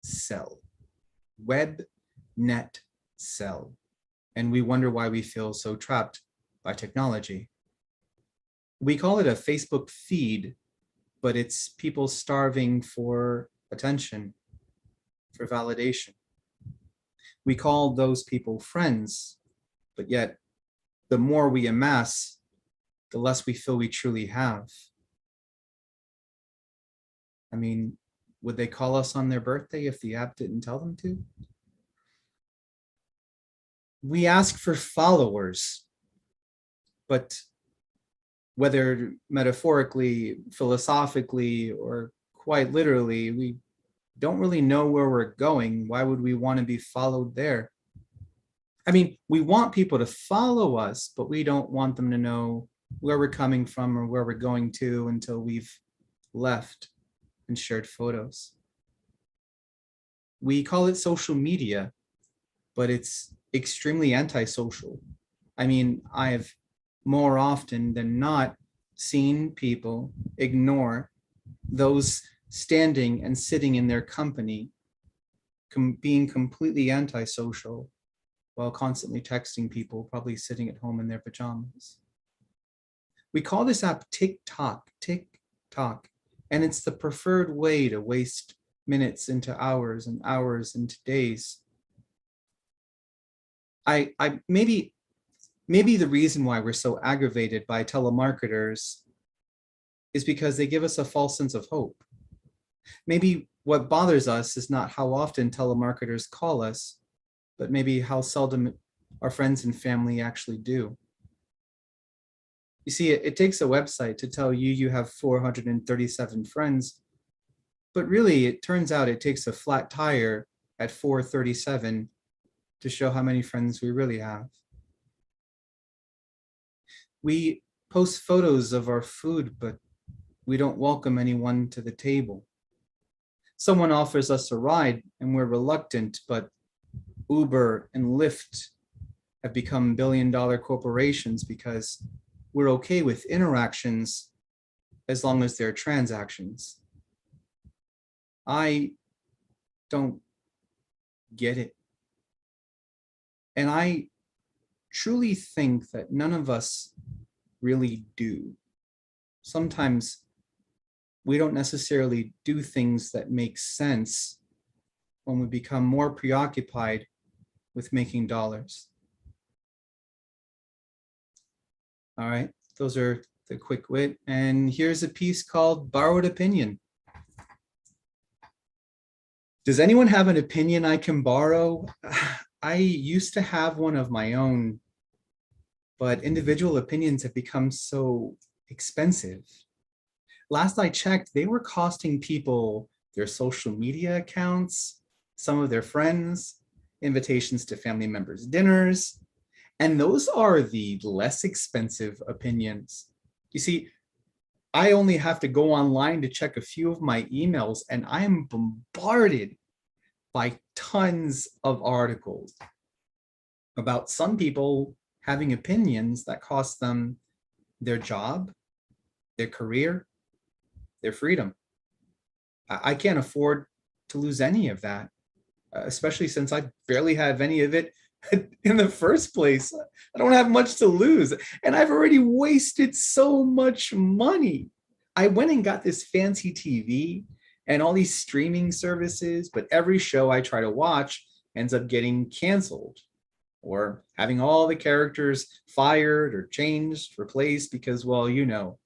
cell. Web, net, cell. And we wonder why we feel so trapped by technology. We call it a Facebook feed, but it's people starving for attention, for validation. We call those people friends, but yet the more we amass, the less we feel we truly have. I mean, would they call us on their birthday if the app didn't tell them to? We ask for followers, but whether metaphorically, philosophically, or quite literally, we don't really know where we're going. Why would we want to be followed there? I mean, we want people to follow us, but we don't want them to know where we're coming from or where we're going to until we've left and shared photos. We call it social media, but it's extremely antisocial. I mean, I've more often than not seen people ignore those standing and sitting in their company, being completely antisocial while constantly texting people, probably sitting at home in their pajamas. We call this app TikTok, and it's the preferred way to waste minutes into hours and hours into days. Maybe the reason why we're so aggravated by telemarketers is because they give us a false sense of hope. Maybe what bothers us is not how often telemarketers call us, but maybe how seldom our friends and family actually do. You see, it takes a website to tell you you have 437 friends, but really it turns out it takes a flat tire at 437 to show how many friends we really have. We post photos of our food, but we don't welcome anyone to the table. Someone offers us a ride and we're reluctant, but Uber and Lyft have become billion-dollar corporations because we're okay with interactions as long as they're transactions. I don't get it. And I truly think that none of us really do. Sometimes we don't necessarily do things that make sense when we become more preoccupied with making dollars. All right, those are the quick wit. And here's a piece called Borrowed Opinion. Does anyone have an opinion I can borrow? I used to have one of my own, but individual opinions have become so expensive. Last I checked, they were costing people their social media accounts, some of their friends, invitations to family members' dinners, and those are the less expensive opinions. You see, I only have to go online to check a few of my emails, and I am bombarded by tons of articles about some people having opinions that cost them their job, their career, their freedom. I can't afford to lose any of that, especially since I barely have any of it in the first place. I don't have much to lose, and I've already wasted so much money. I went and got this fancy TV and all these streaming services, but every show I try to watch ends up getting canceled or having all the characters fired or changed, replaced because, well, you know,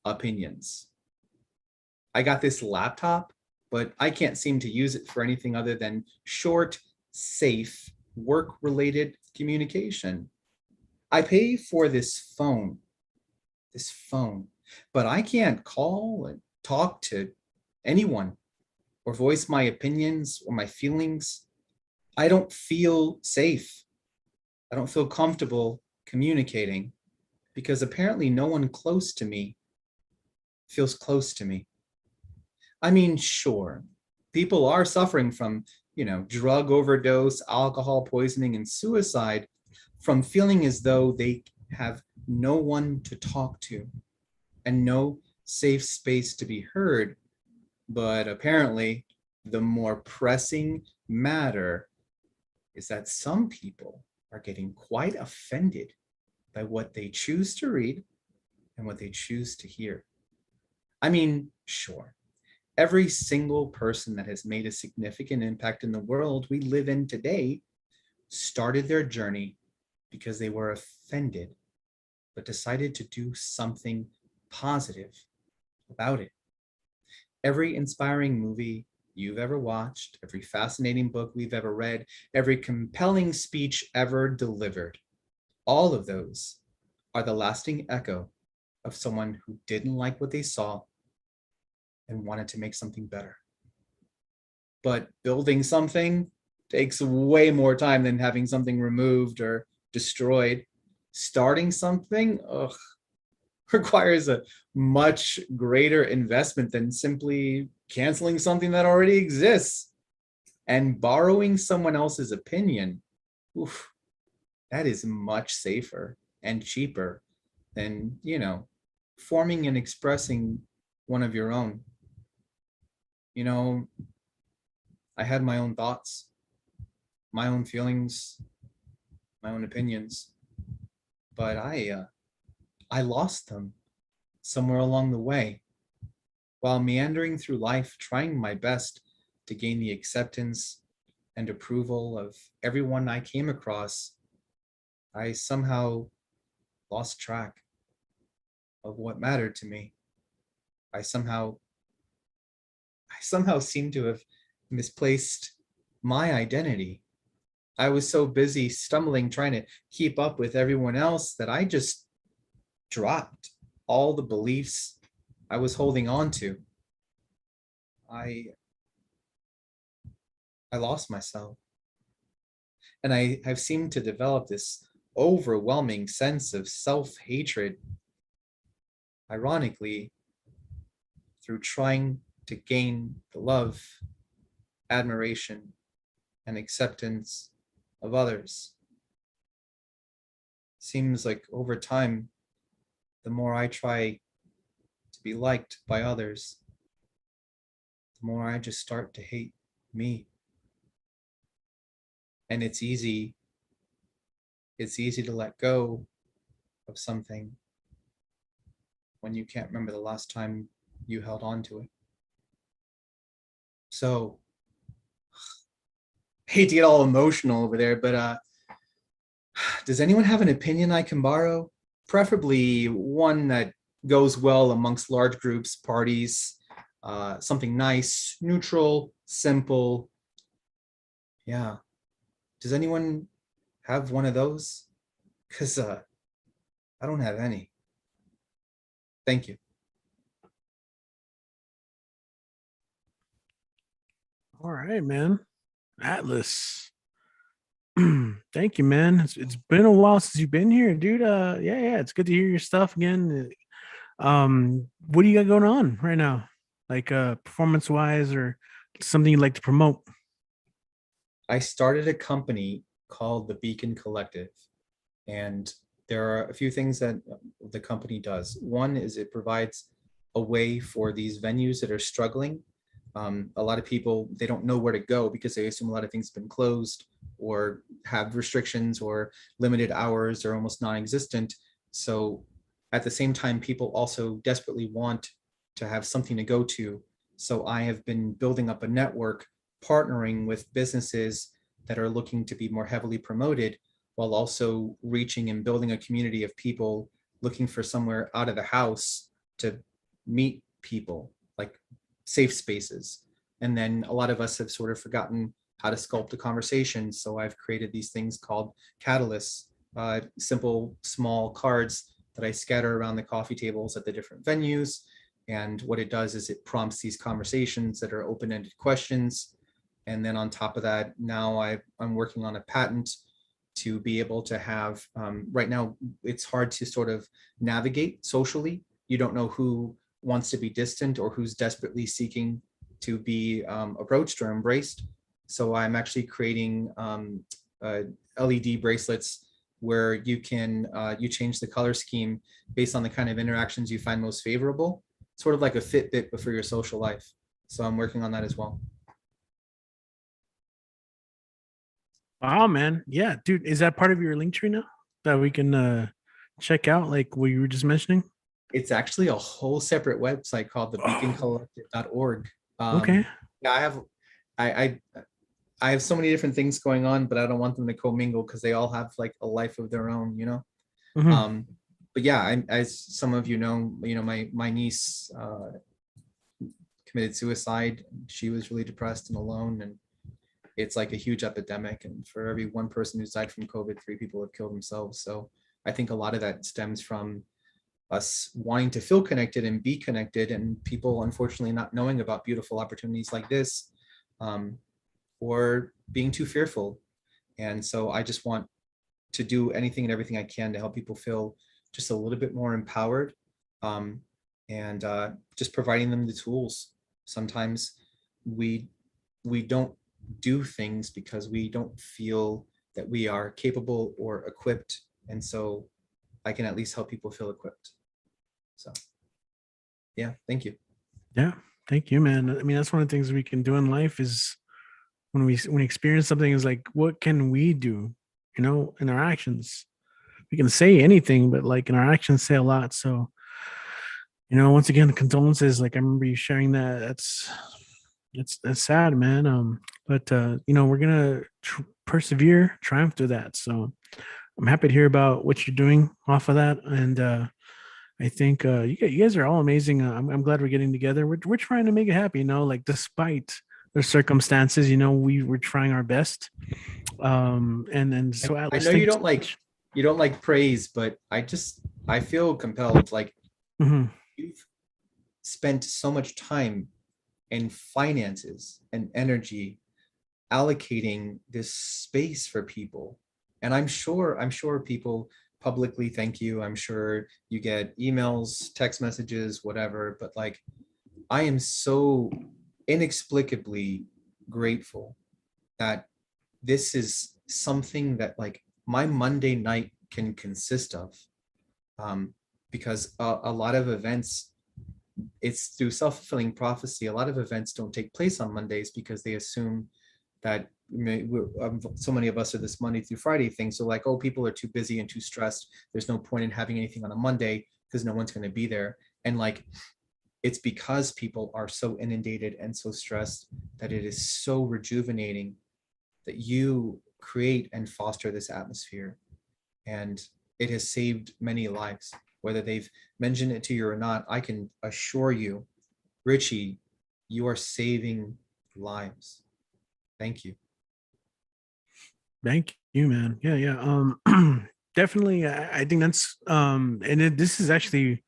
opinions. I got this laptop, but I can't seem to use it for anything other than short, safe, work-related communication. I pay for this phone, but I can't call and talk to anyone or voice my opinions or my feelings. I don't feel safe. I don't feel comfortable communicating because apparently no one close to me feels close to me. I mean, sure, people are suffering from, you know, drug overdose, alcohol poisoning, and suicide from feeling as though they have no one to talk to and no safe space to be heard. But apparently, the more pressing matter is that some people are getting quite offended by what they choose to read and what they choose to hear. I mean, sure, every single person that has made a significant impact in the world we live in today started their journey because they were offended, but decided to do something positive about it. Every inspiring movie you've ever watched, every fascinating book we've ever read, every compelling speech ever delivered, all of those are the lasting echo of someone who didn't like what they saw and wanted to make something better. But building something takes way more time than having something removed or destroyed. Starting something requires a much greater investment than simply canceling something that already exists. And borrowing someone else's opinion, that is much safer and cheaper than, you know, forming and expressing one of your own. You know, I had my own thoughts, my own feelings, my own opinions, but I lost them somewhere along the way while meandering through life, trying my best to gain the acceptance and approval of everyone I came across. I somehow lost track of what mattered to me. I somehow seem to have misplaced my identity. I was so busy stumbling, trying to keep up with everyone else that I just dropped all the beliefs I was holding on to. I lost myself. And I've seemed to develop this overwhelming sense of self-hatred, ironically, through trying to gain the love, admiration, and acceptance of others. Seems like over time, the more I try to be liked by others, the more I just start to hate me. And it's easy to let go of something when you can't remember the last time you held on to it. So, hate to get all emotional over there, but does anyone have an opinion I can borrow? Preferably one that goes well amongst large groups, parties, something nice, neutral, simple. Yeah. Does anyone have one of those? Because I don't have any. Thank you. All right, man. Atlas. Thank you, man. It's been a while since you've been here, dude. Yeah, it's good to hear your stuff again. What do you got going on right now? Like performance wise or something you'd like to promote? I started a company called the Beacon Collective, and there are a few things that the company does. One is it provides a way for these venues that are struggling A lot of people, they don't know where to go because they assume a lot of things have been closed or have restrictions or limited hours or almost non-existent. So at the same time, people also desperately want to have something to go to. So I have been building up a network, partnering with businesses that are looking to be more heavily promoted, while also reaching and building a community of people looking for somewhere out of the house to meet people, like safe spaces. And then a lot of us have sort of forgotten how to sculpt a conversation. So I've created these things called catalysts, simple, small cards that I scatter around the coffee tables at the different venues. And what it does is it prompts these conversations that are open-ended questions. And then on top of that, now I'm working on a patent to be able to have, right now, it's hard to sort of navigate socially. You don't know who wants to be distant or who's desperately seeking to be approached or embraced. So I'm actually creating LED bracelets where you can, you change the color scheme based on the kind of interactions you find most favorable, sort of like a Fitbit, but for your social life. So I'm working on that as well. Wow, man. Yeah, dude, is that part of your link tree now that we can check out, like what you were just mentioning? It's actually a whole separate website called the beaconcollective.org. Okay. Yeah, I have so many different things going on, but I don't want them to commingle because they all have like a life of their own, you know? Mhm. But yeah, as some of you know, my niece committed suicide. She was really depressed and alone, and it's like a huge epidemic. And for every one person who's died from COVID, 3 people have killed themselves. So I think a lot of that stems from us wanting to feel connected and be connected, and people unfortunately not knowing about beautiful opportunities like this, or being too fearful. And so I just want to do anything and everything I can to help people feel just a little bit more empowered, and just providing them the tools. Sometimes we don't do things because we don't feel that we are capable or equipped. And so I can at least help people feel equipped. So yeah, thank you. Yeah, thank you, man. I mean, that's one of the things we can do in life is when we experience something is like, what can we do, you know, in our actions? We can say anything, but like in our actions say a lot. So, you know, once again, condolences. Like I remember you sharing that. That's sad, man. But you know, we're gonna persevere, triumph through that. So I'm happy to hear about what you're doing off of that. And I think you guys are all amazing. I'm glad we're getting together. We're trying to make it happen, you know, like despite the circumstances, you know, we're trying our best. And so I know you don't like praise, but I feel compelled. Like Mhm. you've spent so much time and finances and energy allocating this space for people. And I'm sure people publicly thank you. I'm sure you get emails, text messages, whatever, but like I am so inexplicably grateful that this is something that like my Monday night can consist of, because a lot of events, it's through self-fulfilling prophecy. A lot of events don't take place on Mondays because they assume that so many of us are this Monday through Friday thing. So like, oh, people are too busy and too stressed. There's no point in having anything on a Monday because no one's going to be there. And like, it's because people are so inundated and so stressed that it is so rejuvenating that you create and foster this atmosphere. And it has saved many lives, whether they've mentioned it to you or not. I can assure you, Richie, you are saving lives. Thank you. Thank you, man. Yeah. Definitely. I think that's this is actually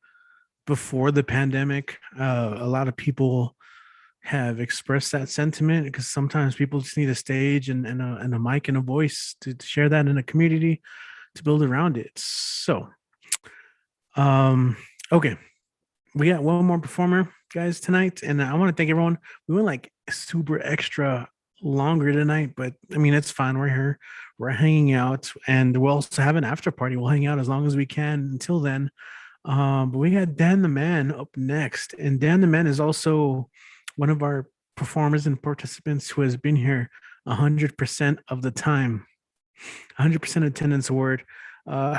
before the pandemic. A lot of people have expressed that sentiment because sometimes people just need a stage and a mic and a voice to share that in a community to build around it. So, okay, we got one more performer, guys, tonight, and I want to thank everyone. We went like super extra longer tonight, but I mean it's fine. We're here, we're hanging out, and we'll also have an after party. We'll hang out as long as we can until then. But we got Dan the Man up next, and Dan the Man is also one of our performers and participants who has been here 100% of the time. 100% attendance award. Uh,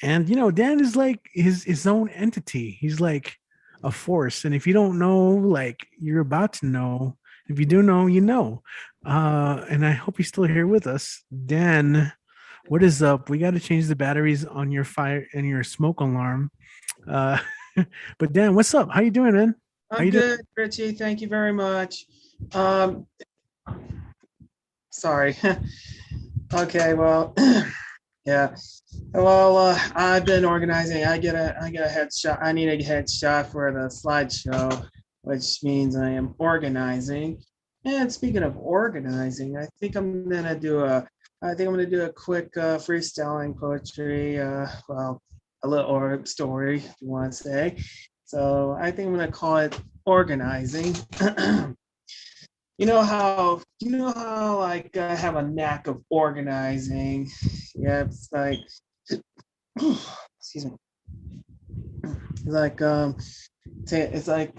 and Dan is like his own entity. He's like a force. And if you don't know, like you're about to know. If you do know, you know. And I hope you're still here with us. Dan, what is up? We got to change the batteries on your fire and your smoke alarm. Uh, but Dan, what's up? How you doing, man? How I'm you doing? good, Richie. Thank you very much. Sorry. Okay, well, yeah. Well, I've been organizing. I get a headshot. I need a headshot for the slideshow, which means I am organizing. And speaking of organizing, I think I'm gonna do a quick freestyling poetry. Well, a little or story, if you want to say. So I think I'm gonna call it organizing. You know how like I have a knack of organizing. Yeah, it's like excuse me. It's like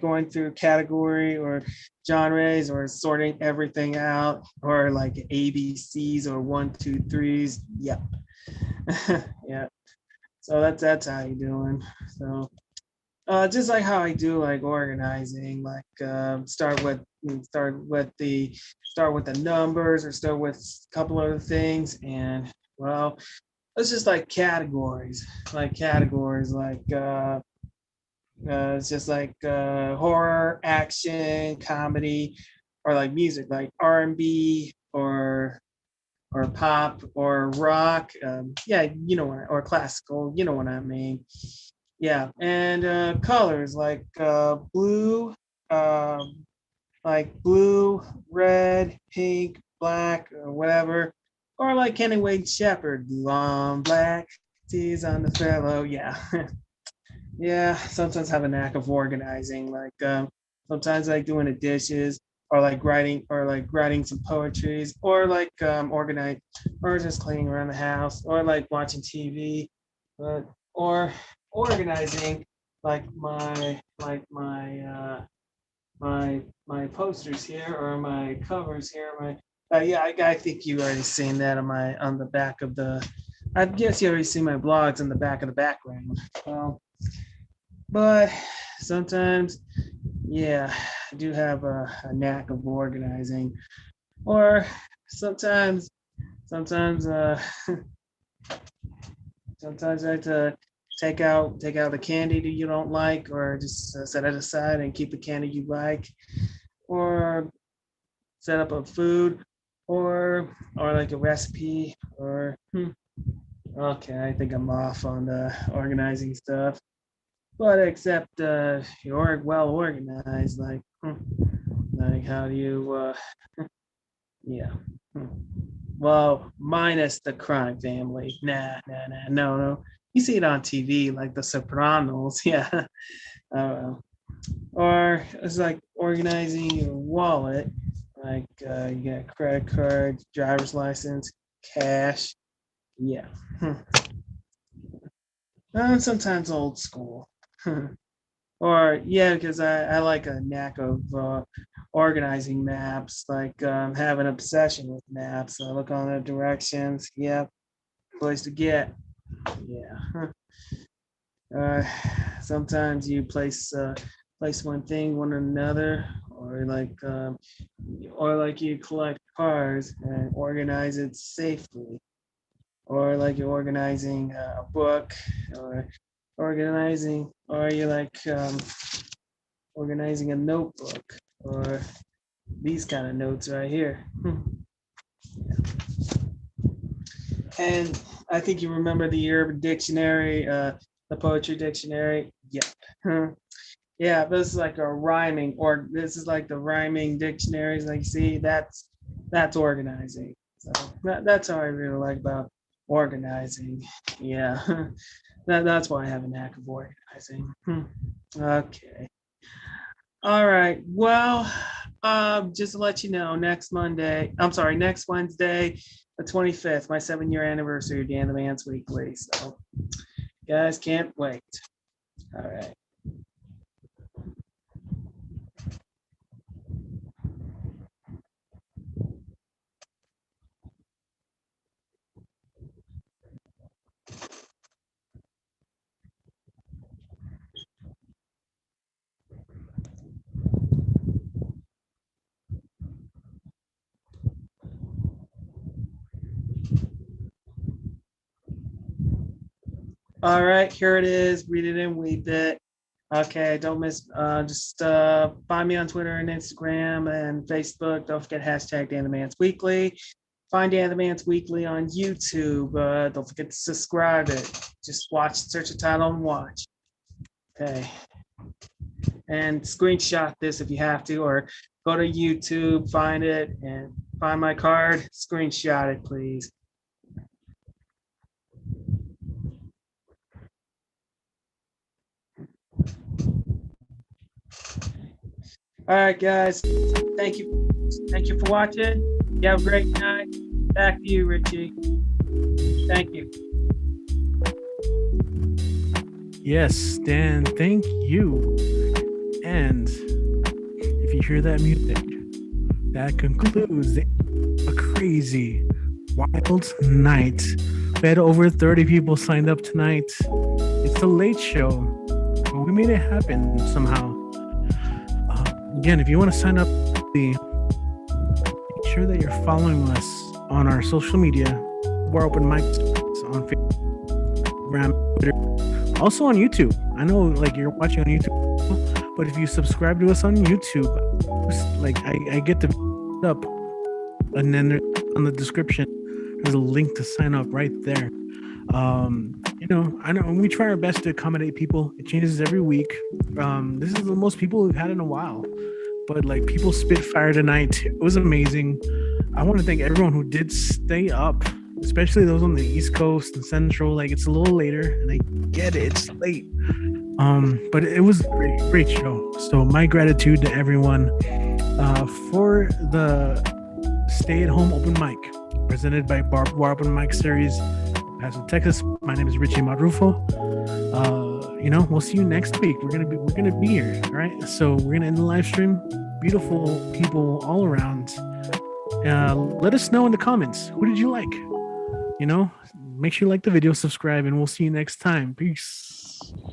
going through category or genres or sorting everything out or like ABCs or 1, 2, 3s. Yep. Yeah. So that's how you doing. So just like how I do like organizing, like start with the numbers or start with a couple other things, and well, it's just like categories, it's just like horror, action, comedy, or like music, like R&B or pop or rock. Yeah, or classical, you know what I mean. Yeah, and colors like blue, red, pink, black, or whatever, or like Kenny Wayne Shepherd, long black tees on the fellow. Yeah, yeah. Sometimes have a knack of organizing. Sometimes like doing the dishes, or like writing some poetries, or like organize, or just cleaning around the house, or like watching TV, or organizing like my posters here or my covers here. Yeah, I think you already seen that on the back of the. I guess you already see my blogs in the back of the background. But sometimes, yeah, I do have a knack of organizing, or sometimes, sometimes, sometimes I have to take out the candy that you don't like, or just set it aside and keep the candy you like, or set up a food, or like a recipe, or okay, I think I'm off on the organizing stuff, but except you're well organized, like how do you yeah. Well, minus the crime family. Nah, no. You see it on TV, like The Sopranos. Yeah. Or it's like organizing your wallet, like you get credit card, driver's license, cash. Yeah. And sometimes old school. Or yeah, because I like a knack of organizing maps, like have an obsession with maps. I look on the directions. Yep, place to get. Yeah. Sometimes you place one thing, one another, or like you collect cars and organize it safely, or like you're organizing a book, or you like organizing a notebook, or these kind of notes right here. And I think you remember the urban dictionary, the poetry dictionary. Yep. Yeah, this is like a rhyming, or this is like the rhyming dictionaries. Like, see, that's organizing. So that's how I really like about organizing. Yeah, that's why I have a knack of organizing. Okay. All right. Well, just to let you know, next Wednesday, the 25th, my 7-year anniversary of Dan the Man's Weekly. So, guys, can't wait. All right. All right, here it is. Read it and weep it. Okay, don't miss. Just find me on Twitter and Instagram and Facebook. Don't forget hashtag Dan the Man's Weekly. Find Dan the Man's Weekly on YouTube. Don't forget to subscribe it. Just watch, search the title and watch. Okay. And screenshot this if you have to, or go to YouTube, find it, and find my card. Screenshot it, please. All right, guys. Thank you. Thank you for watching. You have a great night. Back to you, Richie. Thank you. Yes, Dan, thank you. And if you hear that music, that concludes a crazy, wild night. We had over 30 people signed up tonight. It's a late show, but we made it happen somehow. Again, if you want to sign up, make sure that you're following us on our social media. We're open mics on Facebook, Twitter, also on YouTube. I know, like, you're watching on YouTube, but if you subscribe to us on YouTube, like, I get the up, and then on the description there's a link to sign up right there. You know, I know we try our best to accommodate people. It changes every week. This is the most people we've had in a while, but like, people spit fire tonight. It was amazing. I want to thank everyone who did stay up, especially those on the East Coast and Central. Like, it's a little later, and I get it, it's late. But it was a great show. So my gratitude to everyone for the stay-at-home open mic presented by Barbed Open Mic Series, Paso, Texas. My name is Richie Marrufo. You know, we'll see you next week. We're gonna be here. All right. So we're gonna end the live stream. Beautiful people all around. Let us know in the comments. Who did you like? You know, make sure you like the video, subscribe, and we'll see you next time. Peace.